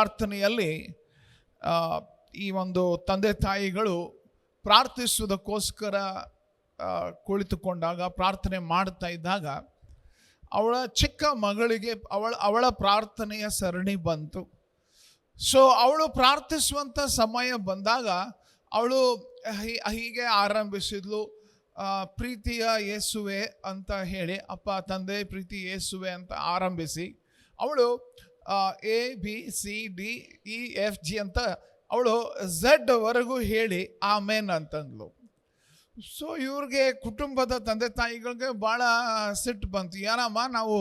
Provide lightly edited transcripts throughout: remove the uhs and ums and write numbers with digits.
ಪ್ರಾರ್ಥನೆಯಲ್ಲಿ ಈ ಒಂದು ತಂದೆ ತಾಯಿಗಳು ಪ್ರಾರ್ಥಿಸುವುದಕ್ಕೋಸ್ಕರ ಕುಳಿತುಕೊಂಡಾಗ, ಪ್ರಾರ್ಥನೆ ಮಾಡ್ತಾ ಇದ್ದಾಗ ಅವಳ ಚಿಕ್ಕ ಮಗಳಿಗೆ ಅವಳ ಪ್ರಾರ್ಥನೆಯ ಸರಣಿ ಬಂತು. ಸೊ ಅವಳು ಪ್ರಾರ್ಥಿಸುವಂಥ ಸಮಯ ಬಂದಾಗ ಅವಳು ಹೀಗೆ ಆರಂಭಿಸಿದ್ಲು, ಪ್ರೀತಿಯ ಯೇಸುವೆ ಅಂತ ಹೇಳಿ, ಅಪ್ಪ ತಂದೆ ಪ್ರೀತಿ ಯೇಸುವೆ ಅಂತ ಆರಂಭಿಸಿ ಅವಳು ABCDEFG ಅಂತ ಅವಳು Z ವರೆಗೂ ಹೇಳಿ ಆಮೇನ್ ಅಂತಂದ್ಲು. ಸೊ ಇವ್ರಿಗೆ ಕುಟುಂಬದ ತಂದೆ ತಾಯಿಗಳಿಗೆ ಭಾಳ ಸಿಟ್ಟು ಬಂತು. ಏನಮ್ಮ, ನಾವು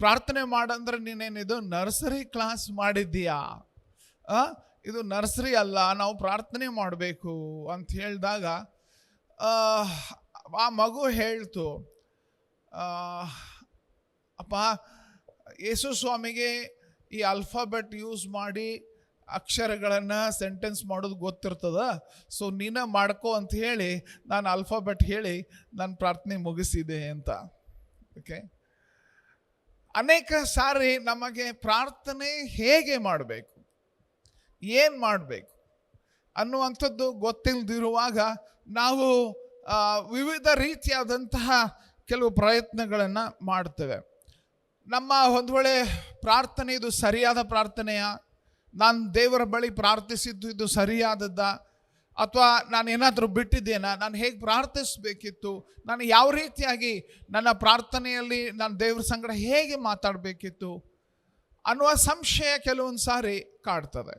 ಪ್ರಾರ್ಥನೆ ಮಾಡಂದ್ರೆ ನೀನೇನಿದು ನರ್ಸರಿ ಕ್ಲಾಸ್ ಮಾಡಿದ್ದೀಯಾ? ಇದು ನರ್ಸರಿ ಅಲ್ಲ, ನಾವು ಪ್ರಾರ್ಥನೆ ಮಾಡಬೇಕು ಅಂತ ಹೇಳಿದಾಗ ಆ ಮಗು ಹೇಳ್ತು, ಅಪ್ಪ ಯೇಸು ಸ್ವಾಮಿಗೆ ಈ ಆಲ್ಫಾಬೆಟ್ ಯೂಸ್ ಮಾಡಿ ಅಕ್ಷರಗಳನ್ನು ಸೆಂಟೆನ್ಸ್ ಮಾಡೋದು ಗೊತ್ತಿರ್ತದ, ಸೊ ನೀನ ಮಾಡ್ಕೋ ಅಂತ ಹೇಳಿ ನಾನು ಆಲ್ಫಾಬೆಟ್ ಹೇಳಿ ನಾನು ಪ್ರಾರ್ಥನೆ ಮುಗಿಸಿದೆ ಅಂತ. ಓಕೆ, ಅನೇಕ ಸಾರಿ ನಮಗೆ ಪ್ರಾರ್ಥನೆ ಹೇಗೆ ಮಾಡಬೇಕು, ಏನು ಮಾಡಬೇಕು ಅನ್ನುವಂಥದ್ದು ಗೊತ್ತಿಲ್ಲದಿರುವಾಗ ನಾವು ವಿವಿಧ ರೀತಿಯಾದಂತಹ ಕೆಲವು ಪ್ರಯತ್ನಗಳನ್ನು ಮಾಡ್ತೇವೆ. ನಮ್ಮ ಒಂದು ವೇಳೆ ಪ್ರಾರ್ಥನೆ ಇದು ಸರಿಯಾದ ಪ್ರಾರ್ಥನೆಯ, ನಾನು ದೇವರ ಬಳಿ ಪ್ರಾರ್ಥಿಸಿದ್ದು ಇದು ಸರಿಯಾದದ್ದ, ಅಥವಾ ನಾನು ಏನಾದರೂ ಬಿಟ್ಟಿದ್ದೇನಾ, ನಾನು ಹೇಗೆ ಪ್ರಾರ್ಥಿಸಬೇಕಿತ್ತು, ನಾನು ಯಾವ ರೀತಿಯಾಗಿ ನನ್ನ ಪ್ರಾರ್ಥನೆಯಲ್ಲಿ ನಾನು ದೇವರ ಸಂಗಡ ಹೇಗೆ ಮಾತಾಡಬೇಕಿತ್ತು ಅನ್ನುವ ಸಂಶಯ ಕೆಲವೊಂದು ಸಾರಿ ಕಾಡ್ತದೆ.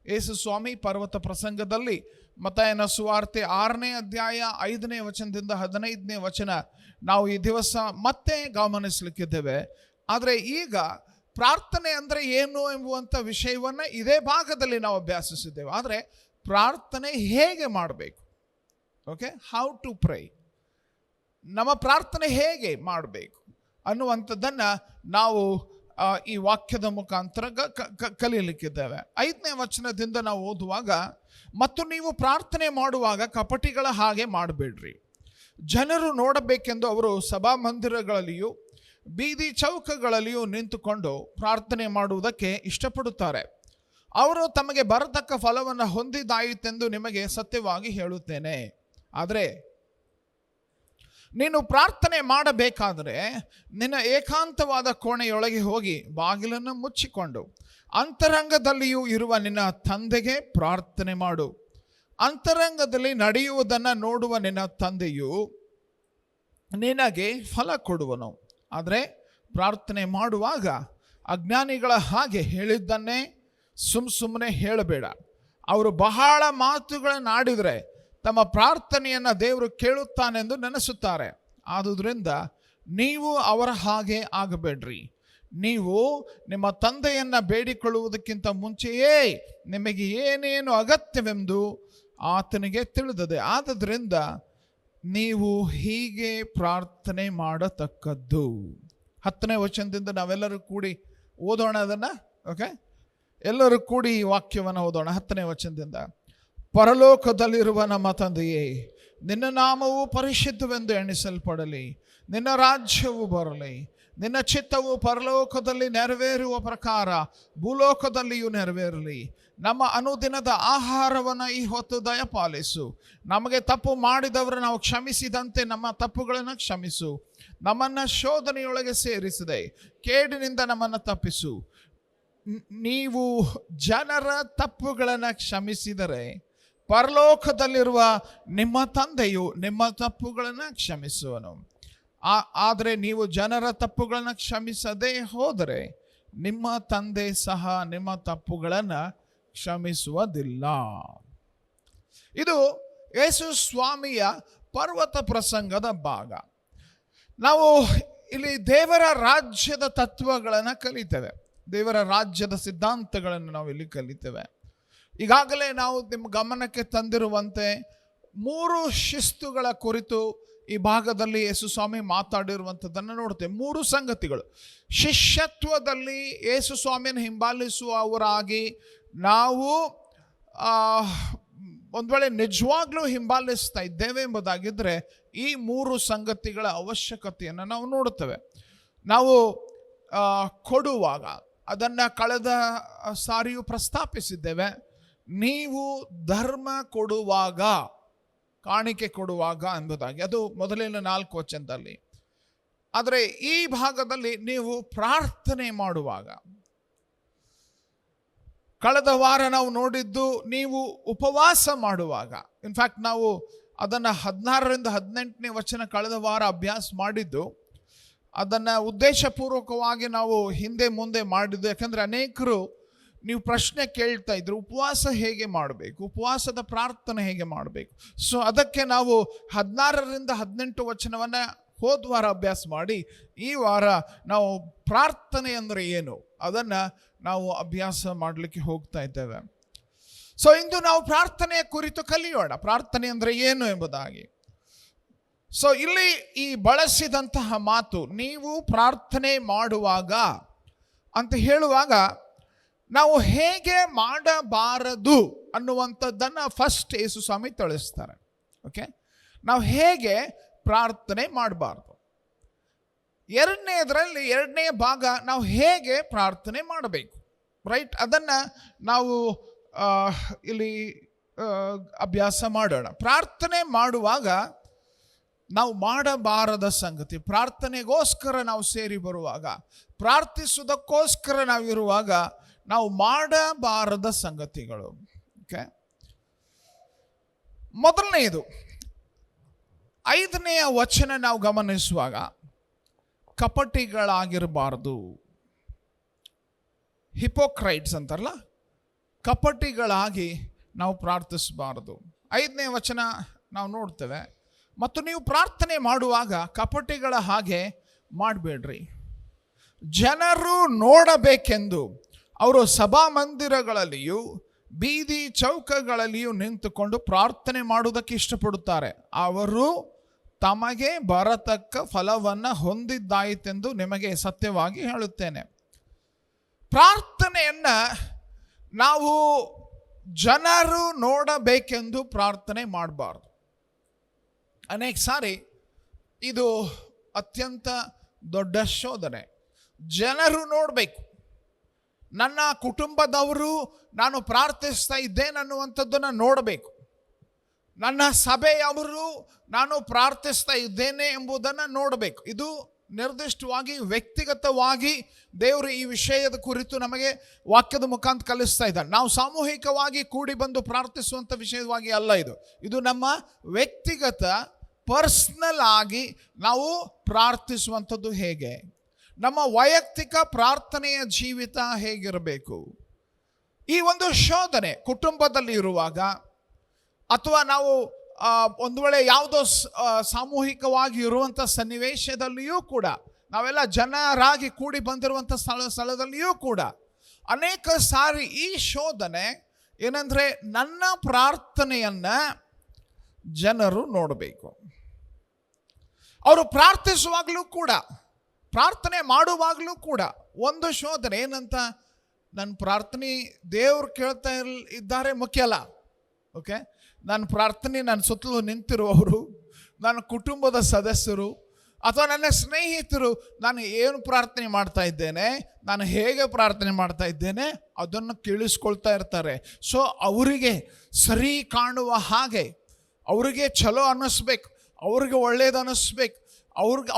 ಯೇಸು ಸ್ವಾಮಿ ಪರ್ವತ ಪ್ರಸಂಗದಲ್ಲಿ ಮತ್ತಾಯನ ಸುವಾರ್ತೆ 6ನೇ ಅಧ್ಯಾಯ 5ನೇ ವಚನದಿಂದ 15ನೇ ವಚನ ನಾವು ಈ ದಿವಸ ಮತ್ತೆ ಗಮನಿಸಲಿಕ್ಕಿದ್ದೇವೆ. ಆದರೆ ಈಗ ಪ್ರಾರ್ಥನೆ ಅಂದರೆ ಏನು ಎಂಬುವಂಥ ವಿಷಯವನ್ನು ಇದೇ ಭಾಗದಲ್ಲಿ ನಾವು ಅಭ್ಯಾಸಿಸಿದ್ದೇವೆ. ಆದರೆ ಪ್ರಾರ್ಥನೆ ಹೇಗೆ ಮಾಡಬೇಕು, ಓಕೆ, ಹೌ ಟು ಪ್ರೇ, ನಮ್ಮ ಪ್ರಾರ್ಥನೆ ಹೇಗೆ ಮಾಡಬೇಕು ಅನ್ನುವಂಥದ್ದನ್ನು ನಾವು ಈ ವಾಕ್ಯದ ಮುಖಾಂತರ ಕಲಿಯಲಿಕ್ಕಿದ್ದೇವೆ. 5ನೇ ವಚನದಿಂದ ನಾವು ಓದುವಾಗ, ಮತ್ತು ನೀವು ಪ್ರಾರ್ಥನೆ ಮಾಡುವಾಗ ಕಪಟಿಗಳ ಹಾಗೆ ಮಾಡಬೇಡ್ರಿ, ಜನರು ನೋಡಬೇಕೆಂದು ಅವರು ಸಭಾಮಂದಿರಗಳಲ್ಲಿಯೂ ಬೀದಿ ಚೌಕಗಳಲ್ಲಿಯೂ ನಿಂತುಕೊಂಡು ಪ್ರಾರ್ಥನೆ ಮಾಡುವುದಕ್ಕೆ ಇಷ್ಟಪಡುತ್ತಾರೆ. ಅವರು ತಮಗೆ ಬರತಕ್ಕ ಫಲವನ್ನು ಹೊಂದಿದಾಯಿತೆಂದು ನಿಮಗೆ ಸತ್ಯವಾಗಿ ಹೇಳುತ್ತೇನೆ. ಆದರೆ ನೀನು ಪ್ರಾರ್ಥನೆ ಮಾಡಬೇಕಾದರೆ ನಿನ್ನ ಏಕಾಂತವಾದ ಕೋಣೆಯೊಳಗೆ ಹೋಗಿ ಬಾಗಿಲನ್ನು ಮುಚ್ಚಿಕೊಂಡು ಅಂತರಂಗದಲ್ಲಿಯೂ ಇರುವ ನಿನ್ನ ತಂದೆಗೆ ಪ್ರಾರ್ಥನೆ ಮಾಡು. ಅಂತರಂಗದಲ್ಲಿ ನಡೆಯುವುದನ್ನು ನೋಡುವ ನಿನ್ನ ತಂದೆಯು ನಿನಗೆ ಫಲ ಕೊಡುವನು. ಆದರೆ ಪ್ರಾರ್ಥನೆ ಮಾಡುವಾಗ ಅಜ್ಞಾನಿಗಳ ಹಾಗೆ ಹೇಳಿದ್ದನ್ನೇ ಸುಮ್ಮನೆ ಹೇಳಬೇಡ. ಅವರು ಬಹಳ ಮಾತುಗಳನ್ನು ಆಡಿದರೆ ತಮ್ಮ ಪ್ರಾರ್ಥನೆಯನ್ನು ದೇವರು ಕೇಳುತ್ತಾನೆಂದು ನೆನೆಸುತ್ತಾರೆ. ಆದುದರಿಂದ ನೀವು ಅವರ ಹಾಗೆ ಆಗಬೇಡ್ರಿ. ನೀವು ನಿಮ್ಮ ತಂದೆಯನ್ನು ಬೇಡಿಕೊಳ್ಳುವುದಕ್ಕಿಂತ ಮುಂಚೆಯೇ ನಿಮಗೆ ಏನೇನು ಅಗತ್ಯವೆಂದು ಆತನಿಗೆ ತಿಳಿದದೆ. ಆದುದರಿಂದ ನೀವು ಹೀಗೆ ಪ್ರಾರ್ಥನೆ ಮಾಡತಕ್ಕದ್ದು. 10ನೇ ವಚನದಿಂದ ನಾವೆಲ್ಲರೂ ಕೂಡಿ ಓದೋಣ ಅದನ್ನು. ಓಕೆ, ಎಲ್ಲರೂ ಕೂಡಿ ಈ ವಾಕ್ಯವನ್ನು ಓದೋಣ. 10ನೇ ವಚನದಿಂದ, ಪರಲೋಕದಲ್ಲಿರುವ ನಮ್ಮ ತಂದೆಯೇ, ನಿನ್ನ ನಾಮವು ಪರಿಶುದ್ಧವೆಂದು ಎಣಿಸಲ್ಪಡಲಿ, ನಿನ್ನ ರಾಜ್ಯವು ಬರಲಿ, ನಿನ್ನ ಚಿತ್ತವು ಪರಲೋಕದಲ್ಲಿ ನೆರವೇರುವ ಪ್ರಕಾರ ಭೂಲೋಕದಲ್ಲಿಯೂ ನೆರವೇರಲಿ. ನಮ್ಮ ಅನುದಿನದ ಆಹಾರವನ್ನು ಈ ಹೊತ್ತು ದಯಪಾಲಿಸು. ನಮಗೆ ತಪ್ಪು ಮಾಡಿದವರು ನಾವು ಕ್ಷಮಿಸಿದಂತೆ ನಮ್ಮ ತಪ್ಪುಗಳನ್ನು ಕ್ಷಮಿಸು. ನಮ್ಮನ್ನು ಶೋಧನೆಯೊಳಗೆ ಸೇರಿಸದೆ ಕೇಡಿನಿಂದ ನಮ್ಮನ್ನು ತಪ್ಪಿಸು. ನೀವು ಜನರ ತಪ್ಪುಗಳನ್ನು ಕ್ಷಮಿಸಿದರೆ ಪರಲೋಕದಲ್ಲಿರುವ ನಿಮ್ಮ ತಂದೆಯು ನಿಮ್ಮ ತಪ್ಪುಗಳನ್ನು ಕ್ಷಮಿಸುವನು. ಆದರೆ ನೀವು ಜನರ ತಪ್ಪುಗಳನ್ನು ಕ್ಷಮಿಸದೇ ಹೋದರೆ ನಿಮ್ಮ ತಂದೆ ಸಹ ನಿಮ್ಮ ತಪ್ಪುಗಳನ್ನು ಕ್ಷಮಿಸುವುದಿಲ್ಲ. ಇದು ಯೇಸು ಸ್ವಾಮಿಯ ಪರ್ವತ ಪ್ರಸಂಗದ ಭಾಗ. ನಾವು ಇಲ್ಲಿ ದೇವರ ರಾಜ್ಯದ ತತ್ವಗಳನ್ನು ಕಲಿತೇವೆ, ದೇವರ ರಾಜ್ಯದ ಸಿದ್ಧಾಂತಗಳನ್ನು ನಾವು ಇಲ್ಲಿ ಕಲಿತೇವೆ. ಈಗಾಗಲೇ ನಾವು ನಿಮ್ಮ ಗಮನಕ್ಕೆ ತಂದಿರುವಂತೆ 3 ಶಿಸ್ತುಗಳ ಕುರಿತು ಈ ಭಾಗದಲ್ಲಿ ಯೇಸು ಸ್ವಾಮಿ ಮಾತಾಡಿರುವಂಥದ್ದನ್ನು ನೋಡ್ತೇವೆ. 3 ಸಂಗತಿಗಳು. ಶಿಷ್ಯತ್ವದಲ್ಲಿ ಯೇಸು ಸ್ವಾಮಿಯನ್ನು ಹಿಂಬಾಲಿಸುವವರಾಗಿ ನಾವು ಒಂದು ವೇಳೆ ನಿಜವಾಗ್ಲೂ ಹಿಂಬಾಲಿಸ್ತಾ ಇದ್ದೇವೆ ಎಂಬುದಾಗಿದ್ದರೆ ಈ 3 ಸಂಗತಿಗಳ ಅವಶ್ಯಕತೆಯನ್ನು ನಾವು ನೋಡುತ್ತೇವೆ. ನಾವು ಕೊಡುವಾಗ, ಅದನ್ನು ಕಳೆದ ಸಾರಿಯೂ ಪ್ರಸ್ತಾಪಿಸಿದ್ದೇವೆ. ನೀವು ಧರ್ಮ ಕೊಡುವಾಗ, ಕಾಣಿಕೆ ಕೊಡುವಾಗ ಎಂಬುದಾಗಿ, ಅದು ಮೊದಲಿನ 4 ವಚನದಲ್ಲಿ. ಆದರೆ ಈ ಭಾಗದಲ್ಲಿ ನೀವು ಪ್ರಾರ್ಥನೆ ಮಾಡುವಾಗ, ಕಳೆದ ವಾರ ನಾವು ನೋಡಿದ್ದು ನೀವು ಉಪವಾಸ ಮಾಡುವಾಗ. ಇನ್ಫ್ಯಾಕ್ಟ್ ನಾವು ಅದನ್ನು 16ರಿಂದ 18ನೇ ವಚನ ಕಳೆದ ವಾರ ಅಭ್ಯಾಸ ಮಾಡಿದ್ದು. ಅದನ್ನು ಉದ್ದೇಶಪೂರ್ವಕವಾಗಿ ನಾವು ಹಿಂದೆ ಮುಂದೆ ಮಾಡಿದ್ದು. ಯಾಕಂದರೆ ಅನೇಕರು ನೀವು ಪ್ರಶ್ನೆ ಕೇಳ್ತಾ ಇದ್ರು, ಉಪವಾಸ ಹೇಗೆ ಮಾಡಬೇಕು, ಉಪವಾಸದ ಪ್ರಾರ್ಥನೆ ಹೇಗೆ ಮಾಡಬೇಕು. ಸೊ ಅದಕ್ಕೆ ನಾವು 16ರಿಂದ 18 ವಚನವನ್ನು ಹೋದ ವಾರ ಅಭ್ಯಾಸ ಮಾಡಿ, ಈ ವಾರ ನಾವು ಪ್ರಾರ್ಥನೆ ಅಂದರೆ ಏನು ಅದನ್ನು ನಾವು ಅಭ್ಯಾಸ ಮಾಡಲಿಕ್ಕೆ ಹೋಗ್ತಾ ಇದ್ದೇವೆ. ಸೊ ಇಂದು ನಾವು ಪ್ರಾರ್ಥನೆಯ ಕುರಿತು ಕಲಿಯೋಣ, ಪ್ರಾರ್ಥನೆ ಅಂದರೆ ಏನು ಎಂಬುದಾಗಿ. ಸೊ ಇಲ್ಲಿ ಈ ಬಳಸಿದಂತಹ ಮಾತು, ನೀವು ಪ್ರಾರ್ಥನೆ ಮಾಡುವಾಗ ಅಂತ ಹೇಳುವಾಗ ನಾವು ಹೇಗೆ ಮಾಡಬಾರದು ಅನ್ನುವಂಥದ್ದನ್ನು ಫಸ್ಟ್ ಯೇಸು ಸ್ವಾಮಿ ತಿಳಿಸ್ತಾರೆ. ಓಕೆ, ನಾವು ಹೇಗೆ ಪ್ರಾರ್ಥನೆ ಮಾಡಬಾರ್ದು. ಎರಡನೇ ಭಾಗ ನಾವು ಹೇಗೆ ಪ್ರಾರ್ಥನೆ ಮಾಡಬೇಕು, ರೈಟ್? ಅದನ್ನು ನಾವು ಇಲ್ಲಿ ಅಭ್ಯಾಸ ಮಾಡೋಣ. ಪ್ರಾರ್ಥನೆ ಮಾಡುವಾಗ ನಾವು ಮಾಡಬಾರದ ಸಂಗತಿ, ಪ್ರಾರ್ಥನೆಗೋಸ್ಕರ ನಾವು ಸೇರಿ ಬರುವಾಗ, ಪ್ರಾರ್ಥಿಸುವುದಕ್ಕೋಸ್ಕರ ನಾವು ಇರುವಾಗ ನಾವು ಮಾಡಬಾರದ ಸಂಗತಿಗಳು. ಓಕೆ, ಮೊದಲನೆಯದು 5ನೇ ವಚನ ನಾವು ಗಮನಿಸುವಾಗ, ಕಪಟಿಗಳಾಗಿರಬಾರ್ದು. ಹಿಪೋಕ್ರೈಟ್ಸ್ ಅಂತಾರಲ್ಲ, ಕಪಟಿಗಳಾಗಿ ನಾವು ಪ್ರಾರ್ಥಿಸಬಾರದು. 5ನೇ ವಚನ ನಾವು ನೋಡ್ತೇವೆ. ಮತ್ತು ನೀವು ಪ್ರಾರ್ಥನೆ ಮಾಡುವಾಗ ಕಪಟಿಗಳ ಹಾಗೆ ಮಾಡಬೇಡ್ರಿ, ಜನರು ನೋಡಬೇಕೆಂದು ಅವರು ಸಭಾಮಂದಿರಗಳಲ್ಲಿಯೂ ಬೀದಿ ಚೌಕಗಳಲ್ಲಿಯೂ ನಿಂತುಕೊಂಡು ಪ್ರಾರ್ಥನೆ ಮಾಡುವುದಕ್ಕೆ ಇಷ್ಟಪಡುತ್ತಾರೆ. ಅವರು ತಮಗೆ ಬರತಕ್ಕ ಫಲವನ್ನು ಹೊಂದಿದ್ದಾಯಿತೆಂದು ನಿಮಗೆ ಸತ್ಯವಾಗಿ ಹೇಳುತ್ತೇನೆ. ಪ್ರಾರ್ಥನೆಯನ್ನು ನಾವು ಜನರು ನೋಡಬೇಕೆಂದು ಪ್ರಾರ್ಥನೆ ಮಾಡಬಾರ್ದು. ಅನೇಕ ಸಾರಿ ಇದು ಅತ್ಯಂತ ದೊಡ್ಡ ಶೋಧನೆ. ಜನರು ನೋಡಬೇಕು, ನನ್ನ ಕುಟುಂಬದವರು ನಾನು ಪ್ರಾರ್ಥಿಸ್ತಾ ಇದ್ದೇನೆ ಅನ್ನುವಂಥದ್ದನ್ನು ನೋಡಬೇಕು, ನನ್ನ ಸಭೆಯವರು ನಾನು ಪ್ರಾರ್ಥಿಸ್ತಾ ಇದ್ದೇನೆ ಎಂಬುದನ್ನು ನೋಡಬೇಕು. ಇದು ನಿರ್ದಿಷ್ಟವಾಗಿ ವ್ಯಕ್ತಿಗತವಾಗಿ ದೇವರು ಈ ವಿಷಯದ ಕುರಿತು ನಮಗೆ ವಾಕ್ಯದ ಮುಖಾಂತರ ಕಲಿಸ್ತಾ ಇದ್ದಾನೆ. ನಾವು ಸಾಮೂಹಿಕವಾಗಿ ಕೂಡಿ ಬಂದು ಪ್ರಾರ್ಥಿಸುವಂಥ ವಿಷಯವಾಗಿ ಅಲ್ಲ ಇದು. ಇದು ನಮ್ಮ ವ್ಯಕ್ತಿಗತ ಪರ್ಸ್ನಲ್ ಆಗಿ ನಾವು ಪ್ರಾರ್ಥಿಸುವಂಥದ್ದು ಹೇಗೆ, ನಮ್ಮ ವೈಯಕ್ತಿಕ ಪ್ರಾರ್ಥನೆಯ ಜೀವಿತ ಹೇಗಿರಬೇಕು. ಈ ಒಂದು ಶೋಧನೆ ಕುಟುಂಬದಲ್ಲಿ ಇರುವಾಗ, ಅಥವಾ ನಾವು ಒಂದು ವೇಳೆ ಯಾವುದೋ ಸಾಮೂಹಿಕವಾಗಿ ಇರುವಂಥ ಸನ್ನಿವೇಶದಲ್ಲಿಯೂ ಕೂಡ, ನಾವೆಲ್ಲ ಜನರಾಗಿ ಕೂಡಿ ಬಂದಿರುವಂಥ ಸ್ಥಳದಲ್ಲಿಯೂ ಕೂಡ ಅನೇಕ ಸಾರಿ ಈ ಶೋಧನೆ ಏನಂದರೆ, ನನ್ನ ಪ್ರಾರ್ಥನೆಯನ್ನು ಜನರು ನೋಡಬೇಕು. ಅವರು ಪ್ರಾರ್ಥಿಸುವಾಗಲೂ ಕೂಡ, ಪ್ರಾರ್ಥನೆ ಮಾಡುವಾಗಲೂ ಕೂಡ ಒಂದು ಶೋಧನೆ ಏನಂತ, ನನ್ನ ಪ್ರಾರ್ಥನೆ ದೇವ್ರು ಕೇಳ್ತಾ ಇದ್ದಾರೆ ಮುಖ್ಯ ಅಲ್ಲ. ಓಕೆ, ನನ್ನ ಪ್ರಾರ್ಥನೆ ನನ್ನ ಸುತ್ತಲೂ ನಿಂತಿರುವವರು, ನನ್ನ ಕುಟುಂಬದ ಸದಸ್ಯರು ಅಥವಾ ನನ್ನ ಸ್ನೇಹಿತರು ನಾನು ಏನು ಪ್ರಾರ್ಥನೆ ಮಾಡ್ತಾ ಇದ್ದೇನೆ, ನಾನು ಹೇಗೆ ಪ್ರಾರ್ಥನೆ ಮಾಡ್ತಾ ಇದ್ದೇನೆ ಅದನ್ನು ಕೇಳಿಸ್ಕೊಳ್ತಾ ಇರ್ತಾರೆ. ಸೊ ಅವರಿಗೆ ಸರಿ ಕಾಣುವ ಹಾಗೆ, ಅವರಿಗೆ ಚಲೋ ಅನ್ನಿಸ್ಬೇಕು, ಅವ್ರಿಗೆ ಒಳ್ಳೇದು ಅನ್ನಿಸ್ಬೇಕು,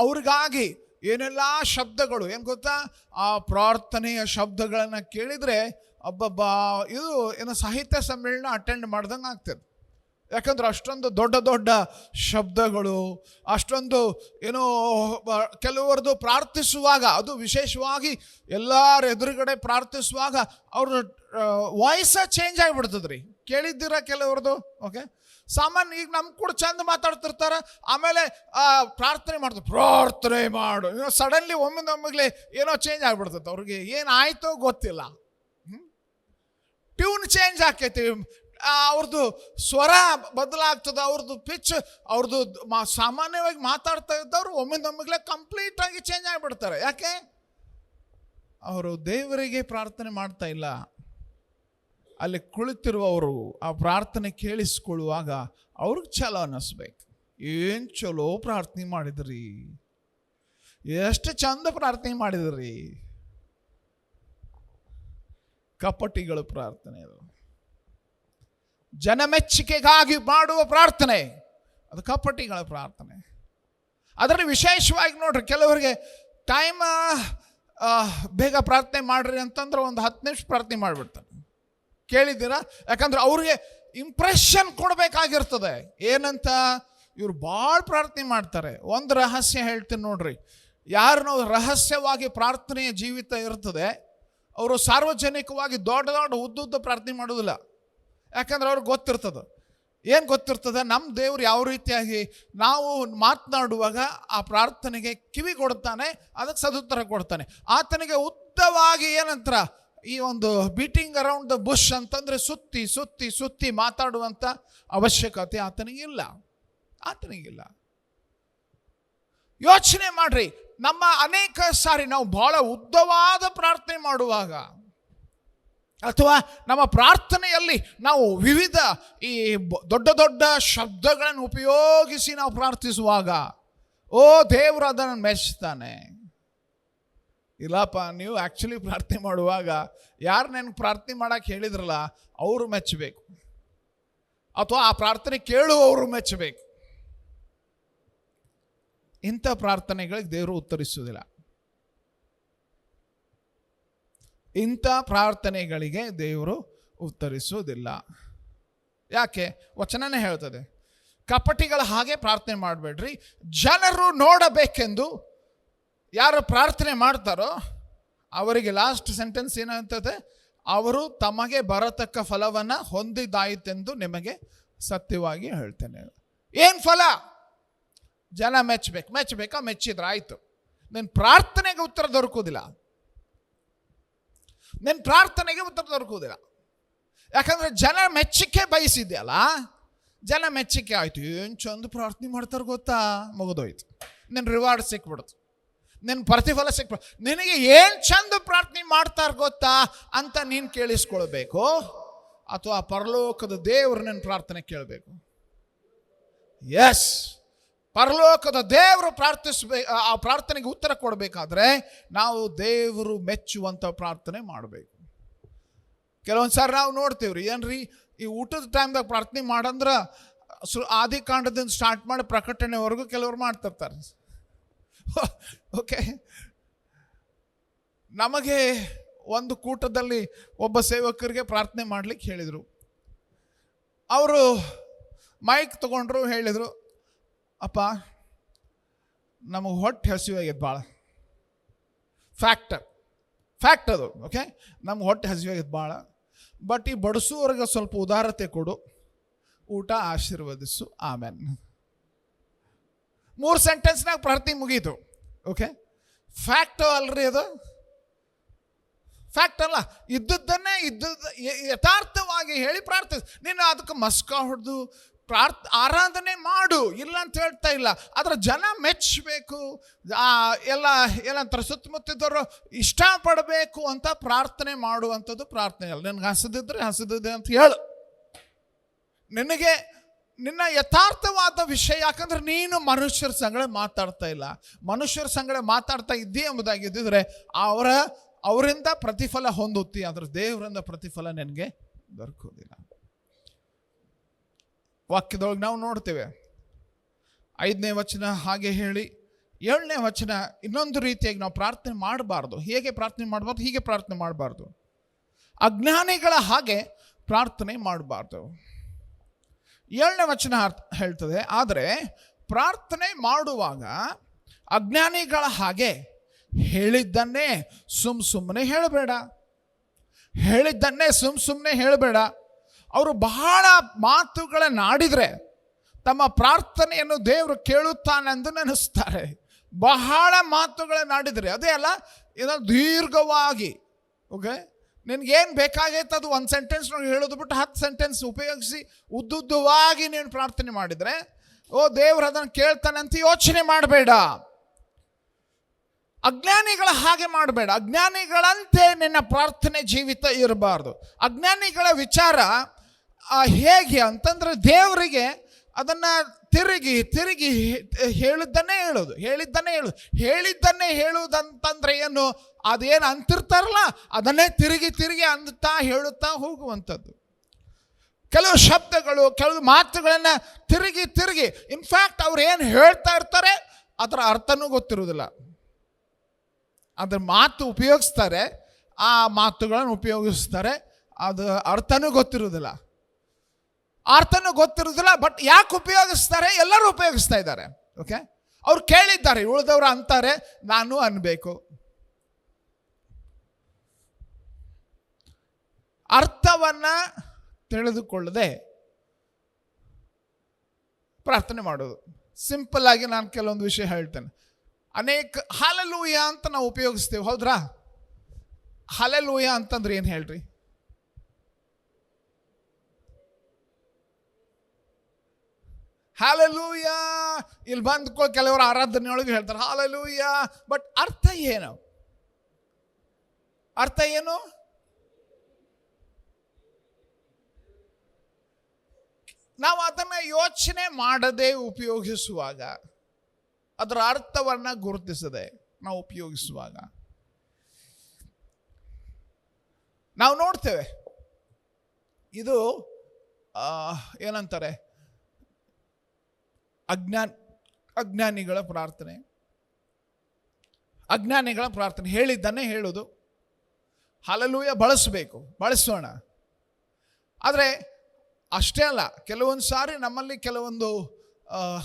ಅವ್ರಿಗಾಗಿ ಏನೆಲ್ಲ ಶಬ್ದಗಳು, ಏನು ಗೊತ್ತಾ, ಆ ಪ್ರಾರ್ಥನೆಯ ಶಬ್ದಗಳನ್ನು ಕೇಳಿದರೆ ಅಬ್ಬಬ್ಬಾ ಇದು ಏನೋ ಸಾಹಿತ್ಯ ಸಮ್ಮೇಳನ ಅಟೆಂಡ್ ಮಾಡ್ದಂಗೆ ಆಗ್ತದೆ. ಯಾಕಂದ್ರೆ ಅಷ್ಟೊಂದು ದೊಡ್ಡ ದೊಡ್ಡ ಶಬ್ದಗಳು, ಅಷ್ಟೊಂದು ಏನೋ ಕೆಲವರದು ಪ್ರಾರ್ಥಿಸುವಾಗ, ಅದು ವಿಶೇಷವಾಗಿ ಎಲ್ಲರ ಎದುರುಗಡೆ ಪ್ರಾರ್ಥಿಸುವಾಗ ಅವ್ರ ವಾಯ್ಸ ಚೇಂಜ್ ಆಗಿಬಿಡ್ತದೆ ರೀ. ಕೇಳಿದ್ದೀರಾ ಕೆಲವ್ರದ್ದು? ಓಕೆ, ಸಾಮಾನ್ಯ ಈಗ ನಮ್ಮ ಕೂಡ ಚಂದ ಮಾತಾಡ್ತಿರ್ತಾರೆ, ಆಮೇಲೆ ಪ್ರಾರ್ಥನೆ ಮಾಡ್ತಾರೆ, ಪ್ರಾರ್ಥನೆ ಮಾಡು, ಸಡನ್ಲಿ ಒಮ್ಮಿಂದೊಮ್ಮಿಗ್ಲೇ ಏನೋ ಚೇಂಜ್ ಆಗಿಬಿಡ್ತದೆ. ಅವ್ರಿಗೆ ಏನಾಯ್ತೋ ಗೊತ್ತಿಲ್ಲ, ಟ್ಯೂನ್ ಚೇಂಜ್ ಆಕೈತಿ, ಅವ್ರದ್ದು ಸ್ವರ ಬದಲಾಗ್ತದೆ, ಅವ್ರದ್ದು ಪಿಚ್, ಅವ್ರದ್ದು ಸಾಮಾನ್ಯವಾಗಿ ಮಾತಾಡ್ತಾ ಇದ್ದವರು ಒಮ್ಮಿಂದೊಮ್ಮಿಗ್ಲೇ ಕಂಪ್ಲೀಟಾಗಿ ಚೇಂಜ್ ಆಗಿಬಿಡ್ತಾರೆ. ಯಾಕೆ? ಅವರು ದೇವರಿಗೆ ಪ್ರಾರ್ಥನೆ ಮಾಡ್ತಾ ಇಲ್ಲ. ಅಲ್ಲಿ ಕುಳಿತಿರುವವರು ಆ ಪ್ರಾರ್ಥನೆ ಕೇಳಿಸ್ಕೊಳ್ಳುವಾಗ ಅವ್ರಿಗೆ ಚಲೋ ಅನ್ನಿಸ್ಬೇಕು. ಏನು ಚಲೋ ಪ್ರಾರ್ಥನೆ ಮಾಡಿದ್ರಿ, ಎಷ್ಟು ಚಂದ ಪ್ರಾರ್ಥನೆ ಮಾಡಿದ್ರಿ. ಕಪಟಿಗಳ ಪ್ರಾರ್ಥನೆ ಅದು. ಜನಮೆಚ್ಚುಗೆಗಾಗಿ ಮಾಡುವ ಪ್ರಾರ್ಥನೆ ಅದು ಕಪಟಿಗಳ ಪ್ರಾರ್ಥನೆ. ಅದರಲ್ಲಿ ವಿಶೇಷವಾಗಿ ನೋಡ್ರಿ, ಕೆಲವರಿಗೆ ಟೈಮ್ ಬೇಗ ಪ್ರಾರ್ಥನೆ ಮಾಡ್ರಿ ಅಂತಂದ್ರೆ ಒಂದು 10 ನಿಮಿಷ ಪ್ರಾರ್ಥನೆ ಮಾಡಿಬಿಡ್ತಾರೆ. ಕೇಳಿದ್ದೀರಾ? ಯಾಕಂದ್ರೆ ಅವ್ರಿಗೆ ಇಂಪ್ರೆಷನ್ ಕೊಡಬೇಕಾಗಿರ್ತದೆ. ಏನಂತ? ಇವ್ರು ಭಾಳ ಪ್ರಾರ್ಥನೆ ಮಾಡ್ತಾರೆ. ಒಂದು ರಹಸ್ಯ ಹೇಳ್ತೀನಿ ನೋಡ್ರಿ, ಯಾರು ನಾವು ರಹಸ್ಯವಾಗಿ ಪ್ರಾರ್ಥನೆಯ ಜೀವಿತ ಇರ್ತದೆ ಅವರು ಸಾರ್ವಜನಿಕವಾಗಿ ದೊಡ್ಡ ದೊಡ್ಡ ಉದ್ದುದ್ದ ಪ್ರಾರ್ಥನೆ ಮಾಡೋದಿಲ್ಲ. ಯಾಕಂದ್ರೆ ಅವ್ರಿಗೆ ಗೊತ್ತಿರ್ತದೆ. ಏನು ಗೊತ್ತಿರ್ತದೆ? ನಮ್ಮ ದೇವ್ರು ಯಾವ ರೀತಿಯಾಗಿ ನಾವು ಮಾತನಾಡುವಾಗ ಆ ಪ್ರಾರ್ಥನೆಗೆ ಕಿವಿ ಕೊಡ್ತಾನೆ, ಅದಕ್ಕೆ ಸದುತ್ತರ ಕೊಡ್ತಾನೆ. ಆತನಿಗೆ ಉದ್ದವಾಗಿ ಏನಂತ ಈ ಒಂದು ಬೀಟಿಂಗ್ ಅರೌಂಡ್ ದ ಬುಷ್ ಅಂತಂದರೆ ಸುತ್ತಿ ಸುತ್ತಿ ಸುತ್ತಿ ಮಾತಾಡುವಂಥ ಅವಶ್ಯಕತೆ ಆತನಿಗಿಲ್ಲ. ಯೋಚನೆ ಮಾಡ್ರಿ, ನಮ್ಮ ಅನೇಕ ಸಾರಿ ನಾವು ಬಹಳ ಉದ್ದವಾದ ಪ್ರಾರ್ಥನೆ ಮಾಡುವಾಗ ಅಥವಾ ನಮ್ಮ ಪ್ರಾರ್ಥನೆಯಲ್ಲಿ ನಾವು ವಿವಿಧ ಈ ದೊಡ್ಡ ದೊಡ್ಡ ಶಬ್ದಗಳನ್ನು ಉಪಯೋಗಿಸಿ ನಾವು ಪ್ರಾರ್ಥಿಸುವಾಗ ದೇವರು ಅದನ್ನು ಮೆಚ್ತಾನೆ. ಇಲ್ಲಪ್ಪ, ನೀವು ಆ್ಯಕ್ಚುಲಿ ಪ್ರಾರ್ಥನೆ ಮಾಡುವಾಗ ಯಾರು ನನಗೆ ಪ್ರಾರ್ಥನೆ ಮಾಡೋಕ್ಕೆ ಹೇಳಿದ್ರಲ್ಲ ಅವರು ಮೆಚ್ಚಬೇಕು, ಅಥವಾ ಆ ಪ್ರಾರ್ಥನೆ ಕೇಳುವವರು ಮೆಚ್ಚಬೇಕು. ಇಂಥ ಪ್ರಾರ್ಥನೆಗಳಿಗೆ ದೇವರು ಉತ್ತರಿಸುವುದಿಲ್ಲ. ಇಂಥ ಪ್ರಾರ್ಥನೆಗಳಿಗೆ ದೇವರು ಉತ್ತರಿಸುವುದಿಲ್ಲ. ಯಾಕೆ? ವಚನನೇ ಹೇಳ್ತದೆ, ಕಪಟಿಗಳ ಹಾಗೆ ಪ್ರಾರ್ಥನೆ ಮಾಡಬೇಡ್ರಿ, ಜನರು ನೋಡಬೇಕೆಂದು ಯಾರು ಪ್ರಾರ್ಥನೆ ಮಾಡ್ತಾರೋ ಅವರಿಗೆ ಲಾಸ್ಟ್ ಸೆಂಟೆನ್ಸ್ ಏನಂತದೆ? ಅವರು ತಮಗೆ ಬರತಕ್ಕ ಫಲವನ್ನು ಹೊಂದಿದಾಯಿತೆಂದು ನಿಮಗೆ ಸತ್ಯವಾಗಿ ಹೇಳ್ತೇನೆ. ಏನು ಫಲ? ಜನ ಮೆಚ್ಚಬೇಕಾ? ಮೆಚ್ಚಿದ್ರೆ ಆಯಿತು. ನಿನ್ನ ಪ್ರಾರ್ಥನೆಗೆ ಉತ್ತರ ದೊರಕುವುದಿಲ್ಲ. ಯಾಕಂದರೆ ಜನ ಮೆಚ್ಚುಗೆ ಬಯಸಿದ್ಯಲ್ಲ, ಜನ ಮೆಚ್ಚುಗೆ ಆಯಿತು, ಏನು ಚಂದ ಪ್ರಾರ್ಥನೆ ಮಾಡ್ತಾರೆ ಗೊತ್ತಾ, ಮುಗಿದೋಯ್ತು. ನಿನ್ನ ರಿವಾರ್ಡ್ ಸಿಕ್ಬಿಡ್ತು, ನಿನ್ನ ಪ್ರತಿಫಲ ಸಿಕ್ಬಿಡ್ತು. ನಿನಗೆ ಏನು ಚಂದ ಪ್ರಾರ್ಥನೆ ಮಾಡ್ತಾರೆ ಗೊತ್ತಾ ಅಂತ ನೀನು ಕೇಳಿಸ್ಕೊಳ್ಬೇಕು, ಅಥವಾ ಪರಲೋಕದ ದೇವರು ನಿನ್ನ ಪ್ರಾರ್ಥನೆ ಕೇಳಬೇಕು. ಎಸ್, ಪರಲೋಕದ ದೇವರು ಆ ಪ್ರಾರ್ಥನೆಗೆ ಉತ್ತರ ಕೊಡಬೇಕಾದ್ರೆ ನಾವು ದೇವರು ಮೆಚ್ಚುವಂಥ ಪ್ರಾರ್ಥನೆ ಮಾಡಬೇಕು. ಕೆಲವೊಂದು ಸಾರಿ ನಾವು ನೋಡ್ತೀವ್ರಿ, ಏನ್ರಿ ಈ ಊಟದ ಟೈಮ್ದಾಗ ಪ್ರಾರ್ಥನೆ ಮಾಡಂದ್ರೆ ಆದಿಕಾಂಡದಿಂದ ಸ್ಟಾರ್ಟ್ ಮಾಡಿ ಪ್ರಕಟಣೆವರೆಗೂ ಕೆಲವರು ಮಾಡ್ತಿರ್ತಾರೆ. ಓಕೆ, ನಮಗೆ ಒಂದು ಕೂಟದಲ್ಲಿ ಒಬ್ಬ ಸೇವಕರಿಗೆ ಪ್ರಾರ್ಥನೆ ಮಾಡ್ಲಿಕ್ಕೆ ಹೇಳಿದರು. ಅವರು ಮೈಕ್ ತಗೊಂಡ್ರು, ಹೇಳಿದರು, ಅಪ್ಪ ನಮಗೆ ಹೊಟ್ಟೆ ಹಸಿವಾಗೈತೆ ಭಾಳ. ಫ್ಯಾಕ್ಟ್ ಅದು. ಓಕೆ, ನಮ್ಗೆ ಹೊಟ್ಟೆ ಹಸಿವಾಗೈತೆ ಭಾಳ, ಬಟ್ ಈ ಬಡಿಸೋರಿಗೆ ಸ್ವಲ್ಪ ಉದಾರತೆ ಕೊಡು, ಊಟ ಆಶೀರ್ವದಿಸು, ಆಮೇಲೆ 3 ಸೆಂಟೆನ್ಸ್ನಾಗ ಪ್ರಾರ್ಥನೆ ಮುಗೀತು. ಓಕೆ, ಫ್ಯಾಕ್ಟ್ ಅಲ್ರಿ ಅದು? ಫ್ಯಾಕ್ಟ್ ಅಲ್ಲ, ಇದ್ದದ್ದನ್ನೇ ಯಥಾರ್ಥವಾಗಿ ಹೇಳಿ ಪ್ರಾರ್ಥಿಸ್. ನೀನು ಅದಕ್ಕೆ ಮಸ್ಕ ಹೊಡೆದು ಆರಾಧನೆ ಮಾಡು, ಇಲ್ಲ ಅಂತ ಹೇಳ್ತಾ ಇಲ್ಲ. ಅದರ ಜನ ಮೆಚ್ಚಬೇಕು, ಎಲ್ಲ ಏನಂತಾರೆ ಸುತ್ತಮುತ್ತಿದ್ದವರು ಇಷ್ಟಪಡಬೇಕು ಅಂತ ಪ್ರಾರ್ಥನೆ ಮಾಡುವಂಥದ್ದು ಪ್ರಾರ್ಥನೆ ಅಲ್ಲ. ನಿನಗೆ ಹಸಿದಿದೆ ಅಂತ ಹೇಳು. ನಿನ್ನ ಯಥಾರ್ಥವಾದ ವಿಷಯ, ಯಾಕಂದ್ರೆ ನೀನು ಮನುಷ್ಯರ ಸಂಗಡ ಮಾತಾಡ್ತಾ ಇಲ್ಲ. ಮನುಷ್ಯರ ಸಂಗಡ ಮಾತಾಡ್ತಾ ಇದ್ದೀ ಎಂಬುದಾಗಿದ್ದರೆ ಅವರಿಂದ ಪ್ರತಿಫಲ ಹೊಂದುತ್ತಿ, ಆದರೆ ದೇವರಿಂದ ಪ್ರತಿಫಲ ನಿನಗೆ ದೊರಕೋದಿಲ್ಲ. ವಾಕ್ಯದೊಳಗೆ ನಾವು ನೋಡ್ತೇವೆ, 5ನೇ ವಚನ ಹಾಗೆ ಹೇಳಿ 7ನೇ ವಚನ ಇನ್ನೊಂದು ರೀತಿಯಾಗಿ ನಾವು ಪ್ರಾರ್ಥನೆ ಮಾಡಬಾರ್ದು. ಹೇಗೆ ಪ್ರಾರ್ಥನೆ ಮಾಡಬಾರ್ದು? ಹೀಗೆ ಪ್ರಾರ್ಥನೆ ಮಾಡಬಾರ್ದು. ಅಜ್ಞಾನಿಗಳ ಹಾಗೆ ಪ್ರಾರ್ಥನೆ ಮಾಡಬಾರ್ದು. 7ನೇ ವಚನ ಹೇಳ್ತದೆ, ಆದರೆ ಪ್ರಾರ್ಥನೆ ಮಾಡುವಾಗ ಅಜ್ಞಾನಿಗಳ ಹಾಗೆ ಹೇಳಿದ್ದನ್ನೇ ಸುಮ್ಮನೆ ಹೇಳಬೇಡ. ಅವರು ಬಹಳ ಮಾತುಗಳನ್ನಾಡಿದರೆ ತಮ್ಮ ಪ್ರಾರ್ಥನೆಯನ್ನು ದೇವರು ಕೇಳುತ್ತಾನೆಂದು ನೆನೆಸ್ತಾರೆ. ಬಹಳ ಮಾತುಗಳನ್ನಾಡಿದರೆ, ಅದೇ ಅಲ್ಲ, ಇದನ್ನು ದೀರ್ಘವಾಗಿ. ಓಕೆ, ನಿನಗೇನು ಬೇಕಾಗೈತೆ ಅದು 1 ಸೆಂಟೆನ್ಸ್ ಹೇಳೋದು ಬಿಟ್ಟು 10 ಸೆಂಟೆನ್ಸ್ ಉಪಯೋಗಿಸಿ ಉದ್ದುದ್ದವಾಗಿ ನೀನು ಪ್ರಾರ್ಥನೆ ಮಾಡಿದರೆ ದೇವರು ಅದನ್ನು ಕೇಳ್ತಾನೆ ಅಂತ ಯೋಚನೆ ಮಾಡಬೇಡ. ಅಜ್ಞಾನಿಗಳ ಹಾಗೆ ಮಾಡಬೇಡ. ಅಜ್ಞಾನಿಗಳಂತೆ ನಿನ್ನ ಪ್ರಾರ್ಥನೆ ಜೀವಿತ ಇರಬಾರ್ದು. ಅಜ್ಞಾನಿಗಳ ವಿಚಾರ ಹೇಗೆ ಅಂತಂದರೆ, ದೇವರಿಗೆ ಅದನ್ನು ತಿರುಗಿ ಹೇಳಿದ್ದನ್ನೇ ಹೇಳುವುದಂತಂದ್ರೆ ಏನು, ಅದೇನು ಅಂತಿರ್ತಾರಲ್ಲ ಅದನ್ನೇ ತಿರುಗಿ ಅಂದುತ್ತಾ ಹೇಳುತ್ತಾ ಹೋಗುವಂಥದ್ದು. ಕೆಲವು ಶಬ್ದಗಳು, ಕೆಲವು ಮಾತುಗಳನ್ನು ತಿರುಗಿ ಇನ್ಫ್ಯಾಕ್ಟ್ ಅವ್ರು ಏನು ಹೇಳ್ತಾ ಇರ್ತಾರೆ ಅದರ ಅರ್ಥನೂ ಗೊತ್ತಿರುವುದಿಲ್ಲ. ಅದರ ಮಾತು ಉಪಯೋಗಿಸ್ತಾರೆ, ಆ ಮಾತುಗಳನ್ನು ಉಪಯೋಗಿಸ್ತಾರೆ, ಅದು ಅರ್ಥನೂ ಗೊತ್ತಿರುವುದಿಲ್ಲ. ಬಟ್ ಯಾಕೆ ಉಪಯೋಗಿಸ್ತಾರೆ? ಎಲ್ಲರೂ ಉಪಯೋಗಿಸ್ತಾ ಇದ್ದಾರೆ. ಓಕೆ, ಅವ್ರು ಕೇಳಿದ್ದಾರೆ, ಉಳಿದವರು ಅಂತಾರೆ ನಾನು ಅನ್ಬೇಕು. ಅರ್ಥವನ್ನ ತಿಳಿದುಕೊಳ್ಳದೆ ಪ್ರಾರ್ಥನೆ ಮಾಡೋದು. ಸಿಂಪಲ್ ಆಗಿ ನಾನು ಕೆಲವೊಂದು ವಿಷಯ ಹೇಳ್ತೇನೆ. ಹಲ್ಲೆಲೂಯಾ ಅಂತ ನಾವು ಉಪಯೋಗಿಸ್ತೇವೆ, ಹೌದ್ರಾ? ಹಲ್ಲೆಲೂಯಾ ಅಂತಂದ್ರೆ ಏನು ಹೇಳ್ರಿ? ಹಲ್ಲೆಲೂಯಾ ಇಲ್ಲಿ ಬಂದ್ಕೊ ಕೆಲವರು ಆರಾಧನೆಯೊಳಗೆ ಹೇಳ್ತಾರೆ ಹಲ್ಲೆಲೂಯಾ. ಬಟ್ ಅರ್ಥ ಏನು? ನಾವು ಅದನ್ನು ಯೋಚನೆ ಮಾಡದೆ ಉಪಯೋಗಿಸುವಾಗ, ಅದರ ಅರ್ಥವನ್ನು ಗುರುತಿಸದೆ ನಾವು ಉಪಯೋಗಿಸುವಾಗ ನಾವು ನೋಡ್ತೇವೆ, ಇದು ಏನಂತಾರೆ, ಅಜ್ಞಾನಿಗಳ ಪ್ರಾರ್ಥನೆ. ಹೇಳಿದ್ದನ್ನೇ ಹೇಳೋದು. ಹಲ್ಲೆಲೂಯಾ ಬಳಸೋಣ. ಆದರೆ ಅಷ್ಟೇ ಅಲ್ಲ, ಕೆಲವೊಂದು ಸಾರಿ ನಮ್ಮಲ್ಲಿ ಕೆಲವೊಂದು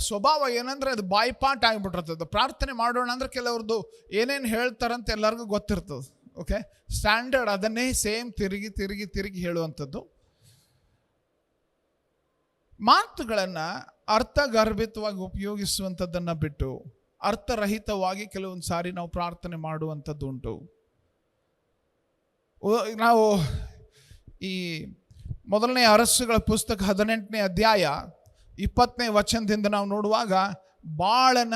ಸ್ವಭಾವ ಏನಂದರೆ ಅದು ಬಾಯ್ಪಾಟ್ ಆಗಿಬಿಟ್ಟಿರ್ತದೆ. ಪ್ರಾರ್ಥನೆ ಮಾಡೋಣ ಅಂದರೆ ಕೆಲವ್ರದ್ದು ಏನೇನು ಹೇಳ್ತಾರಂತ ಎಲ್ಲರಿಗೂ ಗೊತ್ತಿರ್ತದೆ. ಓಕೆ, ಸ್ಟ್ಯಾಂಡರ್ಡ್ ಅದನ್ನೇ ಸೇಮ್ ತಿರುಗಿ ಹೇಳುವಂಥದ್ದು. ಮಾತುಗಳನ್ನು ಅರ್ಥಗರ್ಭಿತವಾಗಿ ಉಪಯೋಗಿಸುವಂಥದ್ದನ್ನು ಬಿಟ್ಟು ಅರ್ಥರಹಿತವಾಗಿ ಕೆಲವೊಂದು ಸಾರಿ ನಾವು ಪ್ರಾರ್ಥನೆ ಮಾಡುವಂಥದ್ದು ಉಂಟು. ನಾವು ಈ ಮೊದಲನೇ ಅರಸುಗಳ ಪುಸ್ತಕ 18ನೇ ಅಧ್ಯಾಯ 20ನೇ ವಚನದಿಂದ ನಾವು ನೋಡುವಾಗ ಬಾಳನ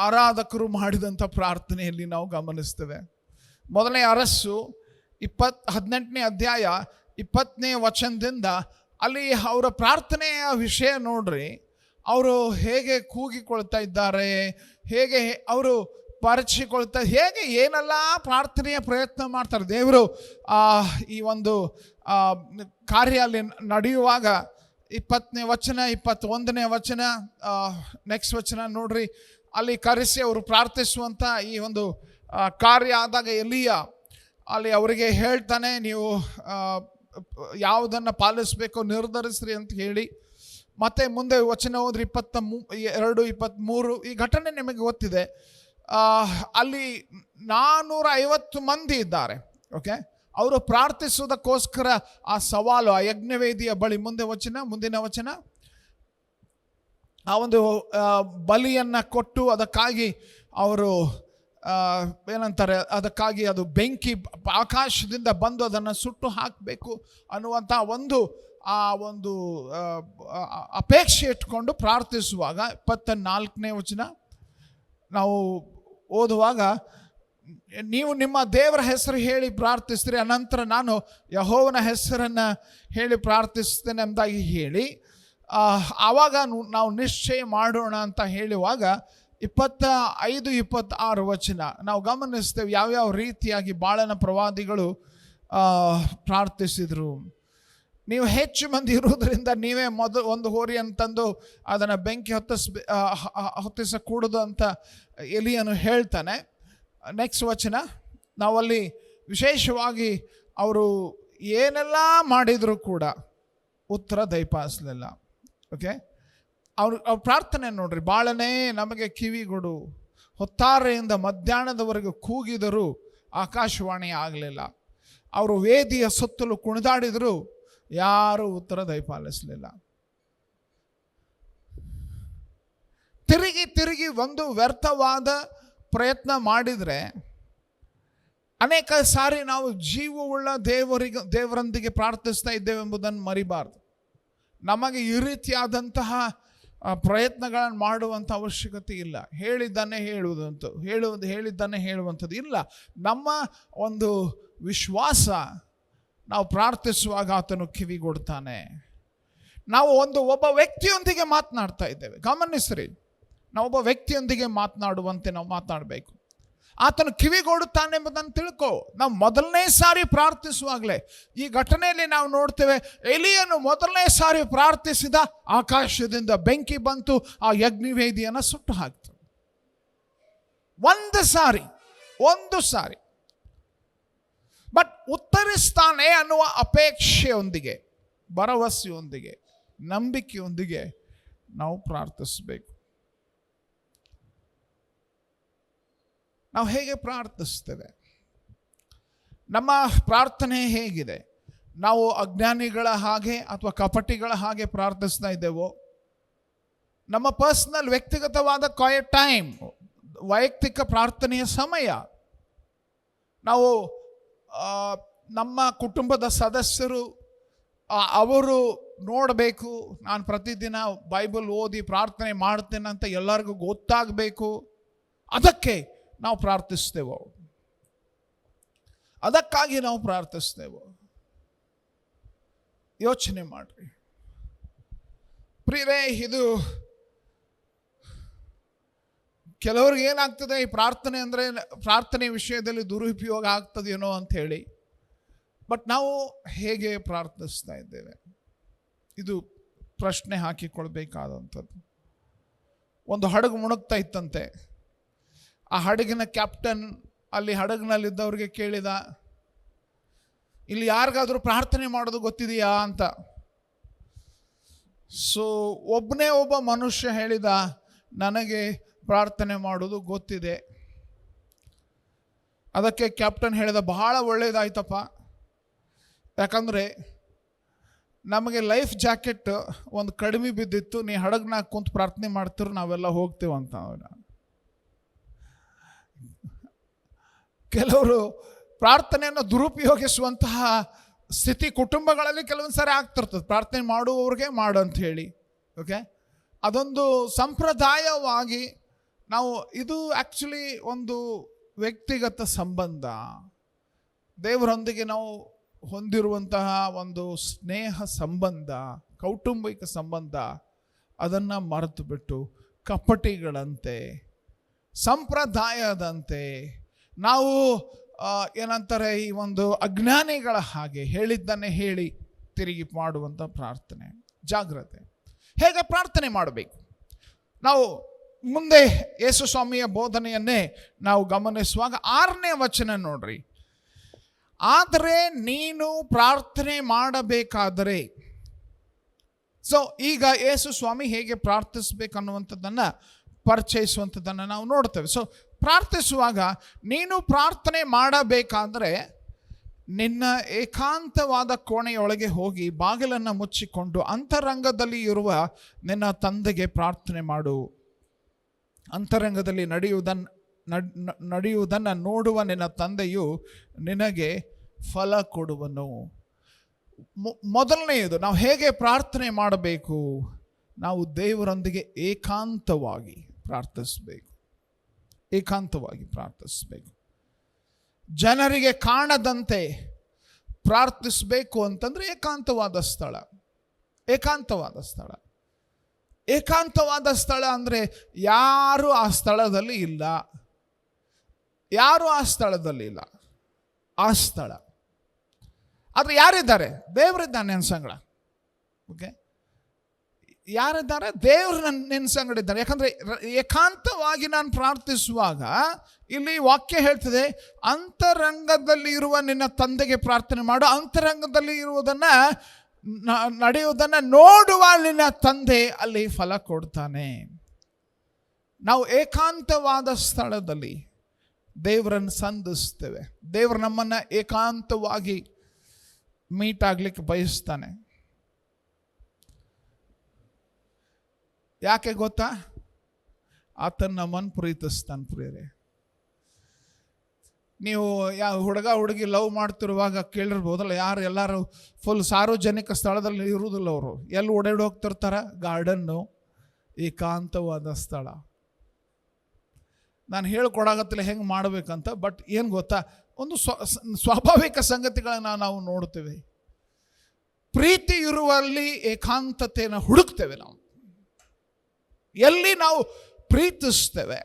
ಆರಾಧಕರು ಮಾಡಿದಂಥ ಪ್ರಾರ್ಥನೆಯಲ್ಲಿ ನಾವು ಗಮನಿಸ್ತೇವೆ. ಮೊದಲನೇ ಅರಸು 18ನೇ ಅಧ್ಯಾಯ 20ನೇ ವಚನದಿಂದ ಅಲ್ಲಿ ಅವರ ಪ್ರಾರ್ಥನೆಯ ವಿಷಯ ನೋಡ್ರಿ. ಅವರು ಹೇಗೆ ಕೂಗಿಕೊಳ್ತಾ ಇದ್ದಾರೆ, ಹೇಗೆ ಅವರು ಪರಿಚಿಕೊಳ್ತಾ, ಹೇಗೆ ಏನೆಲ್ಲ ಪ್ರಾರ್ಥನೆಯ ಪ್ರಯತ್ನ ಮಾಡ್ತಾರೆ. ದೇವರು ಈ ಒಂದು ಕಾರ್ಯ ಅಲ್ಲಿ ನಡೆಯುವಾಗ 20ನೇ ವಚನ 21ನೇ ವಚನ ನೆಕ್ಸ್ಟ್ ವಚನ ನೋಡ್ರಿ, ಅಲ್ಲಿ ಕರೆಸಿ ಅವರು ಪ್ರಾರ್ಥಿಸುವಂಥ ಈ ಒಂದು ಕಾರ್ಯ ಆದಾಗ ಎಲೀಯ ಅಲ್ಲಿ ಅವರಿಗೆ ಹೇಳ್ತಾನೆ, ನೀವು ಯಾವುದನ್ನು ಪಾಲಿಸಬೇಕೋ ನಿರ್ಧರಿಸ್ರಿ ಅಂತ ಹೇಳಿ. ಮತ್ತೆ ಮುಂದೆ ವಚನ ಹೋದ್ರೆ 22, 23 ಈ ಘಟನೆ ನಿಮಗೆ ಗೊತ್ತಿದೆ. ಅಲ್ಲಿ 450 ಮಂದಿ ಇದ್ದಾರೆ. ಓಕೆ, ಅವರು ಪ್ರಾರ್ಥಿಸುವುದಕ್ಕೋಸ್ಕರ ಆ ಸವಾಲು, ಆ ಯಜ್ಞವೇದಿಯ ಬಳಿ ಮುಂದಿನ ವಚನ ಆ ಒಂದು ಬಲಿಯನ್ನು ಕೊಟ್ಟು ಅದಕ್ಕಾಗಿ ಅವರು ಏನಂತಾರೆ, ಅದಕ್ಕಾಗಿ ಅದು ಬೆಂಕಿ ಆಕಾಶದಿಂದ ಬಂದು ಅದನ್ನು ಸುಟ್ಟು ಹಾಕಬೇಕು ಅನ್ನುವಂಥ ಒಂದು ಅಪೇಕ್ಷೆ ಇಟ್ಕೊಂಡು ಪ್ರಾರ್ಥಿಸುವಾಗ 24ನೇ ವಚನ ನಾವು ಓದುವಾಗ, ನೀವು ನಿಮ್ಮ ದೇವರ ಹೆಸರು ಹೇಳಿ ಪ್ರಾರ್ಥಿಸ್ತೀರಿ, ಅನಂತರ ನಾನು ಯೆಹೋವನ ಹೆಸರನ್ನು ಹೇಳಿ ಪ್ರಾರ್ಥಿಸ್ತೇನೆ ಎಂಬುದಾಗಿ ಹೇಳಿ ಆವಾಗ ನಾವು ನಿಶ್ಚಯ ಮಾಡೋಣ ಅಂತ ಹೇಳುವಾಗ 25, 26 ವಚನ ನಾವು ಗಮನಿಸ್ತೇವೆ ಯಾವ್ಯಾವ ರೀತಿಯಾಗಿ ಬಾಳನ ಪ್ರವಾದಿಗಳು ಪ್ರಾರ್ಥಿಸಿದರು. ನೀವು ಹೆಚ್ಚು ಮಂದಿ ಇರುವುದರಿಂದ ನೀವೇ ಒಂದು ಹೋರಿಯನ್ನು ತಂದು ಅದನ್ನು ಬೆಂಕಿ ಹೊತ್ತಿಸಕೂಡದು ಅಂತ ಎಲೀಯನು ಹೇಳ್ತಾನೆ. ನೆಕ್ಸ್ಟ್ ವಚನ ನಾವಲ್ಲಿ ವಿಶೇಷವಾಗಿ ಅವರು ಏನೆಲ್ಲ ಮಾಡಿದರೂ ಕೂಡ ಉತ್ತರ ದಯಪಾಲಿಸಲಿಲ್ಲ. ಓಕೆ, ಅವ್ರ ಪ್ರಾರ್ಥನೆ ನೋಡ್ರಿ, ಬಾಳನೇ ನಮಗೆ ಕಿವಿಗೊಡು, ಹೊತ್ತಾರೆಯಿಂದ ಮಧ್ಯಾಹ್ನದವರೆಗೂ ಕೂಗಿದರೂ ಆಕಾಶವಾಣಿ ಆಗಲಿಲ್ಲ. ಅವರು ವೇದಿಯ ಸುತ್ತಲೂ ಕುಣಿದಾಡಿದರೂ ಯಾರೂ ಉತ್ತರ ದಯಪಾಲಿಸಲಿಲ್ಲ. ತಿರುಗಿ ಒಂದು ವ್ಯರ್ಥವಾದ ಪ್ರಯತ್ನ ಮಾಡಿದರೆ ಅನೇಕ ಸಾರಿ ನಾವು ಜೀವವುಳ್ಳ ದೇವರೊಂದಿಗೆ ಪ್ರಾರ್ಥಿಸ್ತಾ ಇದ್ದೇವೆ ಎಂಬುದನ್ನು ಮರಿಬಾರ್ದು. ನಮಗೆ ಈ ರೀತಿಯಾದಂತಹ ಪ್ರಯತ್ನಗಳನ್ನು ಮಾಡುವಂಥ ಅವಶ್ಯಕತೆ ಇಲ್ಲ. ಹೇಳಿದ್ದನ್ನೇ ಹೇಳುವಂಥದ್ದು ಇಲ್ಲ. ನಮ್ಮ ಒಂದು ವಿಶ್ವಾಸ, ನಾವು ಪ್ರಾರ್ಥಿಸುವಾಗ ಆತನು ಕಿವಿಗೊಡ್ತಾನೆ. ನಾವು ಒಬ್ಬ ವ್ಯಕ್ತಿಯೊಂದಿಗೆ ಮಾತನಾಡ್ತಾ ಇದ್ದೇವೆ. ಗಮನಿಸ್ರಿ, ನಾವು ಒಬ್ಬ ವ್ಯಕ್ತಿಯೊಂದಿಗೆ ಮಾತನಾಡುವಂತೆ ನಾವು ಮಾತನಾಡಬೇಕು. ಆತನು ಕಿವಿಗೊಡುತ್ತಾನೆಂಬುದನ್ನು ತಿಳ್ಕೊ. ನಾವು ಮೊದಲನೇ ಸಾರಿ ಪ್ರಾರ್ಥಿಸುವಾಗಲೇ ಈ ಘಟನೆಯಲ್ಲಿ ನಾವು ನೋಡ್ತೇವೆ, ಎಲಿಯನು ಮೊದಲನೇ ಸಾರಿ ಪ್ರಾರ್ಥಿಸಿದ, ಆಕಾಶದಿಂದ ಬೆಂಕಿ ಬಂತು, ಆ ಯಜ್ಞವೇದಿಯನ್ನು ಸುಟ್ಟು ಹಾಕ್ತು. ಒಂದು ಸಾರಿ. ಬಟ್ ಉತ್ತರಿಸ್ತಾನೆ ಅನ್ನುವ ಅಪೇಕ್ಷೆಯೊಂದಿಗೆ, ಭರವಸೆಯೊಂದಿಗೆ, ನಂಬಿಕೆಯೊಂದಿಗೆ ನಾವು ಪ್ರಾರ್ಥಿಸಬೇಕು. ನಾವು ಹೇಗೆ ಪ್ರಾರ್ಥಿಸ್ತೇವೆ? ನಮ್ಮ ಪ್ರಾರ್ಥನೆ ಹೇಗಿದೆ? ನಾವು ಅಜ್ಞಾನಿಗಳ ಹಾಗೆ ಅಥವಾ ಕಪಟಿಗಳ ಹಾಗೆ ಪ್ರಾರ್ಥಿಸ್ತಾ ಇದ್ದೇವೋ? ನಮ್ಮ ಪರ್ಸನಲ್ ವ್ಯಕ್ತಿಗತವಾದ ಕ್ವೈಟ್ ಟೈಮ್, ವೈಯಕ್ತಿಕ ಪ್ರಾರ್ಥನೆಯ ಸಮಯ, ನಾವು ನಮ್ಮ ಕುಟುಂಬದ ಸದಸ್ಯರು ಅವರು ನೋಡಬೇಕು, ನಾನು ಪ್ರತಿದಿನ ಬೈಬಲ್ ಓದಿ ಪ್ರಾರ್ಥನೆ ಮಾಡ್ತೇನೆ ಅಂತ ಎಲ್ಲರಿಗೂ ಗೊತ್ತಾಗಬೇಕು, ಅದಕ್ಕೆ ನಾವು ಪ್ರಾರ್ಥಿಸ್ತೇವೋ? ಅದಕ್ಕಾಗಿ ನಾವು ಪ್ರಾರ್ಥಿಸ್ತೇವೋ? ಯೋಚನೆ ಮಾಡ್ರಿ ಪ್ರಿಯರೇ. ಇದು ಕೆಲವ್ರಿಗೆ ಏನಾಗ್ತದೆ, ಈ ಪ್ರಾರ್ಥನೆ ಅಂದರೆ ಪ್ರಾರ್ಥನೆ ವಿಷಯದಲ್ಲಿ ದುರುಪಯೋಗ ಆಗ್ತದೇನೋ ಅಂತ ಹೇಳಿ. ಬಟ್ ನಾವು ಹೇಗೆ ಪ್ರಾರ್ಥಿಸ್ತಾ ಇದ್ದೇವೆ? ಇದು ಪ್ರಶ್ನೆ ಹಾಕಿಕೊಳ್ಬೇಕಾದಂಥದ್ದು. ಒಂದು ಹಡಗು ಮುಳುಗ್ತಾ ಇತ್ತಂತೆ. ಆ ಹಡಗಿನ ಕ್ಯಾಪ್ಟನ್ ಅಲ್ಲಿ ಹಡಗಿನಲ್ಲಿದ್ದವ್ರಿಗೆ ಕೇಳಿದ, ಇಲ್ಲಿ ಯಾರಿಗಾದರೂ ಪ್ರಾರ್ಥನೆ ಮಾಡೋದು ಗೊತ್ತಿದೆಯಾ ಅಂತ. ಸೊ ಒಬ್ಬ ಮನುಷ್ಯ ಹೇಳಿದ, ನನಗೆ ಪ್ರಾರ್ಥನೆ ಮಾಡೋದು ಗೊತ್ತಿದೆ. ಅದಕ್ಕೆ ಕ್ಯಾಪ್ಟನ್ ಹೇಳಿದ, ಬಹಳ ಒಳ್ಳೇದಾಯ್ತಪ್ಪ, ಯಾಕಂದರೆ ನಮಗೆ ಲೈಫ್ ಜಾಕೆಟ್ ಒಂದು ಕಡಿಮೆ ಬಿದ್ದಿತ್ತು, ನೀ ಹಡಗ್ನಾಗ ಕುಂತು ಪ್ರಾರ್ಥನೆ ಮಾಡ್ತಿರು, ನಾವೆಲ್ಲ ಹೋಗ್ತೀವಂತ. ಕೆಲವರು ಪ್ರಾರ್ಥನೆಯನ್ನು ದುರುಪಯೋಗಿಸುವಂತಹ ಸ್ಥಿತಿ ಕುಟುಂಬಗಳಲ್ಲಿ ಕೆಲವೊಂದು ಸಾರಿ ಆಗ್ತಿರ್ತದೆ. ಪ್ರಾರ್ಥನೆ ಮಾಡುವವ್ರಿಗೆ ಮಾಡು ಅಂತ ಹೇಳಿ. ಓಕೆ, ಅದೊಂದು ಸಂಪ್ರದಾಯವಾಗಿ ನಾವು, ಇದು ಆ್ಯಕ್ಚುಲಿ ಒಂದು ವ್ಯಕ್ತಿಗತ ಸಂಬಂಧ, ದೇವರೊಂದಿಗೆ ನಾವು ಹೊಂದಿರುವಂತಹ ಒಂದು ಸ್ನೇಹ ಸಂಬಂಧ, ಕೌಟುಂಬಿಕ ಸಂಬಂಧ, ಅದನ್ನು ಮರೆತು ಬಿಟ್ಟು ಕಪಟಿಗಳಂತೆ, ಸಂಪ್ರದಾಯದಂತೆ, ನಾವು ಏನಂತಾರೆ, ಈ ಒಂದು ಅಜ್ಞಾನಿಗಳ ಹಾಗೆ ಹೇಳಿದ್ದನ್ನೇ ಹೇಳಿ ತಿರುಗಿ ಮಾಡುವಂಥ ಪ್ರಾರ್ಥನೆ. ಜಾಗ್ರತೆ. ಹೇಗೆ ಪ್ರಾರ್ಥನೆ ಮಾಡಬೇಕು? ನಾವು ಮುಂದೆ ಯೇಸು ಸ್ವಾಮಿಯ ಬೋಧನೆಯನ್ನೇ ನಾವು ಗಮನಿಸುವಾಗ 6ನೇ ವಚನ ನೋಡ್ರಿ. ಆದರೆ ನೀನು ಪ್ರಾರ್ಥನೆ ಮಾಡಬೇಕಾದರೆ, ಸೊ ಈಗ ಯೇಸು ಸ್ವಾಮಿ ಹೇಗೆ ಪ್ರಾರ್ಥಿಸಬೇಕನ್ನುವಂಥದ್ದನ್ನು ಪರಿಚಯಿಸುವಂಥದ್ದನ್ನು ನಾವು ನೋಡ್ತೇವೆ. ಸೊ ಪ್ರಾರ್ಥಿಸುವಾಗ ನೀನು ಪ್ರಾರ್ಥನೆ ಮಾಡಬೇಕಾದ್ರೆ ನಿನ್ನ ಏಕಾಂತವಾದ ಕೋಣೆಯೊಳಗೆ ಹೋಗಿ ಬಾಗಿಲನ್ನು ಮುಚ್ಚಿಕೊಂಡು ಅಂತರಂಗದಲ್ಲಿ ಇರುವ ನಿನ್ನ ತಂದೆಗೆ ಪ್ರಾರ್ಥನೆ ಮಾಡು. ಅಂತರಂಗದಲ್ಲಿ ನಡೆಯುವುದನ್ನು ನೋಡುವ ನಿನ್ನ ತಂದೆಯು ನಿನಗೆ ಫಲ ಕೊಡುವನು. ಮೊದಲನೆಯದು, ನಾವು ಹೇಗೆ ಪ್ರಾರ್ಥನೆ ಮಾಡಬೇಕು? ನಾವು ದೇವರೊಂದಿಗೆ ಏಕಾಂತವಾಗಿ ಪ್ರಾರ್ಥಿಸಬೇಕು. ಏಕಾಂತವಾಗಿ ಪ್ರಾರ್ಥಿಸಬೇಕು. ಜನರಿಗೆ ಕಾಣದಂತೆ ಪ್ರಾರ್ಥಿಸಬೇಕು ಅಂತಂದರೆ ಏಕಾಂತವಾದ ಸ್ಥಳ. ಏಕಾಂತವಾದ ಸ್ಥಳ. ಏಕಾಂತವಾದ ಸ್ಥಳ ಅಂದರೆ ಯಾರು ಆ ಸ್ಥಳದಲ್ಲಿ ಇಲ್ಲ. ಯಾರು ಆ ಸ್ಥಳದಲ್ಲಿ ಇಲ್ಲ. ಆ ಸ್ಥಳ ಆದರೆ ಯಾರಿದ್ದಾರೆ? ದೇವರಿದ್ದಾನೆ ಅನ್ಸಂಗಡ. ಓಕೆ, ಯಾರಿದ್ದಾರೆ? ದೇವರು ನನ್ನ ಸಂಗಡಿದ್ದಾರೆ. ಯಾಕಂದರೆ ಏಕಾಂತವಾಗಿ ನಾನು ಪ್ರಾರ್ಥಿಸುವಾಗ ಇಲ್ಲಿ ವಾಕ್ಯ ಹೇಳ್ತದೆ, ಅಂತರಂಗದಲ್ಲಿ ಇರುವ ನಿನ್ನ ತಂದೆಗೆ ಪ್ರಾರ್ಥನೆ ಮಾಡು. ಅಂತರಂಗದಲ್ಲಿ ಇರುವುದನ್ನು ನಡೆಯುವುದನ್ನು ನೋಡುವ ನಿನ್ನ ತಂದೆ ಅಲ್ಲಿ ಫಲ ಕೊಡ್ತಾನೆ. ನಾವು ಏಕಾಂತವಾದ ಸ್ಥಳದಲ್ಲಿ ದೇವರನ್ನು ಸಂಧಿಸ್ತೇವೆ. ದೇವರು ನಮ್ಮನ್ನು ಏಕಾಂತವಾಗಿ ಮೀಟ್ ಆಗಲಿಕ್ಕೆ ಬಯಸ್ತಾನೆ. ಯಾಕೆ ಗೊತ್ತಾ? ಆತನ ನಮ್ಮನ್ನು ಪ್ರೀತಿಸ್ತಾನೆ. ಪ್ರಿಯರೇ, ನೀವು ಹುಡುಗ ಹುಡುಗಿ ಲವ್ ಮಾಡ್ತಿರುವಾಗ ಕೇಳಿರ್ಬೋದಲ್ಲ, ಎಲ್ಲರೂ ಫುಲ್ ಸಾರ್ವಜನಿಕ ಸ್ಥಳದಲ್ಲಿ ಇರುವುದಿಲ್ಲ. ಅವರು ಎಲ್ಲಿ ಓಡಾಡಿ ಹೋಗ್ತಿರ್ತಾರ? ಗಾರ್ಡನ್ನು, ಏಕಾಂತವಾದ ಸ್ಥಳ. ನಾನು ಹೇಳ್ಕೊಡಾಗತ್ತಿಲ್ಲ ಹೆಂಗೆ ಮಾಡಬೇಕಂತ. ಬಟ್ ಏನು ಗೊತ್ತಾ, ಒಂದು ಸ್ವಾಭಾವಿಕ ಸಂಗತಿಗಳನ್ನು ನಾವು ನೋಡ್ತೇವೆ. ಪ್ರೀತಿ ಇರುವಲ್ಲಿ ಏಕಾಂತತೆಯನ್ನು ಹುಡುಕ್ತೇವೆ. ನಾವು ಎಲ್ಲಿ ನಾವು ಪ್ರೀತಿಸ್ತೇವೆ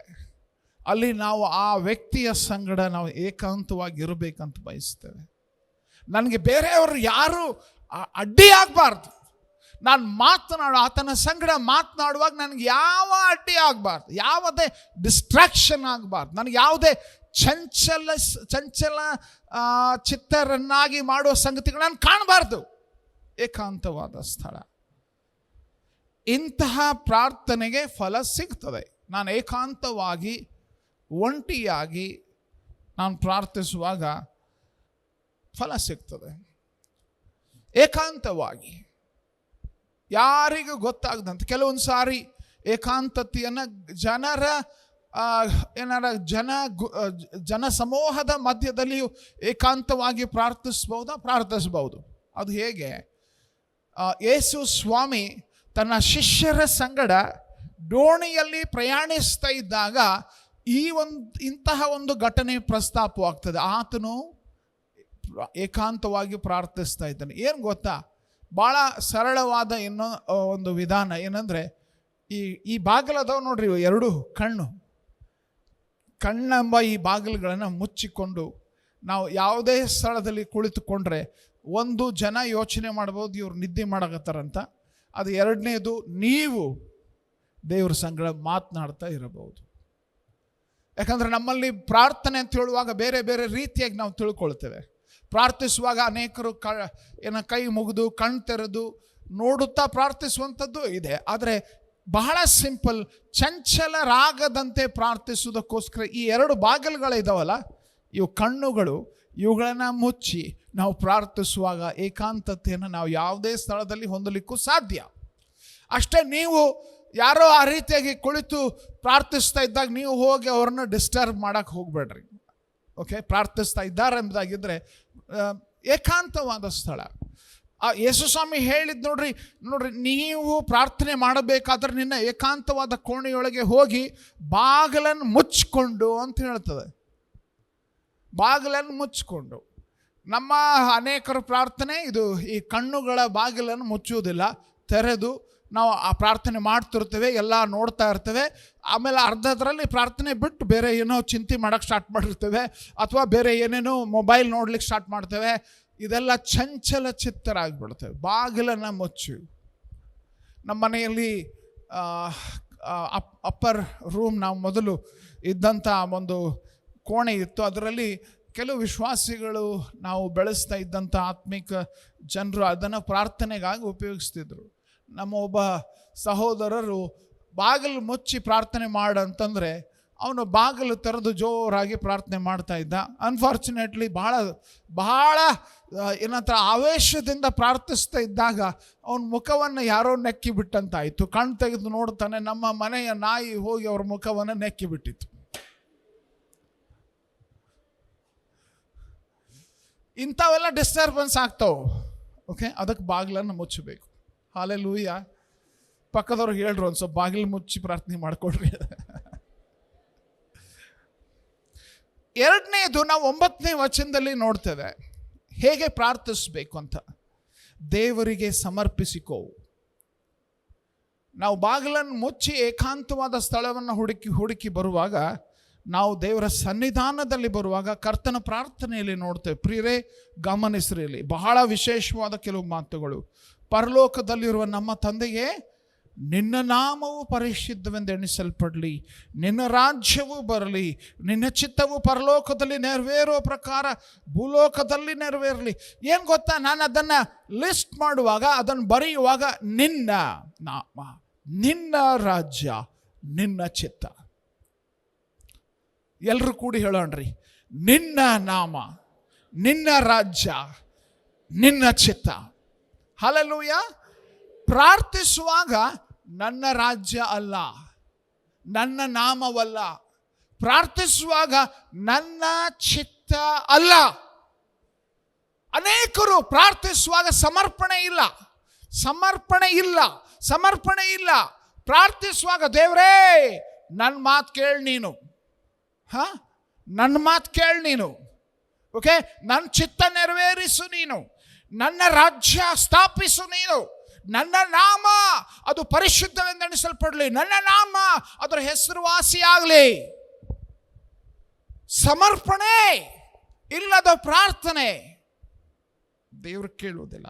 ಅಲ್ಲಿ ನಾವು ಆ ವ್ಯಕ್ತಿಯ ಸಂಗಡ ನಾವು ಏಕಾಂತವಾಗಿ ಇರಬೇಕಂತ ಬಯಸ್ತೇವೆ. ನನಗೆ ಬೇರೆಯವರು ಯಾರು ಅಡ್ಡಿ ಆಗಬಾರ್ದು. ನಾನು ಆತನ ಸಂಗಡ ಮಾತನಾಡುವಾಗ ನನಗೆ ಯಾವ ಅಡ್ಡಿ ಆಗಬಾರ್ದು, ಯಾವುದೇ ಡಿಸ್ಟ್ರಾಕ್ಷನ್ ಆಗಬಾರ್ದು, ನನಗೆ ಯಾವುದೇ ಚಂಚಲ ಚಿತ್ತರನ್ನಾಗಿ ಮಾಡುವ ಸಂಗತಿಗಳನ್ನು ಕಾಣಬಾರ್ದು. ಏಕಾಂತವಾದ ಸ್ಥಳ. ಇಂತಹ ಪ್ರಾರ್ಥನೆಗೆ ಫಲ ಸಿಗ್ತದೆ. ನಾನು ಏಕಾಂತವಾಗಿ ಒಂಟಿಯಾಗಿ ನಾನು ಪ್ರಾರ್ಥಿಸುವಾಗ ಫಲ ಸಿಗ್ತದೆ. ಏಕಾಂತವಾಗಿ ಯಾರಿಗೂ ಗೊತ್ತಾಗದಂತೆ. ಕೆಲವೊಂದು ಸಾರಿ ಏಕಾಂತತೆಯನ್ನು ಜನ ಸಮೂಹದ ಮಧ್ಯದಲ್ಲಿಯೂ ಏಕಾಂತವಾಗಿ ಪ್ರಾರ್ಥಿಸಬಹುದು. ಅದು ಹೇಗೆ? ಯೇಸು ಸ್ವಾಮಿ ತನ್ನ ಶಿಷ್ಯರ ಸಂಗಡ ದೋಣಿಯಲ್ಲಿ ಪ್ರಯಾಣಿಸ್ತಾ ಇದ್ದಾಗ ಇಂತಹ ಒಂದು ಘಟನೆ ಪ್ರಸ್ತಾಪವಾಗ್ತದೆ. ಆತನು ಏಕಾಂತವಾಗಿ ಪ್ರಾರ್ಥಿಸ್ತಾ ಇದ್ದಾನೆ. ಏನು ಗೊತ್ತಾ, ಭಾಳ ಸರಳವಾದ ಒಂದು ವಿಧಾನ ಏನಂದರೆ, ಈ ಬಾಗಿಲದವು ನೋಡ್ರಿ, ಎರಡು ಕಣ್ಣೆಂಬ ಈ ಬಾಗಿಲುಗಳನ್ನು ಮುಚ್ಚಿಕೊಂಡು ನಾವು ಯಾವುದೇ ಸ್ಥಳದಲ್ಲಿ ಕುಳಿತುಕೊಂಡ್ರೆ ಒಂದು ಜನ ಯೋಚನೆ ಮಾಡ್ಬೋದು ಇವ್ರು ನಿದ್ದೆ ಮಾಡಕತ್ತಾರಂತ. ಅದು ಎರಡನೇದು, ನೀವು ದೇವ್ರ ಸಂಗಡ ಮಾತನಾಡ್ತಾ ಇರಬಹುದು. ಯಾಕಂದರೆ ನಮ್ಮಲ್ಲಿ ಪ್ರಾರ್ಥನೆ ಅಂತ ಹೇಳುವಾಗ ಬೇರೆ ಬೇರೆ ರೀತಿಯಾಗಿ ನಾವು ತಿಳ್ಕೊಳ್ತೇವೆ. ಪ್ರಾರ್ಥಿಸುವಾಗ ಅನೇಕರು ಕೈ ಮುಗಿದು ಕಣ್ ತೆರೆದು ನೋಡುತ್ತಾ ಪ್ರಾರ್ಥಿಸುವಂಥದ್ದು ಇದೆ. ಆದರೆ ಬಹಳ ಸಿಂಪಲ್, ಚಂಚಲರಾಗದಂತೆ ಪ್ರಾರ್ಥಿಸುವುದಕ್ಕೋಸ್ಕರ ಈ ಎರಡು ಬಾಗಿಲುಗಳಿದಾವಲ್ಲ, ಇವು ಕಣ್ಣುಗಳು, ಇವುಗಳನ್ನು ಮುಚ್ಚಿ ನಾವು ಪ್ರಾರ್ಥಿಸುವಾಗ ಏಕಾಂತತೆಯನ್ನು ನಾವು ಯಾವುದೇ ಸ್ಥಳದಲ್ಲಿ ಹೊಂದಲಿಕ್ಕೂ ಸಾಧ್ಯ. ಅಷ್ಟೇ, ನೀವು ಯಾರೋ ಆ ರೀತಿಯಾಗಿ ಕುಳಿತು ಪ್ರಾರ್ಥಿಸ್ತಾ ಇದ್ದಾಗ ನೀವು ಹೋಗಿ ಅವ್ರನ್ನ ಡಿಸ್ಟರ್ಬ್ ಮಾಡೋಕ್ಕೆ ಹೋಗಬೇಡ್ರಿ. ಓಕೆ, ಪ್ರಾರ್ಥಿಸ್ತಾ ಇದ್ದಾರೆ ಎಂಬುದಾಗಿದ್ದರೆ ಏಕಾಂತವಾದ ಸ್ಥಳ. ಯೇಸು ಸ್ವಾಮಿ ಹೇಳಿದ್ ನೋಡ್ರಿ, ನೀವು ಪ್ರಾರ್ಥನೆ ಮಾಡಬೇಕಾದ್ರೆ ನಿನ್ನ ಏಕಾಂತವಾದ ಕೋಣೆಯೊಳಗೆ ಹೋಗಿ ಬಾಗಿಲನ್ನು ಮುಚ್ಚಿಕೊಂಡು ಅಂತ ಹೇಳ್ತದೆ. ಬಾಗಿಲನ್ನು ಮುಚ್ಚಿಕೊಂಡು. ನಮ್ಮ ಅನೇಕರ ಪ್ರಾರ್ಥನೆ ಇದು, ಈ ಕಣ್ಣುಗಳ ಬಾಗಿಲನ್ನು ಮುಚ್ಚುವುದಿಲ್ಲ, ತೆರೆದು ನಾವು ಆ ಪ್ರಾರ್ಥನೆ ಮಾಡ್ತಿರ್ತೇವೆ, ಎಲ್ಲ ನೋಡ್ತಾ ಇರ್ತೇವೆ. ಆಮೇಲೆ ಅರ್ಧದ್ರಲ್ಲಿ ಪ್ರಾರ್ಥನೆ ಬಿಟ್ಟು ಬೇರೆ ಏನೋ ಚಿಂತೆ ಮಾಡೋಕ್ಕೆ ಸ್ಟಾರ್ಟ್ ಮಾಡಿರ್ತೇವೆ, ಅಥವಾ ಬೇರೆ ಏನೇನೋ ಮೊಬೈಲ್ ನೋಡ್ಲಿಕ್ಕೆ ಸ್ಟಾರ್ಟ್ ಮಾಡ್ತೇವೆ. ಇದೆಲ್ಲ ಚಂಚಲ ಚಿತ್ತರಾಗಿಬಿಡ್ತೇವೆ. ಬಾಗಿಲನ್ನು ಮುಚ್ಚಿ. ನಮ್ಮ ಮನೆಯಲ್ಲಿ ಅಪ್ಪರ್ ರೂಮ್, ನಾವು ಮೊದಲು ಇದ್ದಂಥ ಒಂದು ಕೋಣೆ ಇತ್ತು. ಅದರಲ್ಲಿ ಕೆಲವು ವಿಶ್ವಾಸಿಗಳು, ನಾವು ಬೆಳೆಸ್ತಾ ಇದ್ದಂಥ ಆತ್ಮಿಕ ಜನರು ಅದನ್ನು ಪ್ರಾರ್ಥನೆಗಾಗಿ ಉಪಯೋಗಿಸ್ತಿದ್ರು. ನಮ್ಮ ಒಬ್ಬ ಸಹೋದರರು ಬಾಗಿಲು ಮುಚ್ಚಿ ಪ್ರಾರ್ಥನೆ ಮಾಡಂತಂದರೆ ಅವನು ಬಾಗಿಲು ತೆರೆದು ಜೋರಾಗಿ ಪ್ರಾರ್ಥನೆ ಮಾಡ್ತಾ ಇದ್ದ. ಅನ್ಫಾರ್ಚುನೇಟ್ಲಿ ಬಹಳ ಏನಂತ ಆವೇಶದಿಂದ ಪ್ರಾರ್ಥಿಸ್ತಾ ಇದ್ದಾಗ ಅವನ ಮುಖವನ್ನು ಯಾರೋ ನೆಕ್ಕಿ ಬಿಟ್ಟಂತಾಯಿತು. ಕಣ್ಣು ತೆಗೆದು ನೋಡ್ತಾನೆ, ನಮ್ಮ ಮನೆಯ ನಾಯಿ ಹೋಗಿ ಅವ್ರ ಮುಖವನ್ನು ನೆಕ್ಕಿ ಬಿಟ್ಟಿತ್ತು. ಇಂಥವೆಲ್ಲ ಡಿಸ್ಟರ್ಬೆನ್ಸ್ ಆಗ್ತಾವೆ. ಓಕೆ, ಅದಕ್ಕೆ ಬಾಗಿಲನ್ನು ಮುಚ್ಚಬೇಕು. ಹಾಲೆಲೂಯಾ. ಪಕ್ಕದವ್ರು ಹೇಳ್ರು, ಒಂದು ಸ್ವಲ್ಪ ಬಾಗಿಲು ಮುಚ್ಚಿ ಪ್ರಾರ್ಥನೆ ಮಾಡಿಕೊಡ್ರಿ. ಎರಡನೇದು, ನಾವು 9ನೇ ವಚನದಲ್ಲಿ ನೋಡ್ತೇವೆ ಹೇಗೆ ಪ್ರಾರ್ಥಿಸಬೇಕು ಅಂತ. ದೇವರಿಗೆ ಸಮರ್ಪಿಸಿಕೋ. ನಾವು ಬಾಗಿಲನ್ನು ಮುಚ್ಚಿ ಏಕಾಂತವಾದ ಸ್ಥಳವನ್ನು ಹುಡುಕಿ ಬರುವಾಗ, ನಾವು ದೇವರ ಸನ್ನಿಧಾನದಲ್ಲಿ ಬರುವಾಗ ಕರ್ತನ ಪ್ರಾರ್ಥನೆಯಲ್ಲಿ ನೋಡ್ತೇವೆ. ಪ್ರಿಯರೇ, ಗಮನಿಸ್ರಿ, ಬಹಳ ವಿಶೇಷವಾದ ಕೆಲವು ಮಾತುಗಳು. ಪರಲೋಕದಲ್ಲಿರುವ ನಮ್ಮ ತಂದೆಯೇ, ನಿನ್ನ ನಾಮವು ಪರಿಶುದ್ಧವೆಂದು ಎಣಿಸಲ್ಪಡಲಿ, ನಿನ್ನ ರಾಜ್ಯವು ಬರಲಿ, ನಿನ್ನ ಚಿತ್ತವು ಪರಲೋಕದಲ್ಲಿ ನೆರವೇರೋ ಪ್ರಕಾರ ಭೂಲೋಕದಲ್ಲಿ ನೆರವೇರಲಿ. ಏನು ಗೊತ್ತಾ, ನಾನು ಅದನ್ನು ಲಿಸ್ಟ್ ಮಾಡುವಾಗ, ಅದನ್ನು ಬರೆಯುವಾಗ, ನಿನ್ನ ನಾಮ, ನಿನ್ನ ರಾಜ್ಯ, ನಿನ್ನ ಚಿತ್ತ. ಎಲ್ಲರೂ ಕೂಡಿ ಹೇಳೋಣ್ರಿ, ನಿನ್ನ ನಾಮ, ನಿನ್ನ ರಾಜ್ಯ, ನಿನ್ನ ಚಿತ್ತ. ಹಲ್ಲೆಲೂಯಾ. ಪ್ರಾರ್ಥಿಸುವಾಗ ನನ್ನ ರಾಜ್ಯ ಅಲ್ಲ, ನನ್ನ ನಾಮವಲ್ಲ. ಪ್ರಾರ್ಥಿಸುವಾಗ ನನ್ನ ಚಿತ್ತ ಅಲ್ಲ. ಅನೇಕರು ಪ್ರಾರ್ಥಿಸುವಾಗ ಸಮರ್ಪಣೆ ಇಲ್ಲ. ಪ್ರಾರ್ಥಿಸುವಾಗ, ದೇವರೇ ನನ್ನ ಮಾತು ಕೇಳಿ ನೀನು, ನನ್ನ ಮಾತು ಕೇಳಿ ನೀನು, ಓಕೆ, ನನ್ನ ಚಿತ್ತ ನೆರವೇರಿಸು ನೀನು, ನನ್ನ ರಾಜ್ಯ ಸ್ಥಾಪಿಸು ನೀನು, ನನ್ನ ನಾಮ ಅದು ಪರಿಶುದ್ಧವೆಂದೆಣಿಸಲ್ಪಡಲಿ, ನನ್ನ ನಾಮ ಅದರ ಹೆಸರುವಾಸಿಯಾಗಲಿ. ಸಮರ್ಪಣೆ ಇಲ್ಲದ ಪ್ರಾರ್ಥನೆ ದೇವರು ಕೇಳುವುದಿಲ್ಲ.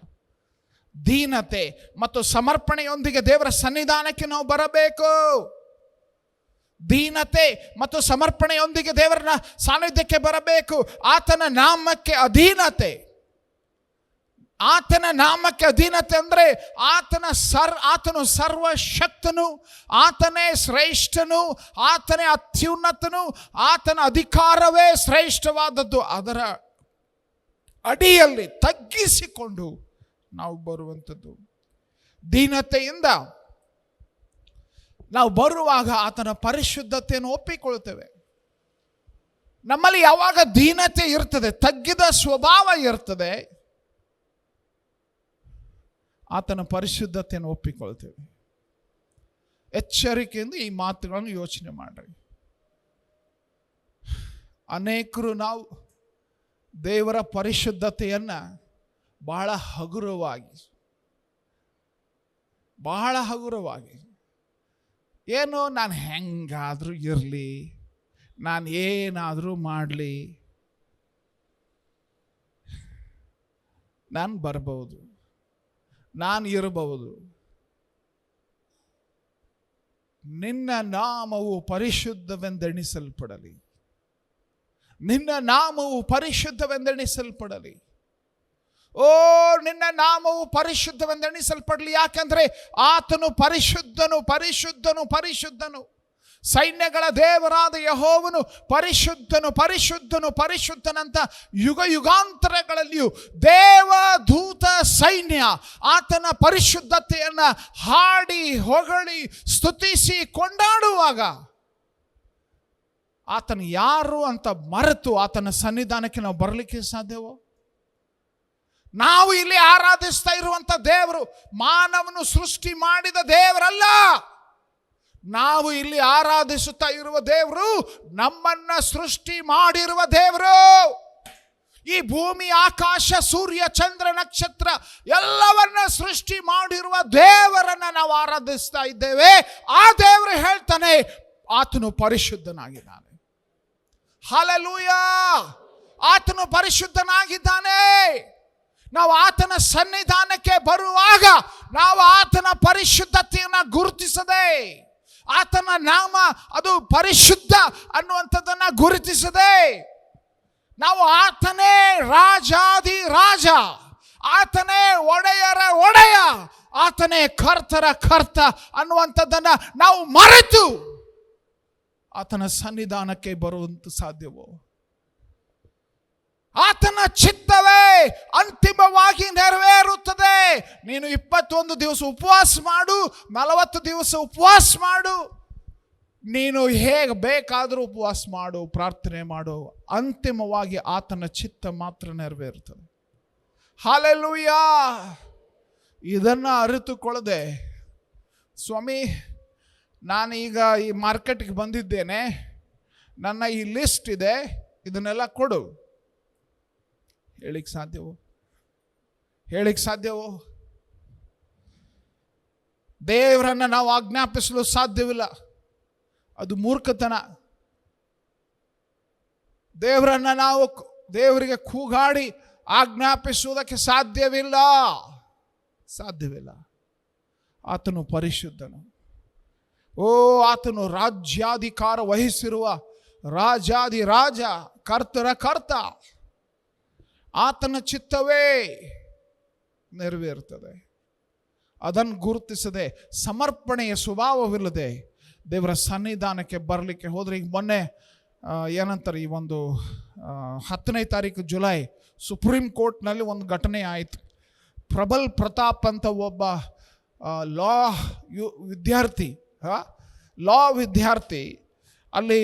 ದೀನತೆ ಮತ್ತು ಸಮರ್ಪಣೆಯೊಂದಿಗೆ ದೇವರ ಸನ್ನಿಧಾನಕ್ಕೆ ನಾವು ಬರಬೇಕು. ದೀನತೆ ಮತ್ತು ಸಮರ್ಪಣೆಯೊಂದಿಗೆ ದೇವರ ಸಾನ್ನಿಧ್ಯಕ್ಕೆ ಬರಬೇಕು. ಆತನ ನಾಮಕ್ಕೆ ಅಧೀನತೆ. ಆತನ ನಾಮಕ್ಕೆ ಅಧೀನತೆ ಅಂದರೆ ಆತನು ಸರ್ವಶಕ್ತನು, ಆತನೇ ಶ್ರೇಷ್ಠನು, ಆತನೇ ಅತ್ಯುನ್ನತನು, ಆತನ ಅಧಿಕಾರವೇ ಶ್ರೇಷ್ಠವಾದದ್ದು. ಅದರ ಅಡಿಯಲ್ಲಿ ತಗ್ಗಿಸಿಕೊಂಡು ನಾವು ಬರುವಂಥದ್ದು. ದೀನತೆಯಿಂದ ನಾವು ಬರುವಾಗ ಆತನ ಪರಿಶುದ್ಧತೆಯನ್ನು ಒಪ್ಪಿಕೊಳ್ತೇವೆ. ನಮ್ಮಲ್ಲಿ ಯಾವಾಗ ದೀನತೆ ಇರ್ತದೆ, ತಗ್ಗಿದ ಸ್ವಭಾವ ಇರ್ತದೆ, ಆತನ ಪರಿಶುದ್ಧತೆಯನ್ನು ಒಪ್ಪಿಕೊಳ್ತೇವೆ. ಎಚ್ಚರಿಕೆಯಿಂದ ಈ ಮಾತುಗಳನ್ನು ಯೋಚನೆ ಮಾಡ್ರಿ. ಅನೇಕರು ನಾವು ದೇವರ ಪರಿಶುದ್ಧತೆಯನ್ನು ಬಹಳ ಹಗುರವಾಗಿ ಏನೋ ನಾನು ಹೆಂಗಾದರೂ ಇರಲಿ, ನಾನು ಏನಾದರೂ ಮಾಡಲಿ, ನಾನು ಬರ್ಬೋದು, ನಾನು ಇರಬಹುದು. ನಿನ್ನ ನಾಮವು ಪರಿಶುದ್ಧವೆಂದೆಣಿಸಲ್ಪಡಲಿ, ನಿನ್ನ ನಾಮವು ಪರಿಶುದ್ಧವೆಂದೆಣಿಸಲ್ಪಡಲಿ. ಓ, ನಿನ್ನ ನಾಮವು ಪರಿಶುದ್ಧವೆಂದೆಣಿಸಲ್ಪಡಲಿ. ಯಾಕೆಂದರೆ ಆತನು ಪರಿಶುದ್ಧನು, ಪರಿಶುದ್ಧನು, ಪರಿಶುದ್ಧನು. ಸೈನ್ಯಗಳ ದೇವರಾದ ಯೆಹೋವನು ಪರಿಶುದ್ಧನು, ಪರಿಶುದ್ಧನು, ಪರಿಶುದ್ಧನಂತ ಯುಗ ಯುಗಾಂತರಗಳಲ್ಲಿಯೂ ದೇವದೂತ ಸೈನ್ಯ ಆತನ ಪರಿಶುದ್ಧತೆಯನ್ನು ಹಾಡಿ ಹೊಗಳಿ ಸ್ತುತಿಸಿ ಕೊಂಡಾಡುವಾಗ ಆತನು ಯಾರು ಅಂತ ಮರೆತು ಆತನ ಸನ್ನಿಧಾನಕ್ಕೆ ನಾವು ಬರಲಿಕ್ಕೆ ಸಾಧ್ಯವೋ? ನಾವು ಇಲ್ಲಿ ಆರಾಧಿಸ್ತಾ ಇರುವಂತ ದೇವರು ಮಾನವನು ಸೃಷ್ಟಿ ಮಾಡಿದ ದೇವರಲ್ಲ. ನಾವು ಇಲ್ಲಿ ಆರಾಧಿಸುತ್ತಾ ಇರುವ ದೇವರು ನಮ್ಮನ್ನ ಸೃಷ್ಟಿ ಮಾಡಿರುವ ದೇವರು. ಈ ಭೂಮಿ, ಆಕಾಶ, ಸೂರ್ಯ, ಚಂದ್ರ, ನಕ್ಷತ್ರ ಎಲ್ಲವನ್ನ ಸೃಷ್ಟಿ ಮಾಡಿರುವ ದೇವರನ್ನ ನಾವು ಆರಾಧಿಸ್ತಾ ಇದ್ದೇವೆ. ಆ ದೇವರು ಹೇಳ್ತಾನೆ ಆತನು ಪರಿಶುದ್ಧನಾಗಿದ್ದಾನೆ. ಹಲ್ಲೆಲೂಯಾ! ಆತನು ಪರಿಶುದ್ಧನಾಗಿದ್ದಾನೆ. ನಾವು ಆತನ ಸನ್ನಿಧಾನಕ್ಕೆ ಬರುವಾಗ ನಾವು ಆತನ ಪರಿಶುದ್ಧತೆಯನ್ನು ಗುರುತಿಸದೆ, ಆತನ ನಾಮ ಅದು ಪರಿಶುದ್ಧ ಅನ್ನುವಂಥದ್ದನ್ನ ಗುರುತಿಸದೆ, ನಾವು ಆತನೇ ರಾಜಾದಿ ರಾಜ, ಆತನೇ ಒಡೆಯರ ಒಡೆಯ, ಆತನೇ ಕರ್ತರ ಕರ್ತ ಅನ್ನುವಂಥದ್ದನ್ನ ನಾವು ಮರೆತು ಆತನ ಸನ್ನಿಧಾನಕ್ಕೆ ಬರುವಂತ ಸಾಧ್ಯವೋ? ಆತನ ಚಿತ್ತವೇ ಅಂತಿಮವಾಗಿ ನೆರವೇರುತ್ತದೆ. ನೀನು 21 ದಿವಸ ಉಪವಾಸ ಮಾಡು, 40 ದಿವಸ ಉಪವಾಸ ಮಾಡು, ನೀನು ಹೇಗೆ ಬೇಕಾದರೂ ಉಪವಾಸ ಮಾಡು, ಪ್ರಾರ್ಥನೆ ಮಾಡು, ಅಂತಿಮವಾಗಿ ಆತನ ಚಿತ್ತ ಮಾತ್ರ ನೆರವೇರುತ್ತದೆ. ಹಲ್ಲೆಲೂಯಾ! ಇದನ್ನು ಅರಿತುಕೊಳ್ಳದೆ, ಸ್ವಾಮಿ ನಾನೀಗ ಈ ಮಾರ್ಕೆಟ್ಗೆ ಬಂದಿದ್ದೇನೆ, ನನ್ನ ಈ ಲಿಸ್ಟ್ ಇದೆ, ಇದನ್ನೆಲ್ಲ ಕೊಡು, ಹೇಳಿಕ್ಕೆ ಸಾಧ್ಯವೋ? ದೇವರನ್ನು ನಾವು ಆಜ್ಞಾಪಿಸಲು ಸಾಧ್ಯವಿಲ್ಲ, ಅದು ಮೂರ್ಖತನ. ದೇವರನ್ನು ನಾವು ದೇವರಿಗೆ ಕೂಗಾಡಿ ಆಜ್ಞಾಪಿಸುವುದಕ್ಕೆ ಸಾಧ್ಯವಿಲ್ಲ. ಆತನು ಪರಿಶುದ್ಧನು. ಓ, ಆತನು ರಾಜ್ಯಾಧಿಕಾರ ವಹಿಸಿರುವ ರಾಜಾದಿ ರಾಜ, ಕರ್ತರ ಕರ್ತ. ಆತನ ಚಿತ್ತವೇ ನೆರವೇರುತ್ತದೆ. ಅದನ್ನು ಗುರುತಿಸದೆ, ಸಮರ್ಪಣೆಯ ಸ್ವಭಾವವಿಲ್ಲದೆ ದೇವರ ಸನ್ನಿಧಾನಕ್ಕೆ ಬರಲಿಕ್ಕೆ ಹೋದರೆ, ಈಗ ಮೊನ್ನೆ ಏನಂತಾರೆ, ಈ ಒಂದು 10ನೇ ತಾರೀಕು ಜುಲೈ ಸುಪ್ರೀಂ ಕೋರ್ಟ್ನಲ್ಲಿ ಒಂದು ಘಟನೆ ಆಯಿತು. ಪ್ರಬಲ್ ಪ್ರತಾಪ್ ಅಂತ ಒಬ್ಬ ಲಾ ವಿದ್ಯಾರ್ಥಿ ಅಲ್ಲಿ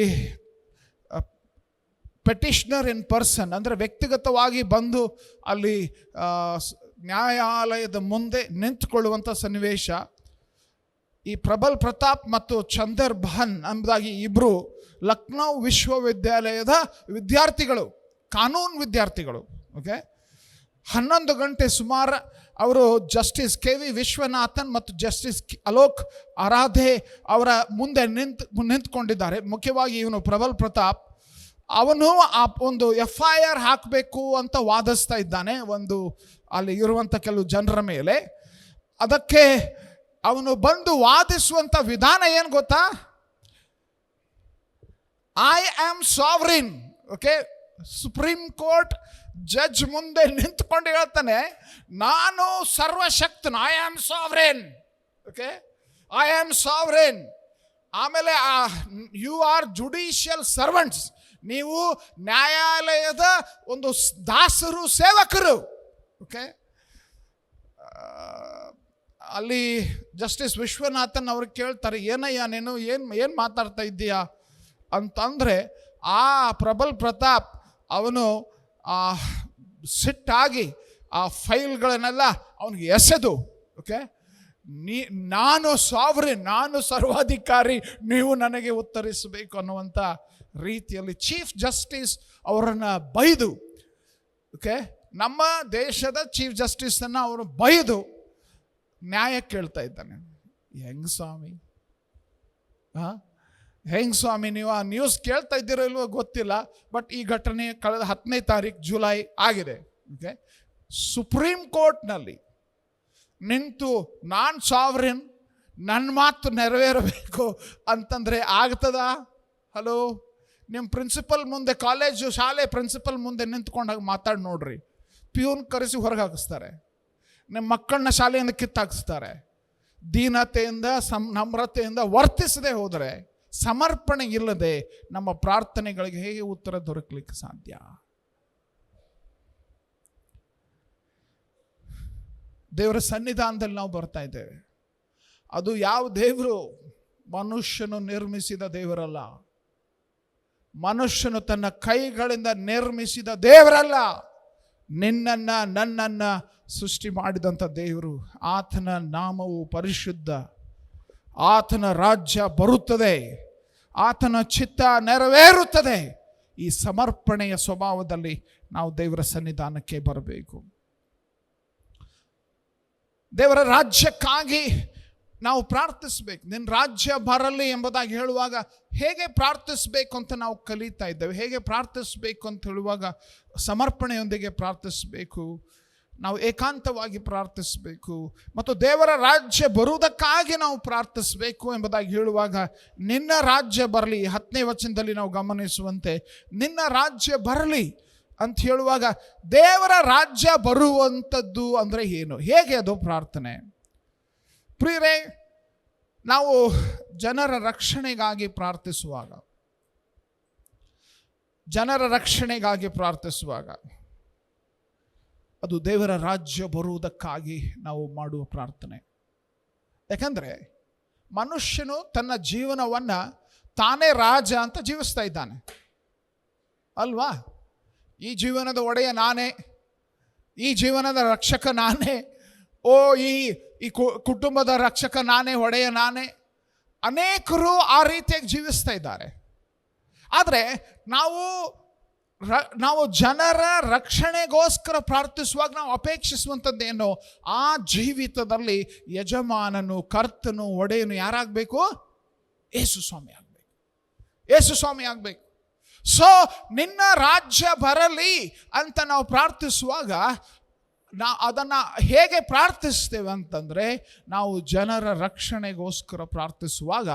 ಪೆಟಿಷನರ್ ಇನ್ ಪರ್ಸನ್, ಅಂದರೆ ವ್ಯಕ್ತಿಗತವಾಗಿ ಬಂದು ಅಲ್ಲಿ ನ್ಯಾಯಾಲಯದ ಮುಂದೆ ನಿಂತುಕೊಳ್ಳುವಂಥ ಸನ್ನಿವೇಶ. ಈ ಪ್ರಬಲ್ ಪ್ರತಾಪ್ ಮತ್ತು ಚಂದರ್ ಬಹನ್ ಎಂಬುದಾಗಿ ಇಬ್ಬರು ಲಕ್ನೋ ವಿಶ್ವವಿದ್ಯಾಲಯದ ವಿದ್ಯಾರ್ಥಿಗಳು, ಕಾನೂನು ವಿದ್ಯಾರ್ಥಿಗಳು. ಓಕೆ, 11 ಗಂಟೆ ಸುಮಾರು ಅವರು ಜಸ್ಟಿಸ್ KV ವಿಶ್ವನಾಥನ್ ಮತ್ತು ಜಸ್ಟಿಸ್ ಅಲೋಕ್ ಆರಾಧೆ ಅವರ ಮುಂದೆ ನಿಂತ್ಕೊಂಡಿದ್ದಾರೆ. ಮುಖ್ಯವಾಗಿ ಇವನು ಪ್ರಬಲ್ ಪ್ರತಾಪ್, ಅವನು ಆ ಒಂದು FIR ಹಾಕಬೇಕು ಅಂತ ವಾದಿಸ್ತಾ ಇದ್ದಾನೆ ಒಂದು ಅಲ್ಲಿ ಇರುವಂಥ ಕೆಲವು ಜನರ ಮೇಲೆ. ಅದಕ್ಕೆ ಅವನು ಬಂದು ವಾದಿಸುವಂಥ ವಿಧಾನ ಏನು ಗೊತ್ತಾ? I am sovereign. Okay, supreme court judge ಮುಂದೆ ನಿಂತ್ಕೊಂಡು ಹೇಳ್ತಾನೆ, ನಾನು ಸರ್ವಶಕ್ತನು, I am sovereign. Okay, I am sovereign. ಆಮೇಲೆ ಯು ಆರ್ ಜುಡಿಷಿಯಲ್ ಸರ್ವೆಂಟ್ಸ್, ನೀವು ನ್ಯಾಯಾಲಯದ ಒಂದು ದಾಸರು, ಸೇವಕರು. ಓಕೆ, ಅಲ್ಲಿ ಜಸ್ಟಿಸ್ ವಿಶ್ವನಾಥನ್ ಅವ್ರು ಕೇಳ್ತಾರೆ, ಏನಯ್ಯ ನೀನು ಏನು ಮಾತಾಡ್ತಾ ಇದ್ದೀಯಾ ಅಂತಂದರೆ ಆ ಪ್ರಬಲ್ ಪ್ರತಾಪ್ ಅವನು ಸಿಟ್ಟಾಗಿ ಆ ಫೈಲ್ಗಳನ್ನೆಲ್ಲ ಅವನಿಗೆ ಎಸೆದು, ಓಕೆ, ನಾನು ಸಾವರಿನ್, ನಾನು ಸರ್ವಾಧಿಕಾರಿ, ನೀವು ನನಗೆ ಉತ್ತರಿಸಬೇಕು ಅನ್ನುವಂಥ ರೀತಿಯಲ್ಲಿ ಚೀಫ್ ಜಸ್ಟಿಸ್ ಅವರನ್ನು ಬೈದು, ಓಕೆ, ನಮ್ಮ ದೇಶದ ಚೀಫ್ ಜಸ್ಟಿಸನ್ನು ಅವರು ಬೈದು ನ್ಯಾಯ ಕೇಳ್ತಾ ಇದ್ದಾನೆ. ಹೆಂಗ್ ಸ್ವಾಮಿ, ಹೆಂಗ್ ಸ್ವಾಮಿ ನೀವು ಆ ನ್ಯೂಸ್ ಕೇಳ್ತಾ ಇದ್ದೀರೋ ಇಲ್ವೋ ಗೊತ್ತಿಲ್ಲ, ಬಟ್ ಈ ಘಟನೆ ಕಳೆದ 10ನೇ ತಾರೀಕು ಜುಲೈ ಆಗಿದೆ. ಓಕೆ, ಸುಪ್ರೀಂ ಕೋರ್ಟ್ನಲ್ಲಿ ನಿಂತು ನಾನು ಸಾವರಿನ್, ನನ್ನ ಮಾತು ನೆರವೇರಬೇಕು ಅಂತಂದರೆ ಆಗ್ತದಾ? ಹಲೋ, ನಿಮ್ಮ ಪ್ರಿನ್ಸಿಪಲ್ ಮುಂದೆ, ಕಾಲೇಜು ಶಾಲೆ ಪ್ರಿನ್ಸಿಪಲ್ ಮುಂದೆ ನಿಂತ್ಕೊಂಡಾಗ ಮಾತಾಡಿ ನೋಡ್ರಿ, ಪ್ಯೂನ್ ಕರೆಸಿ ಹೊರಗೆ ಹಾಕಿಸ್ತಾರೆ, ನಿಮ್ಮ ಮಕ್ಕಳನ್ನ ಶಾಲೆಯಿಂದ ಕಿತ್ತಾಕಿಸ್ತಾರೆ. ದೀನತೆಯಿಂದ ನಮ್ರತೆಯಿಂದ ವರ್ತಿಸದೆ ಹೋದರೆ, ಸಮರ್ಪಣೆ ಇಲ್ಲದೆ ನಮ್ಮ ಪ್ರಾರ್ಥನೆಗಳಿಗೆ ಹೇಗೆ ಉತ್ತರ ದೊರಕಲಿಕ್ಕೆ ಸಾಧ್ಯ? ದೇವರ ಸನ್ನಿಧಾನದಲ್ಲಿ ನಾವು ಬರ್ತಾ ಇದ್ದೇವೆ. ಅದು ಯಾವ ದೇವರು? ಮನುಷ್ಯನು ನಿರ್ಮಿಸಿದ ದೇವರಲ್ಲ, ಮನುಷ್ಯನು ತನ್ನ ಕೈಗಳಿಂದ ನಿರ್ಮಿಸಿದ ದೇವರಲ್ಲ, ನಿನ್ನನ್ನು ನನ್ನನ್ನು ಸೃಷ್ಟಿ ಮಾಡಿದಂಥ ದೇವರು. ಆತನ ನಾಮವು ಪರಿಶುದ್ಧ, ಆತನ ರಾಜ್ಯ ಬರುತ್ತದೆ, ಆತನ ಚಿತ್ತ ನೆರವೇರುತ್ತದೆ. ಈ ಸಮರ್ಪಣೆಯ ಸ್ವಭಾವದಲ್ಲಿ ನಾವು ದೇವರ ಸನ್ನಿಧಾನಕ್ಕೆ ಬರಬೇಕು. ದೇವರ ರಾಜ್ಯಕ್ಕಾಗಿ ನಾವು ಪ್ರಾರ್ಥಿಸಬೇಕು. ನಿನ್ನ ರಾಜ್ಯ ಬರಲಿ ಎಂಬುದಾಗಿ ಹೇಳುವಾಗ ಹೇಗೆ ಪ್ರಾರ್ಥಿಸಬೇಕು ಅಂತ ನಾವು ಕಲಿತಾ ಇದ್ದೇವೆ. ಹೇಗೆ ಪ್ರಾರ್ಥಿಸಬೇಕು ಅಂತ ಹೇಳುವಾಗ ಸಮರ್ಪಣೆಯೊಂದಿಗೆ ಪ್ರಾರ್ಥಿಸಬೇಕು, ನಾವು ಏಕಾಂತವಾಗಿ ಪ್ರಾರ್ಥಿಸಬೇಕು, ಮತ್ತು ದೇವರ ರಾಜ್ಯ ಬರುವುದಕ್ಕಾಗಿ ನಾವು ಪ್ರಾರ್ಥಿಸಬೇಕು ಎಂಬುದಾಗಿ ಹೇಳುವಾಗ ನಿನ್ನ ರಾಜ್ಯ ಬರಲಿ. 10ನೇ ವಚನದಲ್ಲಿ ನಾವು ಗಮನಿಸುವಂತೆ ನಿನ್ನ ರಾಜ್ಯ ಬರಲಿ ಅಂತ ಹೇಳುವಾಗ ದೇವರ ರಾಜ್ಯ ಬರುವಂಥದ್ದು ಅಂದರೆ ಏನು? ಹೇಗೆ ಅದು ಪ್ರಾರ್ಥನೆ? ಪ್ರಿಯರೇ, ನಾವು ಜನರ ರಕ್ಷಣೆಗಾಗಿ ಪ್ರಾರ್ಥಿಸುವಾಗ ಅದು ದೇವರ ರಾಜ್ಯ ಬರುವುದಕ್ಕಾಗಿ ನಾವು ಮಾಡುವ ಪ್ರಾರ್ಥನೆ. ಯಾಕಂದರೆ ಮನುಷ್ಯನು ತನ್ನ ಜೀವನವನ್ನು ತಾನೇ ರಾಜ ಅಂತ ಜೀವಿಸ್ತಾ ಇದ್ದಾನೆ ಅಲ್ವಾ? ಈ ಜೀವನದ ಒಡೆಯ ನಾನೇ, ಈ ಜೀವನದ ರಕ್ಷಕ ನಾನೇ, ಈ ಕುಟುಂಬದ ರಕ್ಷಕ ನಾನೇ, ಒಡೆಯ ನಾನೇ. ಅನೇಕರು ಆ ರೀತಿಯಾಗಿ ಜೀವಿಸ್ತಾ ಇದ್ದಾರೆ. ಆದರೆ ನಾವು ಜನರ ರಕ್ಷಣೆಗೋಸ್ಕರ ಪ್ರಾರ್ಥಿಸುವಾಗ ನಾವು ಅಪೇಕ್ಷಿಸುವಂಥದ್ದೇನು? ಆ ಜೀವಿತದಲ್ಲಿ ಯಜಮಾನನು, ಕರ್ತನು, ಒಡೆಯನು ಯಾರಾಗಬೇಕು? ಯೇಸು ಸ್ವಾಮಿ ಆಗಬೇಕು. ಸೊ ನಿನ್ನ ರಾಜ್ಯ ಬರಲಿ ಅಂತ ನಾವು ಪ್ರಾರ್ಥಿಸುವಾಗ ಅದನ್ನು ಹೇಗೆ ಪ್ರಾರ್ಥಿಸ್ತೇವೆ ಅಂತಂದರೆ, ನಾವು ಜನರ ರಕ್ಷಣೆಗೋಸ್ಕರ ಪ್ರಾರ್ಥಿಸುವಾಗ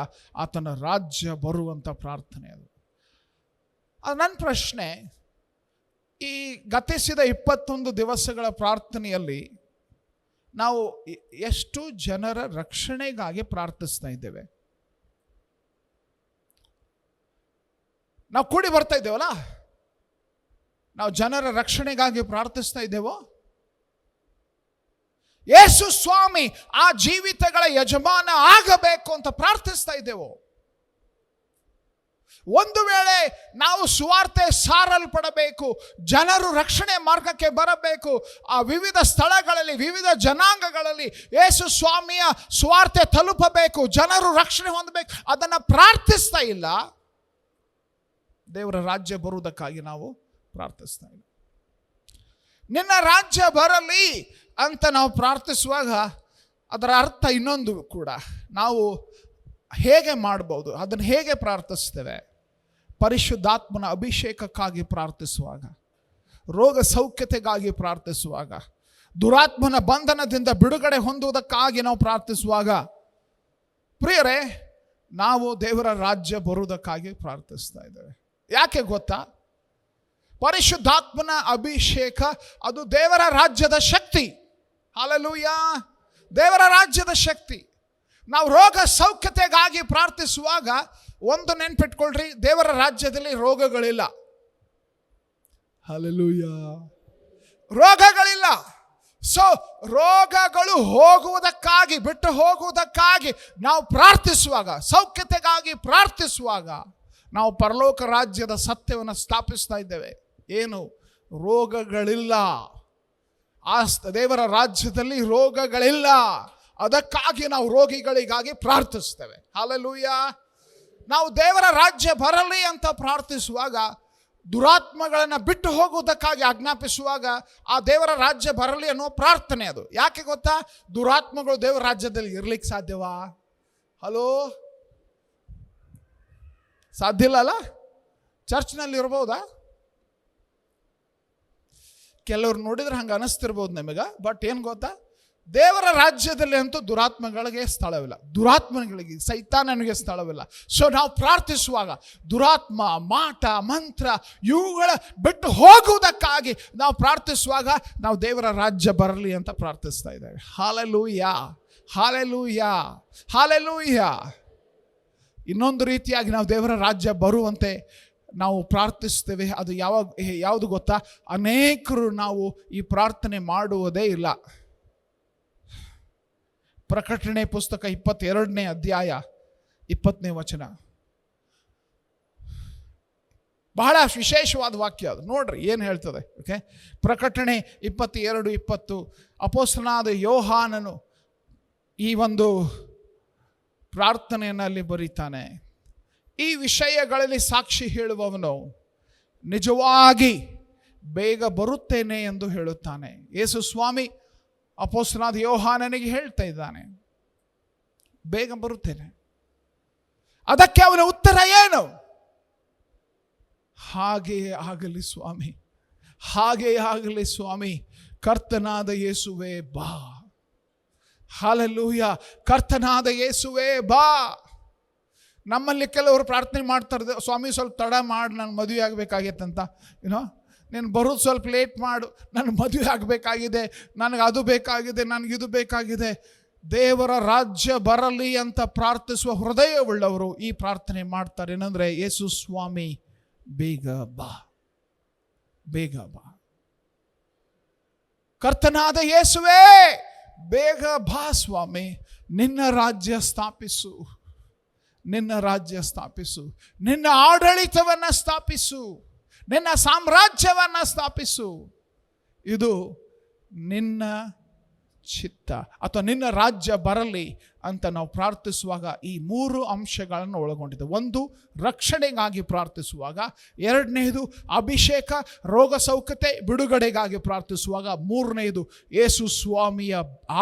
ಆತನ ರಾಜ್ಯ ಬರುವಂಥ ಪ್ರಾರ್ಥನೆ ಅದು. ನನ್ನ ಪ್ರಶ್ನೆ, ಈ ಗತಿಸಿದ 21 ದಿವಸಗಳ ಪ್ರಾರ್ಥನೆಯಲ್ಲಿ ನಾವು ಎಷ್ಟು ಜನರ ರಕ್ಷಣೆಗಾಗಿ ಪ್ರಾರ್ಥಿಸ್ತಾ ಇದ್ದೇವೆ? ನಾವು ಕೂಡಿ ಬರ್ತಾ ಇದ್ದೇವಲ್ಲ, ನಾವು ಜನರ ರಕ್ಷಣೆಗಾಗಿ ಪ್ರಾರ್ಥಿಸ್ತಾ ಇದ್ದೇವೋ? ಯೇಸು ಸ್ವಾಮಿ ಆ ಜೀವಿತಗಳ ಯಜಮಾನ ಆಗಬೇಕು ಅಂತ ಪ್ರಾರ್ಥಿಸ್ತಾ ಇದ್ದೇವೋ? ಒಂದು ವೇಳೆ ನಾವು ಸುವಾರ್ತೆ ಸಾರಲ್ಪಡಬೇಕು, ಜನರು ರಕ್ಷಣೆ ಮಾರ್ಗಕ್ಕೆ ಬರಬೇಕು, ಆ ವಿವಿಧ ಸ್ಥಳಗಳಲ್ಲಿ, ವಿವಿಧ ಜನಾಂಗಗಳಲ್ಲಿ ಯೇಸು ಸ್ವಾಮಿಯ ಸುವಾರ್ತೆ ತಲುಪಬೇಕು, ಜನರು ರಕ್ಷಣೆ ಹೊಂದಬೇಕು, ಅದನ್ನು ಪ್ರಾರ್ಥಿಸ್ತಾ ಇಲ್ಲ. ದೇವರ ರಾಜ್ಯ ಬರುವುದಕ್ಕಾಗಿ ನಾವು ಪ್ರಾರ್ಥಿಸ್ತಾ ಇಲ್ಲ. ನಿನ್ನ ರಾಜ್ಯ ಬರಲಿ ಅಂತ ನಾವು ಪ್ರಾರ್ಥಿಸುವಾಗ ಅದರ ಅರ್ಥ ಇನ್ನೊಂದು ಕೂಡ. ನಾವು ಹೇಗೆ ಮಾಡ್ಬೋದು, ಅದನ್ನು ಹೇಗೆ ಪ್ರಾರ್ಥಿಸ್ತೇವೆ? ಪರಿಶುದ್ಧಾತ್ಮನ ಅಭಿಷೇಕಕ್ಕಾಗಿ ಪ್ರಾರ್ಥಿಸುವಾಗ, ರೋಗ ಸೌಖ್ಯತೆಗಾಗಿ ಪ್ರಾರ್ಥಿಸುವಾಗ, ದುರಾತ್ಮನ ಬಂಧನದಿಂದ ಬಿಡುಗಡೆ ಹೊಂದುವುದಕ್ಕಾಗಿ ನಾವು ಪ್ರಾರ್ಥಿಸುವಾಗ, ಪ್ರಿಯರೇ, ನಾವು ದೇವರ ರಾಜ್ಯ ಬರುವುದಕ್ಕಾಗಿ ಪ್ರಾರ್ಥಿಸ್ತಾ ಇದ್ದೇವೆ. ಯಾಕೆ ಗೊತ್ತಾ? ಪರಿಶುದ್ಧಾತ್ಮನ ಅಭಿಷೇಕ ಅದು ದೇವರ ರಾಜ್ಯದ ಶಕ್ತಿ. ಹಲ್ಲೆಲೂಯಾ, ದೇವರ ರಾಜ್ಯದ ಶಕ್ತಿ. ನಾವು ರೋಗ ಸೌಖ್ಯತೆಗಾಗಿ ಪ್ರಾರ್ಥಿಸುವಾಗ ಒಂದು ನೆನ್ಪಿಟ್ಕೊಳ್ರಿ, ದೇವರ ರಾಜ್ಯದಲ್ಲಿ ರೋಗಗಳಿಲ್ಲ. ಹಲ್ಲೆಲೂಯಾ, ರೋಗಗಳಿಲ್ಲ. ಸೊ ರೋಗಗಳು ಹೋಗುವುದಕ್ಕಾಗಿ, ಬಿಟ್ಟು ಹೋಗುವುದಕ್ಕಾಗಿ ನಾವು ಪ್ರಾರ್ಥಿಸುವಾಗ, ಸೌಖ್ಯತೆಗಾಗಿ ಪ್ರಾರ್ಥಿಸುವಾಗ ನಾವು ಪರಲೋಕ ರಾಜ್ಯದ ಸತ್ಯವನ್ನು ಸ್ಥಾಪಿಸ್ತಾ ಇದ್ದೇವೆ. ಏನು? ರೋಗಗಳಿಲ್ಲ. ಆ ದೇವರ ರಾಜ್ಯದಲ್ಲಿ ರೋಗಗಳಿಲ್ಲ. ಅದಕ್ಕಾಗಿ ನಾವು ರೋಗಿಗಳಿಗಾಗಿ ಪ್ರಾರ್ಥಿಸ್ತೇವೆ. ಹಲ್ಲೆಲೂಯಾ. ನಾವು ದೇವರ ರಾಜ್ಯ ಬರಲಿ ಅಂತ ಪ್ರಾರ್ಥಿಸುವಾಗ, ದುರಾತ್ಮಗಳನ್ನು ಬಿಟ್ಟು ಹೋಗುವುದಕ್ಕಾಗಿ ಆಜ್ಞಾಪಿಸುವಾಗ ಆ ದೇವರ ರಾಜ್ಯ ಬರಲಿ ಅನ್ನೋ ಪ್ರಾರ್ಥನೆ ಅದು. ಯಾಕೆ ಗೊತ್ತಾ? ದುರಾತ್ಮಗಳು ದೇವರ ರಾಜ್ಯದಲ್ಲಿ ಇರ್ಲಿಕ್ಕೆ ಸಾಧ್ಯವಾ? ಹಲೋ, ಸಾಧ್ಯ ಇಲ್ಲ ಅಲ್ಲ? ಚರ್ಚ್ನಲ್ಲಿ ಇರ್ಬೋದಾ? ಕೆಲವ್ರು ನೋಡಿದ್ರೆ ಹಂಗೆ ಅನಿಸ್ತಿರ್ಬೋದು ನಿಮಗೆ. ಬಟ್ ಏನು ಗೊತ್ತಾ? ದೇವರ ರಾಜ್ಯದಲ್ಲಿ ಅಂತೂ ದುರಾತ್ಮಗಳಿಗೆ ಸ್ಥಳವಿಲ್ಲ, ದುರಾತ್ಮಗಳಿಗೆ, ಸೈತಾನನಿಗೆ ಸ್ಥಳವಿಲ್ಲ. ಸೊ ನಾವು ಪ್ರಾರ್ಥಿಸುವಾಗ ದುರಾತ್ಮ, ಮಾಟ, ಮಂತ್ರ ಇವುಗಳ ಬಿಟ್ಟು ಹೋಗುವುದಕ್ಕಾಗಿ ನಾವು ಪ್ರಾರ್ಥಿಸುವಾಗ ನಾವು ದೇವರ ರಾಜ್ಯ ಬರಲಿ ಅಂತ ಪ್ರಾರ್ಥಿಸ್ತಾ ಇದ್ದೇವೆ. Hallelujah, hallelujah, hallelujah. ಇನ್ನೊಂದು ರೀತಿಯಾಗಿ ನಾವು ದೇವರ ರಾಜ್ಯ ಬರುವಂತೆ ನಾವು ಪ್ರಾರ್ಥಿಸ್ತೇವೆ. ಅದು ಯಾವುದು ಗೊತ್ತಾ? ಅನೇಕರು ನಾವು ಈ ಪ್ರಾರ್ಥನೆ ಮಾಡುವುದೇ ಇಲ್ಲ. ಪ್ರಕಟಣೆ ಪುಸ್ತಕ 22ನೇ ಅಧ್ಯಾಯ 20ನೇ ವಚನ ಬಹಳ ವಿಶೇಷವಾದ ವಾಕ್ಯ ಅದು. ನೋಡ್ರಿ ಏನು ಹೇಳ್ತದೆ. ಓಕೆ, ಪ್ರಕಟಣೆ 22:20 ಅಪೊಸ್ತಲನಾದ ಯೋಹಾನನು ಈ ಒಂದು ಪ್ರಾರ್ಥನೆಯಲ್ಲಿ ಬರೀತಾನೆ. ಈ ವಿಷಯಗಳಲ್ಲಿ ಸಾಕ್ಷಿ ಹೇಳುವವನು ನಿಜವಾಗಿ ಬೇಗ ಬರುತ್ತೇನೆ ಎಂದು ಹೇಳುತ್ತಾನೆ. ಯೇಸು ಸ್ವಾಮಿ ಅಪೊಸ್ತಲನಾದ ಯೋಹಾನನಿಗೆ ಹೇಳ್ತಾ ಇದ್ದಾನೆ, ಬೇಗ ಬರುತ್ತೇನೆ. ಅದಕ್ಕೆ ಅವನ ಉತ್ತರ ಏನು? ಹಾಗೆಯೇ ಆಗಲಿ ಸ್ವಾಮಿ, ಹಾಗೆಯೇ ಆಗಲಿ ಸ್ವಾಮಿ, ಕರ್ತನಾದ ಯೇಸುವೇ ಬಾ. ಹಲ್ಲೆಲೂಯಾ, ಕರ್ತನಾದ ಯೇಸುವೇ ಬಾ. ನಮ್ಮಲ್ಲಿ ಕೆಲವರು ಪ್ರಾರ್ಥನೆ ಮಾಡ್ತಾರೆ, ಸ್ವಾಮಿ ಸ್ವಲ್ಪ ತಡ ಮಾಡಿ, ನಾನು ಮದುವೆ ಆಗಬೇಕಾಗಿತ್ತಂತ, ನೀನು ಬರೋದು ಸ್ವಲ್ಪ ಲೇಟ್ ಮಾಡು, ನನ್ನ ಮದುವೆ ಆಗಬೇಕಾಗಿದೆ, ನನಗೆ ಅದು ಬೇಕಾಗಿದೆ, ನನಗಿದು ಬೇಕಾಗಿದೆ. ದೇವರ ರಾಜ್ಯ ಬರಲಿ ಅಂತ ಪ್ರಾರ್ಥಿಸುವ ಹೃದಯವುಳ್ಳವರು ಈ ಪ್ರಾರ್ಥನೆ ಮಾಡ್ತಾರೆ. ಏನಂದರೆ, ಯೇಸು ಸ್ವಾಮಿ ಬೇಗ ಬಾ, ಬೇಗ ಬಾ. ಕರ್ತನಾದ ಯೇಸುವೇ ಬೇಗ ಬಾ ಸ್ವಾಮಿ, ನಿನ್ನ ರಾಜ್ಯ ಸ್ಥಾಪಿಸು, ನಿನ್ನ ರಾಜ್ಯ ಸ್ಥಾಪಿಸು, ನಿನ್ನ ಆಡಳಿತವನ್ನು ಸ್ಥಾಪಿಸು, ನಿನ್ನ ಸಾಮ್ರಾಜ್ಯವನ್ನು ಸ್ಥಾಪಿಸು. ಇದು ನಿನ್ನ ಚಿತ್ತ ಅಥವಾ ನಿನ್ನ ರಾಜ್ಯ ಬರಲಿ ಅಂತ ನಾವು ಪ್ರಾರ್ಥಿಸುವಾಗ ಈ 3 ಅಂಶಗಳನ್ನು ಒಳಗೊಂಡಿದೆ. ಒಂದು, ರಕ್ಷಣೆಗಾಗಿ ಪ್ರಾರ್ಥಿಸುವಾಗ. ಎರಡನೇದು, ಅಭಿಷೇಕ, ರೋಗ ಸೌಖ್ಯತೆ, ಬಿಡುಗಡೆಗಾಗಿ ಪ್ರಾರ್ಥಿಸುವಾಗ. ಮೂರನೇದು, ಯೇಸು ಸ್ವಾಮಿಯ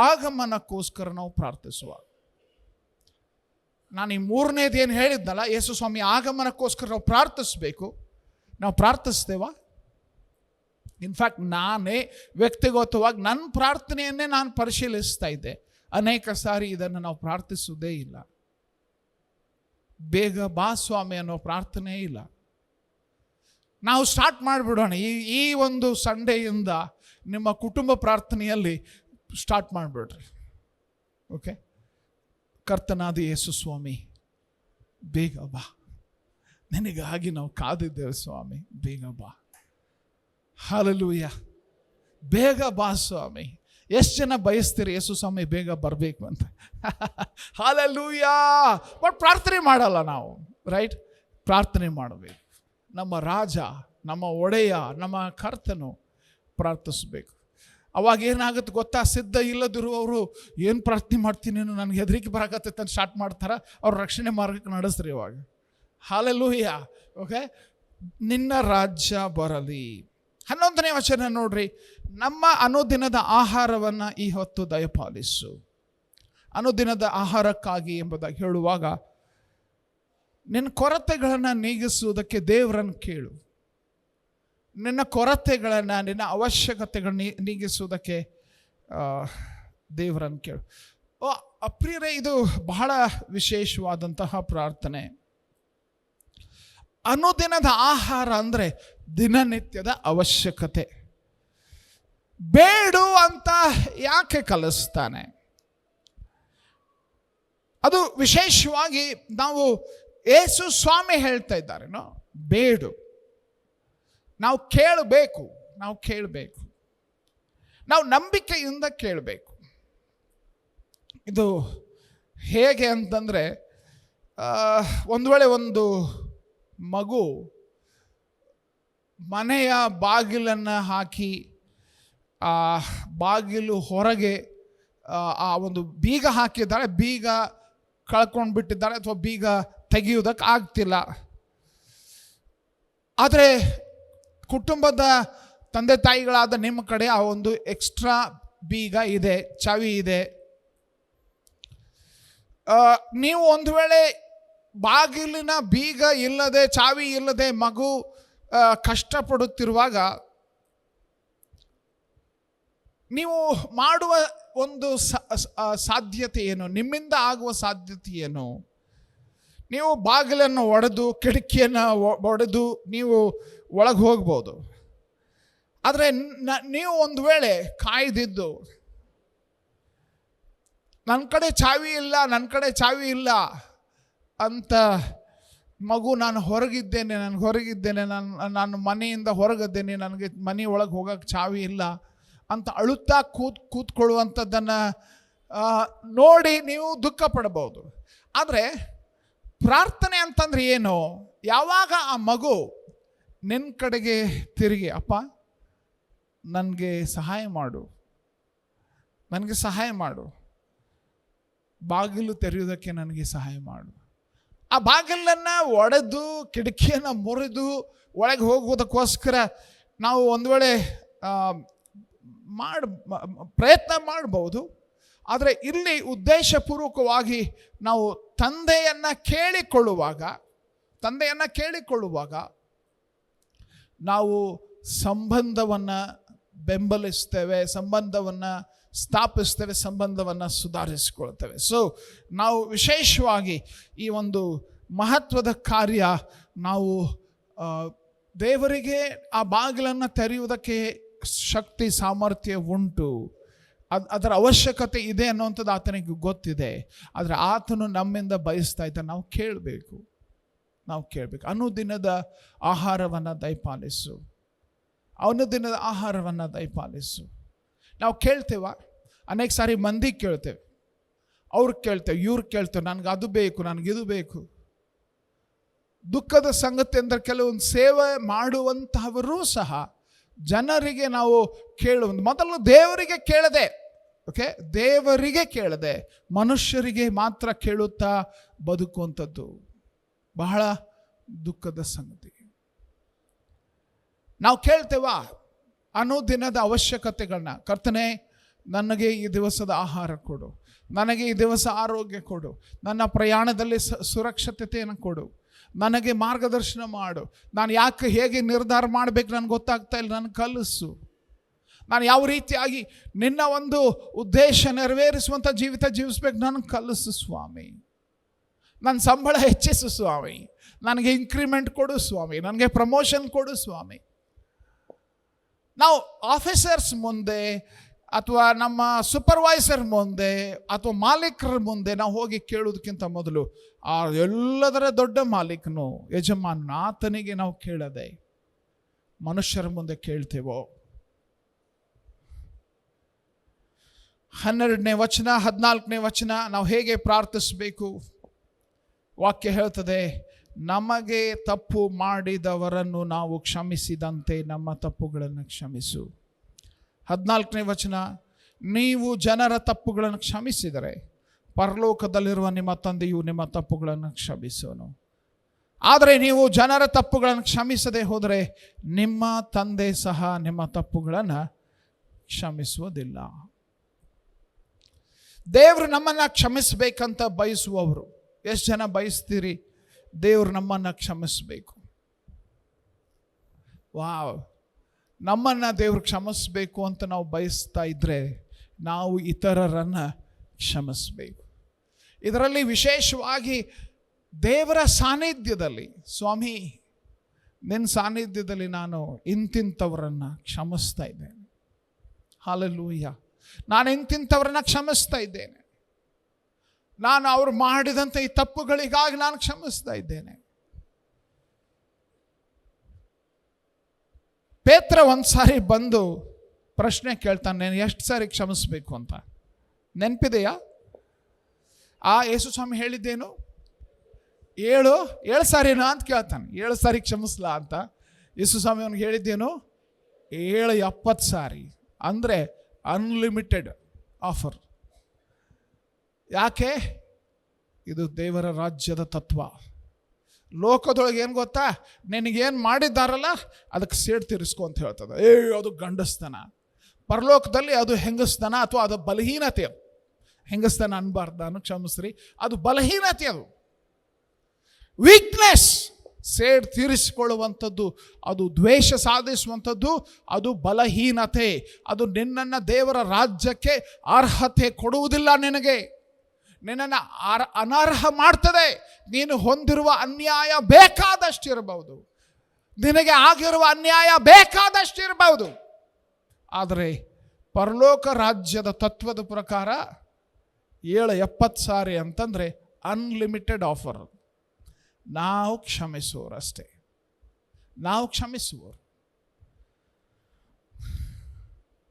ಆಗಮನಕ್ಕೋಸ್ಕರ ನಾವು ಪ್ರಾರ್ಥಿಸುವಾಗ. ನಾನು ಈ ಮೂರನೇದು ಏನು ಹೇಳಿದ್ನಲ್ಲ, ಯೇಸು ಸ್ವಾಮಿ ಆಗಮನಕ್ಕೋಸ್ಕರ ನಾವು ಪ್ರಾರ್ಥಿಸಬೇಕು. ನಾವು ಪ್ರಾರ್ಥಿಸ್ತೇವಾ? ಇನ್ಫ್ಯಾಕ್ಟ್ ನಾನೇ ವ್ಯಕ್ತಿಗತವಾಗಿ ನನ್ನ ಪ್ರಾರ್ಥನೆಯನ್ನೇ ನಾನು ಪರಿಶೀಲಿಸ್ತಾ ಇದ್ದೆ. ಅನೇಕ ಸಾರಿ ಇದನ್ನು ನಾವು ಪ್ರಾರ್ಥಿಸುವುದೇ ಇಲ್ಲ. ಬೇಗ ಬಾ ಸ್ವಾಮಿ ಅನ್ನೋ ಪ್ರಾರ್ಥನೆ ಇಲ್ಲ. ನಾವು ಸ್ಟಾರ್ಟ್ ಮಾಡಿಬಿಡೋಣ. ಈ ಒಂದು ಸಂಡೆಯಿಂದ ನಿಮ್ಮ ಕುಟುಂಬ ಪ್ರಾರ್ಥನೆಯಲ್ಲಿ ಸ್ಟಾರ್ಟ್ ಮಾಡಿಬಿಡ್ರಿ. ಓಕೆ, ಕರ್ತನಾದ ಯೇಸು ಸ್ವಾಮಿ ಬೇಗ ಬಾ, ನಿನಗಾಗಿ ನಾವು ಕಾದಿದ್ದೇವೆ ಸ್ವಾಮಿ, ಬೇಗ ಬಾ. ಹಲ್ಲೆಲೂಯಾ, ಬೇಗ ಬಾ ಸ್ವಾಮಿ. ಎಷ್ಟು ಜನ ಬಯಸ್ತೀರಿ ಯೇಸು ಸ್ವಾಮಿ ಬೇಗ ಬರಬೇಕು ಅಂತ? ಹಲ್ಲೆಲೂಯಾ. ಬಟ್ ಪ್ರಾರ್ಥನೆ ಮಾಡಲ್ಲ ನಾವು, ರೈಟ್? ಪ್ರಾರ್ಥನೆ ಮಾಡಬೇಕು. ನಮ್ಮ ರಾಜ, ನಮ್ಮ ಒಡೆಯ, ನಮ್ಮ ಕರ್ತನು ಪ್ರಾರ್ಥಿಸ್ಬೇಕು. ಅವಾಗ ಏನಾಗುತ್ತೆ ಗೊತ್ತಾ? ಸಿದ್ಧ ಇಲ್ಲದಿರುವವರು ಏನು ಪ್ರಾರ್ಥನೆ ಮಾಡ್ತೀನಿ, ನನಗೆ ಹೆದರಿಕೆ ಬರಾಕತ್ತೆ ಅಂತ ಸ್ಟಾರ್ಟ್ ಮಾಡ್ತಾರೆ. ಅವ್ರು ರಕ್ಷಣೆ ಮಾರ್ಗಕ್ಕೆ ನಡೆಸ್ರಿ ಇವಾಗ. ಹಲ್ಲೆಲೂಯಾ. ಓಕೆ, ನಿನ್ನ ರಾಜ್ಯ ಬರಲಿ. 11ನೇ ವಚನ ನೋಡ್ರಿ, ನಮ್ಮ ಅನುದಿನದ ಆಹಾರವನ್ನು ಈ ಹೊತ್ತು ದಯಪಾಲಿಸು. ಅನುದಿನದ ಆಹಾರಕ್ಕಾಗಿ ಎಂಬುದಾಗಿ ಹೇಳುವಾಗ ನಿನ್ನ ಕೊರತೆಗಳನ್ನು ನೀಗಿಸುವುದಕ್ಕೆ ದೇವರನ್ನು ಕೇಳು. ನಿನ್ನ ಕೊರತೆಗಳನ್ನು, ನಿನ್ನ ಅವಶ್ಯಕತೆಗಳನ್ನು ನೀಗಿಸುವುದಕ್ಕೆ ದೇವರನ್ನು ಕೇಳು. ಅಪ್ರಿಯರೇ, ಇದು ಬಹಳ ವಿಶೇಷವಾದಂತಹ ಪ್ರಾರ್ಥನೆ. ಅನುದಿನದ ಆಹಾರ ಅಂದರೆ ದಿನನಿತ್ಯದ ಅವಶ್ಯಕತೆ. ಬೇಡು ಅಂತ ಯಾಕೆ ಕಲಿಸ್ತಾನೆ? ಅದು ವಿಶೇಷವಾಗಿ ನಾವು ಯೇಸು ಸ್ವಾಮಿ ಹೇಳ್ತಾ ಇದ್ದಾರೆ, ಬೇಡು. ನಾವು ಕೇಳಬೇಕು, ನಾವು ನಂಬಿಕೆಯಿಂದ ಕೇಳಬೇಕು. ಇದು ಹೇಗೆ ಅಂತಂದರೆ, ಒಂದು ವೇಳೆ ಒಂದು ಮಗು ಮನೆಯ ಬಾಗಿಲನ್ನು ಹಾಕಿ ಆ ಬಾಗಿಲು ಹೊರಗೆ ಆ ಒಂದು ಬೀಗ ಹಾಕಿದ್ದಾರೆ, ಬೀಗ ಕಳ್ಕೊಂಡು ಬಿಟ್ಟಿದ್ದಾರೆ ಅಥವಾ ಬೀಗ ತೆಗೆಯುವುದಕ್ಕೆ ಆಗ್ತಿಲ್ಲ. ಆದರೆ ಕುಟುಂಬದ ತಂದೆ ತಾಯಿಗಳಾದ ನಿಮ್ಮ ಕಡೆ ಆ ಒಂದು ಎಕ್ಸ್ಟ್ರಾ ಬೀಗ ಇದೆ, ಚಾವಿ ಇದೆ. ನೀವು ಒಂದು ವೇಳೆ ಬಾಗಿಲಿನ ಬೀಗ ಇಲ್ಲದೆ, ಚಾವಿ ಇಲ್ಲದೆ ಮಗು ಕಷ್ಟಪಡುತ್ತಿರುವಾಗ ನೀವು ಮಾಡುವ ಒಂದು ಸಾಧ್ಯತೆ ಏನು? ನಿಮ್ಮಿಂದ ಆಗುವ ಸಾಧ್ಯತೆ ಏನು? ನೀವು ಬಾಗಿಲನ್ನು ಒಡೆದು, ಕಿಟಕಿಯನ್ನು ಒಡೆದು ನೀವು ಒಳಗೆ ಹೋಗ್ಬೋದು. ಆದರೆ ನೀವು ಒಂದು ವೇಳೆ ಕಾಯ್ದಿದ್ದು, ನನ್ನ ಕಡೆ ಚಾವಿ ಇಲ್ಲ ಅಂತ ಮಗು ನಾನು ಹೊರಗಿದ್ದೇನೆ, ನಾನು ಮನೆಯಿಂದ ಹೊರಗಿದ್ದೇನೆ, ನನಗೆ ಮನೆ ಒಳಗೆ ಹೋಗೋಕ್ಕೆ ಚಾವಿ ಇಲ್ಲ ಅಂತ ಅಳುತ್ತಾ ಕೂತ್ಕೊಳ್ಳುವಂಥದ್ದನ್ನು ನೋಡಿ ನೀವು ದುಃಖ ಪಡಬಹುದು. ಆದರೆ ಪ್ರಾರ್ಥನೆ ಅಂತಂದ್ರೆ ಏನು? ಯಾವಾಗ ಆ ಮಗು ನಿನ್ನ ಕಡೆಗೆ ತಿರುಗಿ, ಅಪ್ಪ ನನಗೆ ಸಹಾಯ ಮಾಡು, ಬಾಗಿಲು ತೆರೆಯುವುದಕ್ಕೆ ನನಗೆ ಸಹಾಯ ಮಾಡು. ಆ ಬಾಗಿಲನ್ನು ಒಡೆದು, ಕಿಟಕಿಯನ್ನು ಮುರಿದು ಒಳಗೆ ಹೋಗುವುದಕ್ಕೋಸ್ಕರ ನಾವು ಒಂದು ವೇಳೆ ಪ್ರಯತ್ನ ಮಾಡ್ಬೋದು. ಆದರೆ ಇಲ್ಲಿ ಉದ್ದೇಶಪೂರ್ವಕವಾಗಿ ನಾವು ತಂದೆಯನ್ನು ಕೇಳಿಕೊಳ್ಳುವಾಗ ನಾವು ಸಂಬಂಧವನ್ನು ಬೆಂಬಲಿಸ್ತೇವೆ, ಸಂಬಂಧವನ್ನು ಸ್ಥಾಪಿಸ್ತೇವೆ, ಸಂಬಂಧವನ್ನು ಸುಧಾರಿಸಿಕೊಳ್ತೇವೆ. ಸೊ ನಾವು ವಿಶೇಷವಾಗಿ ಈ ಒಂದು ಮಹತ್ವದ ಕಾರ್ಯ, ನಾವು ದೇವರಿಗೆ ಆ ಬಾಗಿಲನ್ನು ತೆರೆಯುವುದಕ್ಕೆ ಶಕ್ತಿ ಸಾಮರ್ಥ್ಯ ಉಂಟು, ಅದರ ಅವಶ್ಯಕತೆ ಇದೆ ಅನ್ನುವಂಥದ್ದು ಆತನಿಗೆ ಗೊತ್ತಿದೆ. ಆದರೆ ಆತನು ನಮ್ಮಿಂದ ಬಯಸ್ತಾ ಇದ್ದಾನೆ, ನಾವು ಕೇಳಬೇಕು. ಅನುದಿನದ ಆಹಾರವನ್ನು ದಯಪಾಲಿಸು. ನಾವು ಕೇಳ್ತೇವ? ಅನೇಕ ಸಾರಿ ಮಂದಿ ಕೇಳ್ತೇವೆ, ಇವ್ರು ಕೇಳ್ತೇವೆ, ನನಗೆ ಅದು ಬೇಕು, ನನಗಿದು ಬೇಕು. ದುಃಖದ ಸಂಗತಿ ಅಂದರೆ ಕೆಲವೊಂದು ಸೇವೆ ಮಾಡುವಂತಹವರು ಸಹ ಜನರಿಗೆ ನಾವು ಮೊದಲು ದೇವರಿಗೆ ಕೇಳದೆ ಮನುಷ್ಯರಿಗೆ ಮಾತ್ರ ಕೇಳುತ್ತಾ ಬದುಕುವಂಥದ್ದು ಬಹಳ ದುಃಖದ ಸಂಗತಿ. ನಾವು ಕೇಳ್ತೇವ ಅನುದಿನದ ಅವಶ್ಯಕತೆಗಳನ್ನ, ಕರ್ತನೇ ನನಗೆ ಈ ದಿವಸದ ಆಹಾರ ಕೊಡು, ನನಗೆ ಈ ದಿವಸ ಆರೋಗ್ಯ ಕೊಡು, ನನ್ನ ಪ್ರಯಾಣದಲ್ಲಿ ಸುರಕ್ಷತೆಯನ್ನು ಕೊಡು, ನನಗೆ ಮಾರ್ಗದರ್ಶನ ಮಾಡು, ನಾನು ಹೇಗೆ ನಿರ್ಧಾರ ಮಾಡಬೇಕು ನನಗೆ ಗೊತ್ತಾಗ್ತಾ ಇಲ್ಲ, ನನಗೆ ಕಲಿಸು, ನಾನು ಯಾವ ರೀತಿಯಾಗಿ ನಿನ್ನ ಒಂದು ಉದ್ದೇಶ ನೆರವೇರಿಸುವಂಥ ಜೀವಿತ ಜೀವಿಸ್ಬೇಕು ನನಗೆ ಕಲಿಸು ಸ್ವಾಮಿ. ನನ್ನ ಸಂಬಳ ಹೆಚ್ಚಿಸು ಸ್ವಾಮಿ, ನನಗೆ ಇನ್ಕ್ರಿಮೆಂಟ್ ಕೊಡು ಸ್ವಾಮಿ, ನನಗೆ ಪ್ರಮೋಷನ್ ಕೊಡು ಸ್ವಾಮಿ. ನಾವು ಆಫೀಸರ್ಸ್ ಮುಂದೆ ಅಥವಾ ನಮ್ಮ ಸೂಪರ್ವೈಸರ್ ಮುಂದೆ ಅಥವಾ ಮಾಲೀಕರ ಮುಂದೆ ನಾವು ಹೋಗಿ ಕೇಳೋದಕ್ಕಿಂತ ಮೊದಲು ಆ ಎಲ್ಲದರ ದೊಡ್ಡ ಮಾಲೀಕನು, ಯಜಮಾನನು, ಆತನಿಗೆ ನಾವು ಕೇಳದೆ ಮನುಷ್ಯರ ಮುಂದೆ ಕೇಳ್ತೇವೋ? 12ನೇ ವಚನ 14ನೇ ವಚನ ನಾವು ಹೇಗೆ ಪ್ರಾರ್ಥಿಸಬೇಕು? ವಾಕ್ಯ ಹೇಳ್ತದೆ, ನಮಗೆ ತಪ್ಪು ಮಾಡಿದವರನ್ನು ನಾವು ಕ್ಷಮಿಸಿದಂತೆ ನಮ್ಮ ತಪ್ಪುಗಳನ್ನು ಕ್ಷಮಿಸು. 14ನೇ ವಚನ, ನೀವು ಜನರ ತಪ್ಪುಗಳನ್ನು ಕ್ಷಮಿಸಿದರೆ ಪರಲೋಕದಲ್ಲಿರುವ ನಿಮ್ಮ ತಂದೆಯು ನಿಮ್ಮ ತಪ್ಪುಗಳನ್ನು ಕ್ಷಮಿಸೋನು. ಆದರೆ ನೀವು ಜನರ ತಪ್ಪುಗಳನ್ನು ಕ್ಷಮಿಸದೆ ಹೋದರೆ ನಿಮ್ಮ ತಂದೆ ಸಹ ನಿಮ್ಮ ತಪ್ಪುಗಳನ್ನು ಕ್ಷಮಿಸುವುದಿಲ್ಲ. ದೇವರು ನಮ್ಮನ್ನು ಕ್ಷಮಿಸಬೇಕಂತ ಬಯಸುವವರು ಎಷ್ಟು ಜನ ಬಯಸ್ತೀರಿ? ದೇವರು ನಮ್ಮನ್ನು ಕ್ಷಮಿಸಬೇಕು. ವಾವ್, ನಮ್ಮನ್ನು ದೇವರು ಕ್ಷಮಿಸಬೇಕು ಅಂತ ನಾವು ಬಯಸ್ತಾ ಇದ್ದರೆ ನಾವು ಇತರರನ್ನು ಕ್ಷಮಿಸಬೇಕು. ಇದರಲ್ಲಿ ವಿಶೇಷವಾಗಿ ದೇವರ ಸಾನ್ನಿಧ್ಯದಲ್ಲಿ, ಸ್ವಾಮಿ ನಿನ್ನ ಸಾನ್ನಿಧ್ಯದಲ್ಲಿ ನಾನು ಇಂತಿಂಥವರನ್ನು ಕ್ಷಮಿಸ್ತಾ ಇದ್ದೇನೆ, ಹಲ್ಲೆಲೂಯಾ, ನಾನು ಇಂತಿಂಥವರನ್ನು ಕ್ಷಮಿಸ್ತಾ ಇದ್ದೇನೆ, ನಾನು ಅವರು ಮಾಡಿದಂಥ ಈ ತಪ್ಪುಗಳಿಗಾಗಿ ನಾನು ಕ್ಷಮಿಸ್ತಾ ಇದ್ದೇನೆ. ಪೇತ್ರ ಒಂದು ಸಾರಿ ಬಂದು ಪ್ರಶ್ನೆ ಕೇಳ್ತಾನೆ, ನಾನು ಎಷ್ಟು ಸಾರಿ ಕ್ಷಮಿಸಬೇಕು ಅಂತ ನೆನಪಿದೆಯಾ? ಯೇಸು ಸ್ವಾಮಿ ಹೇಳಿದ್ದೇನು? 7 ಸಾರಿನಾ ಅಂತ ಕೇಳ್ತಾನೆ. 7 ಸಾರಿ ಕ್ಷಮಿಸ್ಲಾ ಅಂತ ಯೇಸು ಸ್ವಾಮಿ ಅವನಿಗೆ ಹೇಳಿದ್ದೇನು? 70 ಸಾರಿ. ಅಂದರೆ ಅನ್ಲಿಮಿಟೆಡ್ ಆಫರ್. ಯಾಕೆ? ಇದು ದೇವರ ರಾಜ್ಯದ ತತ್ವ. ಲೋಕದೊಳಗೆ ಏನು ಗೊತ್ತಾ, ನಿನಗೇನು ಮಾಡಿದ್ದಾರಲ್ಲ ಅದಕ್ಕೆ ಸೇಡು ತೀರಿಸ್ಕೊ ಅಂತ ಹೇಳ್ತದೆ. ಅದು ಗಂಡಸ್ತನ. ಪರಲೋಕದಲ್ಲಿ ಅದು ಹೆಂಗಸ್ತನ ಅಥವಾ ಅದು ಬಲಹೀನತೆ. ಅದು ಹೆಂಗಸ್ತನ ಅನ್ಬಾರ್ದು, ನಾನು ಕ್ಷಮಿಸ್ರಿ, ಅದು ಬಲಹೀನತೆ, ಅದು ವೀಕ್ನೆಸ್. ಸೇಡು ತೀರಿಸಿಕೊಳ್ಳುವಂಥದ್ದು, ಅದು ದ್ವೇಷ ಸಾಧಿಸುವಂಥದ್ದು, ಅದು ಬಲಹೀನತೆ. ಅದು ನಿನ್ನನ್ನು ದೇವರ ರಾಜ್ಯಕ್ಕೆ ಅರ್ಹತೆ ಕೊಡುವುದಿಲ್ಲ. ನಿನ್ನನ್ನು ಅನರ್ಹ ಮಾಡ್ತದೆ. ನೀನು ಹೊಂದಿರುವ ಅನ್ಯಾಯ ಬೇಕಾದಷ್ಟು ಇರಬಹುದು, ನಿನಗೆ ಆಗಿರುವ ಅನ್ಯಾಯ ಬೇಕಾದಷ್ಟು ಇರಬಹುದು. ಆದರೆ ಪರಲೋಕ ರಾಜ್ಯದ ತತ್ವದ ಪ್ರಕಾರ 70 ಸಾರಿ ಅಂತಂದರೆ ಅನ್ಲಿಮಿಟೆಡ್ ಆಫರ್. ನಾವು ಕ್ಷಮಿಸುವರಷ್ಟೇ, ನಾವು ಕ್ಷಮಿಸುವರು.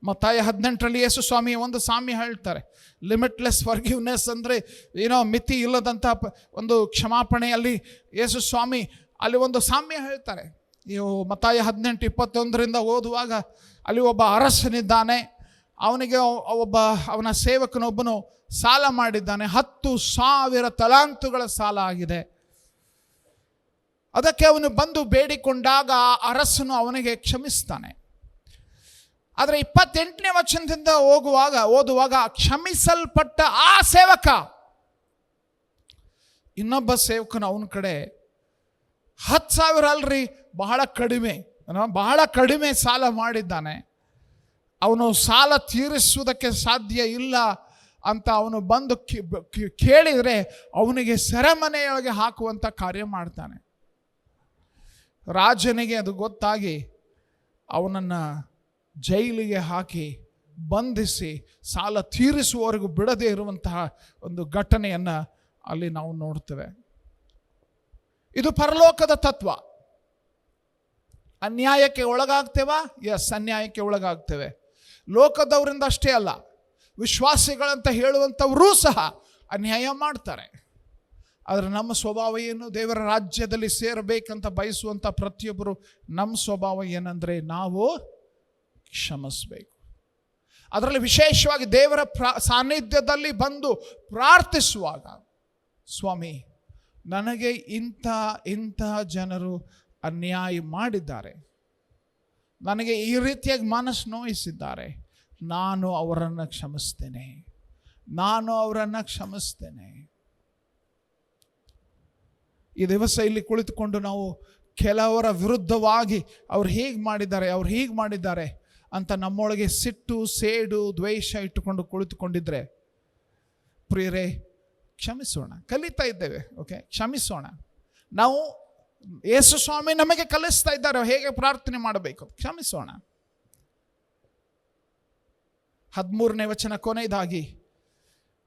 ಮತ್ತಾಯ 18ರಲ್ಲಿ ಯೇಸು ಸ್ವಾಮಿ ಒಂದು ಸಾಮ್ಯ ಹೇಳ್ತಾರೆ. ಲಿಮಿಟ್ಲೆಸ್ ಫರ್ಗಿವ್ನೆಸ್ ಅಂದರೆ ಮಿತಿ ಇಲ್ಲದಂಥ ಒಂದು ಕ್ಷಮಾಪಣೆಯಲ್ಲಿ ಯೇಸು ಸ್ವಾಮಿ ಅಲ್ಲಿ ಒಂದು ಸಾಮ್ಯ ಹೇಳ್ತಾರೆ. ನೀವು ಮತ್ತಾಯ 18:21 ಓದುವಾಗ ಅಲ್ಲಿ ಒಬ್ಬ ಅರಸನಿದ್ದಾನೆ. ಅವನಿಗೆ ಅವನ ಸೇವಕನೊಬ್ಬನು ಸಾಲ ಮಾಡಿದ್ದಾನೆ. 10,000 ತಲಾಂತುಗಳ ಸಾಲ ಆಗಿದೆ. ಅದಕ್ಕೆ ಅವನು ಬಂದು ಬೇಡಿಕೊಂಡಾಗ ಅರಸನು ಅವನಿಗೆ ಕ್ಷಮಿಸ್ತಾನೆ. ಆದರೆ 28ನೇ ವಚನದಿಂದ ಓದುವಾಗ ಕ್ಷಮಿಸಲ್ಪಟ್ಟ ಆ ಸೇವಕ ಇನ್ನೊಬ್ಬ ಸೇವಕನು ಅವನ ಕಡೆ 10,000 ಅಲ್ರಿ, ಬಹಳ ಕಡಿಮೆ ಸಾಲ ಮಾಡಿದ್ದಾನೆ. ಅವನು ಸಾಲ ತೀರಿಸುವುದಕ್ಕೆ ಸಾಧ್ಯ ಇಲ್ಲ ಅಂತ ಅವನು ಬಂದು ಕೇಳಿದರೆ ಅವನಿಗೆ ಸೆರೆಮನೆಯೊಳಗೆ ಹಾಕುವಂಥ ಕಾರ್ಯ ಮಾಡ್ತಾನೆ. ರಾಜನಿಗೆ ಅದು ಗೊತ್ತಾಗಿ ಅವನನ್ನು ಜೈಲಿಗೆ ಹಾಕಿ ಬಂಧಿಸಿ ಸಾಲ ತೀರಿಸುವವರೆಗೂ ಬಿಡದೇ ಇರುವಂತಹ ಒಂದು ಘಟನೆಯನ್ನು ಅಲ್ಲಿ ನಾವು ನೋಡ್ತೇವೆ. ಇದು ಪರಲೋಕದ ತತ್ವ. ಅನ್ಯಾಯಕ್ಕೆ ಒಳಗಾಗ್ತೇವಾ? ಎಸ್, ಅನ್ಯಾಯಕ್ಕೆ ಒಳಗಾಗ್ತೇವೆ. ಲೋಕದವರಿಂದ ಅಷ್ಟೇ ಅಲ್ಲ, ವಿಶ್ವಾಸಿಗಳಂತ ಹೇಳುವಂಥವರೂ ಸಹ ಅನ್ಯಾಯ ಮಾಡ್ತಾರೆ. ಆದರೆ ನಮ್ಮ ಸ್ವಭಾವ ಏನು? ದೇವರ ರಾಜ್ಯದಲ್ಲಿ ಸೇರಬೇಕಂತ ಬಯಸುವಂಥ ಪ್ರತಿಯೊಬ್ಬರು ನಮ್ಮ ಸ್ವಭಾವ ಏನಂದರೆ ನಾವು ಕ್ಷಮಿಸಬೇಕು. ಅದರಲ್ಲಿ ವಿಶೇಷವಾಗಿ ದೇವರ ಸಾನ್ನಿಧ್ಯದಲ್ಲಿ ಬಂದು ಪ್ರಾರ್ಥಿಸುವಾಗ, ಸ್ವಾಮಿ ನನಗೆ ಇಂಥ ಜನರು ಅನ್ಯಾಯ ಮಾಡಿದ್ದಾರೆ, ನನಗೆ ಈ ರೀತಿಯಾಗಿ ಮನಸ್ಸು ನೋಯಿಸಿದ್ದಾರೆ, ನಾನು ಅವರನ್ನು ಕ್ಷಮಿಸ್ತೇನೆ. ಈ ದಿವಸ ಇಲ್ಲಿ ಕುಳಿತುಕೊಂಡು ನಾವು ಕೆಲವರ ವಿರುದ್ಧವಾಗಿ ಅವ್ರು ಹೀಗೆ ಮಾಡಿದ್ದಾರೆ ಅಂತ ನಮ್ಮೊಳಗೆ ಸಿಟ್ಟು, ಸೇಡು, ದ್ವೇಷ ಇಟ್ಟುಕೊಂಡು ಕುಳಿತುಕೊಂಡಿದ್ರೆ, ಪ್ರಿಯರೇ, ಕ್ಷಮಿಸೋಣ. ಕಲಿತಾ ಇದ್ದೇವೆ, ಓಕೆ, ಕ್ಷಮಿಸೋಣ. ನಾವು ಯೇಸು ಸ್ವಾಮಿ ನಮಗೆ ಕಲಿಸ್ತಾ ಇದ್ದಾರೆ ಹೇಗೆ ಪ್ರಾರ್ಥನೆ ಮಾಡಬೇಕು. ಕ್ಷಮಿಸೋಣ. 13ನೇ ವಚನ ಕೊನೆಯದಾಗಿ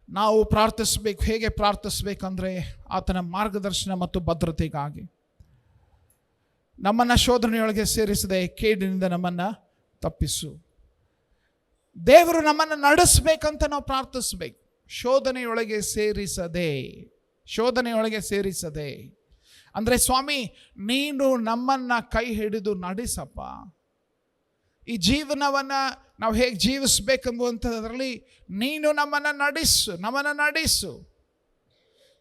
ನಾವು ಪ್ರಾರ್ಥಿಸಬೇಕು. ಹೇಗೆ ಪ್ರಾರ್ಥಿಸಬೇಕಂದ್ರೆ ಆತನ ಮಾರ್ಗದರ್ಶನ ಮತ್ತು ಭದ್ರತೆಗಾಗಿ. ನಮ್ಮನ್ನು ಶೋಧನೆಯೊಳಗೆ ಸೇರಿಸದೆ ಕೇಡಿನಿಂದ ನಮ್ಮನ್ನು ತಪ್ಪಿಸು. ದೇವರು ನಮ್ಮನ್ನು ನಡೆಸಬೇಕಂತ ನಾವು ಪ್ರಾರ್ಥಿಸಬೇಕು. ಶೋಧನೆಯೊಳಗೆ ಸೇರಿಸದೆ ಅಂದರೆ, ಸ್ವಾಮಿ ನೀನು ನಮ್ಮನ್ನು ಕೈ ಹಿಡಿದು ನಡೆಸಪ್ಪ. ಈ ಜೀವನವನ್ನು ನಾವು ಹೇಗೆ ಜೀವಿಸಬೇಕೆಂಬುವಂಥದ್ರಲ್ಲಿ ನೀನು ನಮ್ಮನ್ನು ನಡೆಸು.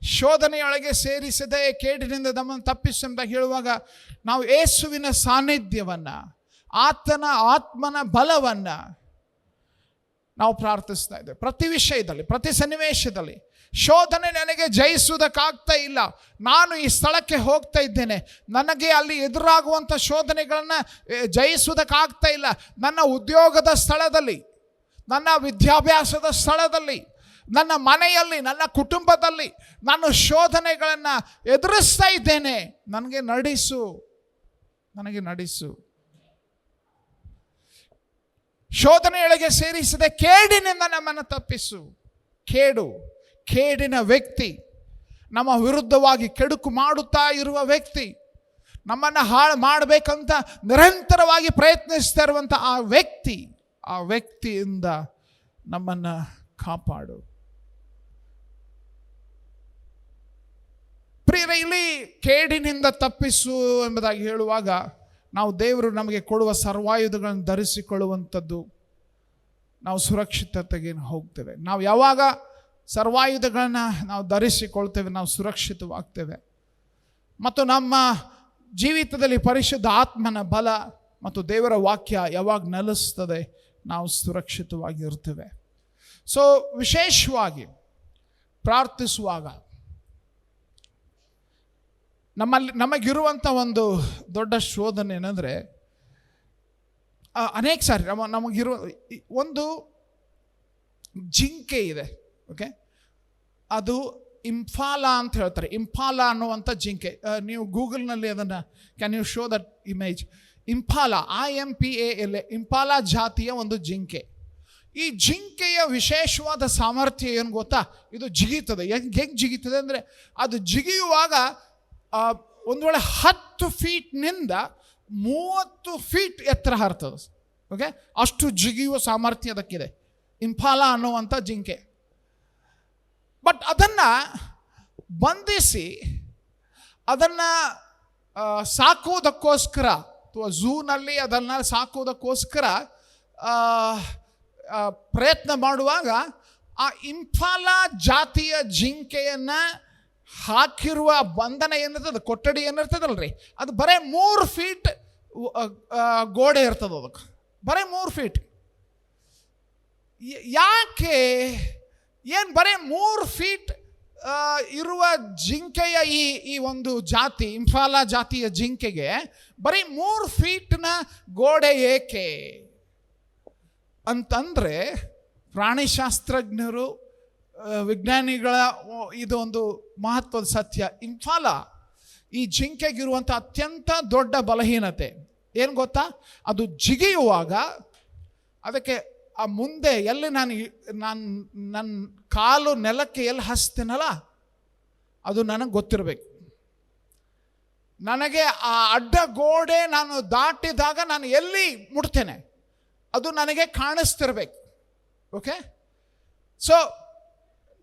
ಶೋಧನೆಯೊಳಗೆ ಸೇರಿಸದೆ ಕೇಡಿನಿಂದ ನಮ್ಮನ್ನು ತಪ್ಪಿಸು ಅಂತ ಹೇಳುವಾಗ ನಾವು ಯೇಸುವಿನ ಸಾನ್ನಿಧ್ಯವನ್ನು, ಆತನ ಆತ್ಮನ ಬಲವನ್ನು ನಾವು ಪ್ರಾರ್ಥಿಸ್ತಾ ಇದ್ದೇವೆ. ಪ್ರತಿ ವಿಷಯದಲ್ಲಿ, ಪ್ರತಿ ಸನ್ನಿವೇಶದಲ್ಲಿ ಶೋಧನೆ ನನಗೆ ಜಯಿಸುವುದಕ್ಕಾಗ್ತಾ ಇಲ್ಲ, ನಾನು ಈ ಸ್ಥಳಕ್ಕೆ ಹೋಗ್ತಾ ಇದ್ದೇನೆ, ನನಗೆ ಅಲ್ಲಿ ಎದುರಾಗುವಂಥ ಶೋಧನೆಗಳನ್ನು ಜಯಿಸುವುದಕ್ಕಾಗ್ತಾ ಇಲ್ಲ, ನನ್ನ ಉದ್ಯೋಗದ ಸ್ಥಳದಲ್ಲಿ, ನನ್ನ ವಿದ್ಯಾಭ್ಯಾಸದ ಸ್ಥಳದಲ್ಲಿ, ನನ್ನ ಮನೆಯಲ್ಲಿ, ನನ್ನ ಕುಟುಂಬದಲ್ಲಿ ನಾನು ಶೋಧನೆಗಳನ್ನು ಎದುರಿಸ್ತಾ ಇದ್ದೇನೆ, ನನಗೆ ನಡೆಸು. ಶೋಧನೆಯೊಳಗೆ ಸೇರಿಸದೆ ಕೇಡಿನಿಂದ ನಮ್ಮನ್ನು ತಪ್ಪಿಸು. ಕೇಡಿನ ವ್ಯಕ್ತಿ, ನಮ್ಮ ವಿರುದ್ಧವಾಗಿ ಕೆಡುಕು ಮಾಡುತ್ತಾ ಇರುವ ವ್ಯಕ್ತಿ, ನಮ್ಮನ್ನು ಹಾಳು ಮಾಡಬೇಕಂತ ನಿರಂತರವಾಗಿ ಪ್ರಯತ್ನಿಸ್ತಾ ಇರುವಂಥ ಆ ವ್ಯಕ್ತಿಯಿಂದ ನಮ್ಮನ್ನು ಕಾಪಾಡು. ಪ್ರಿಯರೇ, ಇಲ್ಲಿ ಕೇಡಿನಿಂದ ತಪ್ಪಿಸು ಎಂಬುದಾಗಿ ಹೇಳುವಾಗ ನಾವು ದೇವರು ನಮಗೆ ಕೊಡುವ ಸರ್ವಾಯುಧಗಳನ್ನು ಧರಿಸಿಕೊಳ್ಳುವಂಥದ್ದು, ನಾವು ಸುರಕ್ಷಿತತೆಗೆ ಹೋಗ್ತೇವೆ. ನಾವು ಯಾವಾಗ ಸರ್ವಾಯುಧಗಳನ್ನು ನಾವು ಧರಿಸಿಕೊಳ್ತೇವೆ, ನಾವು ಸುರಕ್ಷಿತವಾಗ್ತೇವೆ. ಮತ್ತು ನಮ್ಮ ಜೀವಿತದಲ್ಲಿ ಪರಿಶುದ್ಧ ಆತ್ಮನ ಬಲ ಮತ್ತು ದೇವರ ವಾಕ್ಯ ಯಾವಾಗ ನೆಲೆಸ್ತದೆ, ನಾವು ಸುರಕ್ಷಿತವಾಗಿರ್ತೇವೆ. ಸೊ ವಿಶೇಷವಾಗಿ ಪ್ರಾರ್ಥಿಸುವಾಗ ನಮಗಿರುವಂಥ ಒಂದು ದೊಡ್ಡ ಶೋಧನೆ ಏನಂದರೆ, ಅನೇಕ ಸಾರಿ ನಮಗಿರುವ ಒಂದು ಜಿಂಕೆ ಇದೆ. ಓಕೆ, ಅದು ಇಂಫಾಲ ಅಂತ ಹೇಳ್ತಾರೆ. ಇಂಫಾಲ ಅನ್ನುವಂಥ ಜಿಂಕೆ, ನೀವು ಗೂಗಲ್ನಲ್ಲಿ ಅದನ್ನು can you show that image? Impala, IMPALA, impala ಜಾತಿಯ ಒಂದು ಜಿಂಕೆ. ಈ ಜಿಂಕೆಯ ವಿಶೇಷವಾದ ಸಾಮರ್ಥ್ಯ ಏನು ಗೊತ್ತಾ? ಇದು ಜಿಗಿತದೆ. ಹೆಂಗೆ ಜಿಗಿತದೆ ಅಂದರೆ, ಅದು ಜಿಗಿಯುವಾಗ ಒಂದು ವೇಳೆ 10 ಫೀಟ್ನಿಂದ 30 ಫೀಟ್ ಎತ್ತರ ಹರ್ತದೆ. ಓಕೆ, ಅಷ್ಟು ಜಿಗಿಯುವ ಸಾಮರ್ಥ್ಯ ಅದಕ್ಕಿದೆ, ಇಂಫಾಲ ಅನ್ನುವಂಥ ಜಿಂಕೆ. ಬಟ್ ಅದನ್ನು ಬಂಧಿಸಿ ಅದನ್ನು ಸಾಕುವುದಕ್ಕೋಸ್ಕರ ಅಥವಾ ಝೂನಲ್ಲಿ ಅದನ್ನು ಸಾಕುವುದಕ್ಕೋಸ್ಕರ ಪ್ರಯತ್ನ ಮಾಡುವಾಗ ಆ ಇಂಫಾಲ ಜಾತಿಯ ಜಿಂಕೆಯನ್ನು ಹಾಕಿರುವ ಬಂಧನ ಏನಿರ್ತದೆ, ಕೊಠಡಿ ಏನಿರ್ತದಲ್ರಿ, ಅದು ಬರೀ 3 ಫೀಟ್ ಗೋಡೆ ಇರ್ತದೆ. ಅದಕ್ಕೆ ಬರೀ 3 ಫೀಟ್. ಯಾಕೆ ಏನು ಬರೀ 3 ಫೀಟ್ ಇರುವ ಜಿಂಕೆಯ ಈ ಒಂದು ಜಾತಿ, ಇಂಫಾಲ ಜಾತಿಯ ಜಿಂಕೆಗೆ ಬರೀ 3 ಫೀಟ್ನ ಗೋಡೆ ಏಕೆ ಅಂತಂದರೆ, ಪ್ರಾಣಿಶಾಸ್ತ್ರಜ್ಞರು, ವಿಜ್ಞಾನಿಗಳ ಇದೊಂದು ಮಹತ್ವದ ಸತ್ಯ. ಇಂಫಾಲ ಈ ಜಿಂಕೆಗಿರುವಂಥ ಅತ್ಯಂತ ದೊಡ್ಡ ಬಲಹೀನತೆ ಏನು ಗೊತ್ತಾ? ಅದು ಜಿಗಿಯುವಾಗ ಅದಕ್ಕೆ ಆ ಮುಂದೆ ಎಲ್ಲಿ ನನ್ನ ಕಾಲು ನೆಲಕ್ಕೆ ಎಲ್ಲಿ ಹಚ್ತೇನಲ್ಲ, ಅದು ನನಗೆ ಗೊತ್ತಿರಬೇಕು. ನನಗೆ ಆ ಅಡ್ಡ ಗೋಡೆ ನಾನು ದಾಟಿದಾಗ ನಾನು ಎಲ್ಲಿ ಮುಟ್ತೇನೆ ಅದು ನನಗೆ ಕಾಣಿಸ್ತಿರ್ಬೇಕು. ಓಕೆ, ಸೊ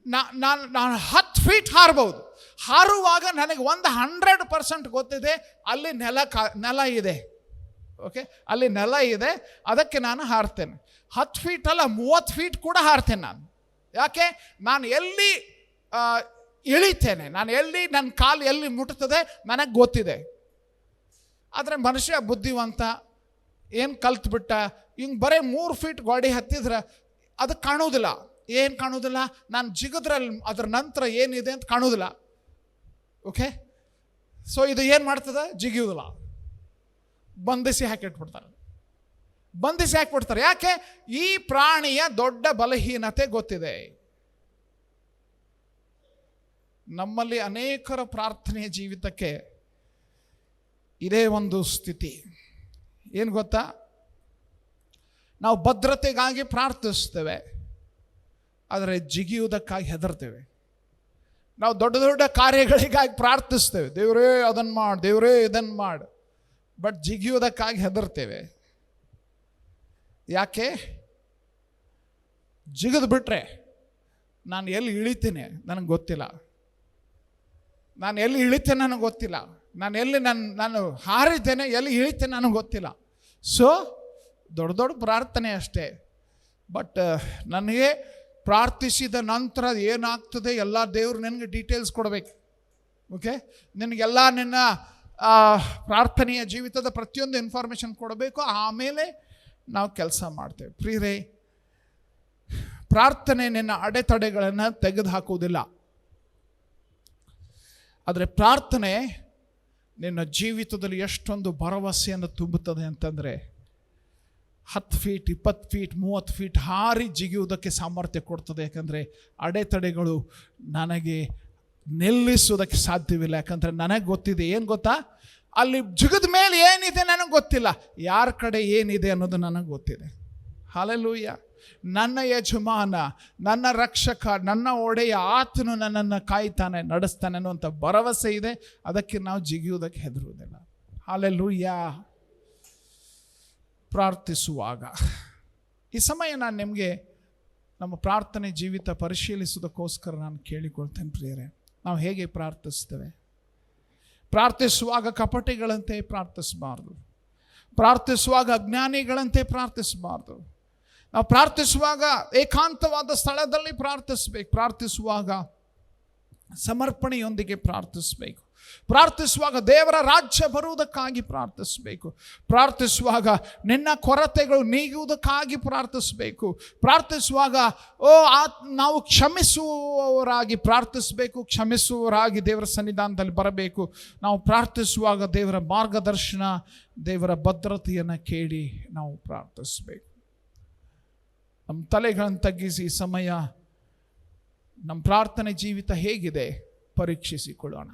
ನಾನು 10 ಫೀಟ್ ಹಾರಬಹುದು. ಹಾರುವಾಗ ನನಗೆ 100% ಗೊತ್ತಿದೆ ಅಲ್ಲಿ ನೆಲ ಇದೆ. ಓಕೆ, ಅಲ್ಲಿ ನೆಲ ಇದೆ, ಅದಕ್ಕೆ ನಾನು ಹಾರ್ತೇನೆ. 10 ಫೀಟ್ ಅಲ್ಲ, 30 ಫೀಟ್ ಕೂಡ ಹಾರ್ತೇನೆ ನಾನು. ಯಾಕೆ? ನಾನು ಎಲ್ಲಿ ಇಳಿತೇನೆ, ನನ್ನ ಕಾಲು ಎಲ್ಲಿ ಮುಟ್ತದೆ ನನಗೆ ಗೊತ್ತಿದೆ. ಆದರೆ ಮನುಷ್ಯ ಬುದ್ಧಿವಂತ ಏನು ಕಲ್ತ್ಬಿಟ್ಟ, ಹಿಂಗೆ ಬರೀ 3 ಫೀಟ್ ಗೋಡೆ ಹತ್ತಿದ್ರೆ ಅದು ಕಾಣೋದಿಲ್ಲ. ಏನು ಕಾಣೋದಿಲ್ಲ? ನಾನು ಜಿಗಿದ್ರಲ್ಲಿ ಅದ್ರ ನಂತರ ಏನಿದೆ ಅಂತ ಕಾಣೋದಿಲ್ಲ. ಓಕೆ, ಸೊ ಇದು ಏನು ಮಾಡ್ತದೆ? ಜಿಗಿಯೋದಿಲ್ಲ, ಬಂಧಿಸಿ ಹಾಕಿಟ್ಬಿಡ್ತಾರೆ. ಯಾಕೆ? ಈ ಪ್ರಾಣಿಯ ದೊಡ್ಡ ಬಲಹೀನತೆ ಗೊತ್ತಿದೆ. ನಮ್ಮಲ್ಲಿ ಅನೇಕರ ಪ್ರಾರ್ಥನೆಯ ಜೀವಿತಕ್ಕೆ ಇದೇ ಒಂದು ಸ್ಥಿತಿ. ಏನು ಗೊತ್ತಾ? ನಾವು ಭದ್ರತೆಗಾಗಿ ಪ್ರಾರ್ಥಿಸ್ತೇವೆ, ಆದರೆ ಜಿಗಿಯುವುದಕ್ಕಾಗಿ ಹೆದರ್ತೇವೆ. ನಾವು ದೊಡ್ಡ ದೊಡ್ಡ ಕಾರ್ಯಗಳಿಗಾಗಿ ಪ್ರಾರ್ಥಿಸ್ತೇವೆ, ದೇವರೇ ಅದನ್ನು ಮಾಡು, ದೇವರೇ ಇದನ್ನು ಮಾಡು, ಬಟ್ ಜಿಗಿಯುವುದಕ್ಕಾಗಿ ಹೆದರ್ತೇವೆ. ಯಾಕೆ? ಜಿಗಿದು ಬಿಟ್ರೆ ನಾನು ಎಲ್ಲಿ ಇಳಿತೀನಿ ನನಗೆ ಗೊತ್ತಿಲ್ಲ, ನಾನು ಹಾರಿದ್ದೇನೆ, ಎಲ್ಲಿ ಇಳಿತೇನೆ ನನಗೆ ಗೊತ್ತಿಲ್ಲ. ಸೊ ದೊಡ್ಡ ಪ್ರಾರ್ಥನೆ ಅಷ್ಟೇ. ಬಟ್ ನನಗೆ ಪ್ರಾರ್ಥಿಸಿದ ನಂತರ ಏನಾಗ್ತದೆ ಎಲ್ಲ ದೇವರು ನಿನಗೆ ಡೀಟೇಲ್ಸ್ ಕೊಡಬೇಕು. ಓಕೆ, ನಿನಗೆಲ್ಲ ನಿನ್ನ ಪ್ರಾರ್ಥನೆಯ ಜೀವಿತದ ಪ್ರತಿಯೊಂದು ಇನ್ಫಾರ್ಮೇಷನ್ ಕೊಡಬೇಕು. ಆಮೇಲೆ ನಾವು ಕೆಲಸ ಮಾಡ್ತೇವೆ. ಪ್ರಿಯರೇ, ಪ್ರಾರ್ಥನೆ ನಿನ್ನ ಅಡೆತಡೆಗಳನ್ನು ತೆಗೆದು ಹಾಕುವುದಿಲ್ಲ, ಆದರೆ ಪ್ರಾರ್ಥನೆ ನಿನ್ನ ಜೀವಿತದಲ್ಲಿ ಎಷ್ಟೊಂದು ಭರವಸೆಯನ್ನು ತುಂಬುತ್ತದೆ ಅಂತಂದರೆ 10 ಫೀಟ್ 20 ಫೀಟ್ 30 ಫೀಟ್ ಹಾರಿ ಜಿಗಿಯುವುದಕ್ಕೆ ಸಾಮರ್ಥ್ಯ ಕೊಡ್ತದೆ. ಯಾಕಂದರೆ ಅಡೆತಡೆಗಳು ನನಗೆ ನಿಲ್ಲಿಸುವುದಕ್ಕೆ ಸಾಧ್ಯವಿಲ್ಲ. ಯಾಕಂದರೆ ನನಗೆ ಗೊತ್ತಿದೆ, ಏನು ಗೊತ್ತಾ, ಅಲ್ಲಿ ಜಿಗಿದ ಮೇಲೆ ಏನಿದೆ ನನಗೆ ಗೊತ್ತಿಲ್ಲ, ಯಾರ ಕಡೆ ಏನಿದೆ ಅನ್ನೋದು ನನಗೆ ಗೊತ್ತಿದೆ. ಹಲ್ಲೆಲೂಯಾ. ನನ್ನ ಯಜಮಾನ, ನನ್ನ ರಕ್ಷಕ, ನನ್ನ ಒಡೆಯ, ಆತನು ನನ್ನನ್ನು ಕಾಯ್ತಾನೆ, ನಡೆಸ್ತಾನೆ ಅನ್ನುವಂಥ ಭರವಸೆ ಇದೆ. ಅದಕ್ಕೆ ನಾವು ಜಿಗಿಯುವುದಕ್ಕೆ ಹೆದರುವುದಿಲ್ಲ. ಹಲ್ಲೆಲೂಯಾ. ಪ್ರಾರ್ಥಿಸುವಾಗ ಈ ಸಮಯ ನಾನು ನಿಮಗೆ ನಮ್ಮ ಪ್ರಾರ್ಥನೆ ಜೀವಿತ ಪರಿಶೀಲಿಸುವುದಕ್ಕೋಸ್ಕರ ನಾನು ಕೇಳಿಕೊಳ್ತೇನೆ. ಪ್ರಿಯರೇ, ನಾವು ಹೇಗೆ ಪ್ರಾರ್ಥಿಸ್ತೇವೆ? ಪ್ರಾರ್ಥಿಸುವಾಗ ಕಪಟಿಗಳಂತೆ ಪ್ರಾರ್ಥಿಸಬಾರ್ದು. ಪ್ರಾರ್ಥಿಸುವಾಗ ಅಜ್ಞಾನಿಗಳಂತೆ ಪ್ರಾರ್ಥಿಸಬಾರ್ದು. ನಾವು ಪ್ರಾರ್ಥಿಸುವಾಗ ಏಕಾಂತವಾದ ಸ್ಥಳದಲ್ಲಿ ಪ್ರಾರ್ಥಿಸಬೇಕು. ಪ್ರಾರ್ಥಿಸುವಾಗ ಸಮರ್ಪಣೆಯೊಂದಿಗೆ ಪ್ರಾರ್ಥಿಸಬೇಕು. ಪ್ರಾರ್ಥಿಸುವಾಗ ದೇವರ ರಾಜ್ಯ ಬರುವುದಕ್ಕಾಗಿ ಪ್ರಾರ್ಥಿಸಬೇಕು. ಪ್ರಾರ್ಥಿಸುವಾಗ ನಿನ್ನ ಕೊರತೆಗಳು ನೀಗುವುದಕ್ಕಾಗಿ ಪ್ರಾರ್ಥಿಸಬೇಕು. ಪ್ರಾರ್ಥಿಸುವಾಗ ನಾವು ಕ್ಷಮಿಸುವವರಾಗಿ ಪ್ರಾರ್ಥಿಸಬೇಕು. ಕ್ಷಮಿಸುವವರಾಗಿ ದೇವರ ಸನ್ನಿಧಾನದಲ್ಲಿ ಬರಬೇಕು. ನಾವು ಪ್ರಾರ್ಥಿಸುವಾಗ ದೇವರ ಮಾರ್ಗದರ್ಶನ, ದೇವರ ಭದ್ರತೆಯನ್ನು ಕೇಳಿ ನಾವು ಪ್ರಾರ್ಥಿಸಬೇಕು. ನಮ್ಮ ತಲೆಗಳನ್ನು ತಗ್ಗಿಸಿ ಸಮಯ ನಮ್ಮ ಪ್ರಾರ್ಥನೆ ಜೀವಿತ ಹೇಗಿದೆ ಪರೀಕ್ಷಿಸಿಕೊಳ್ಳೋಣ.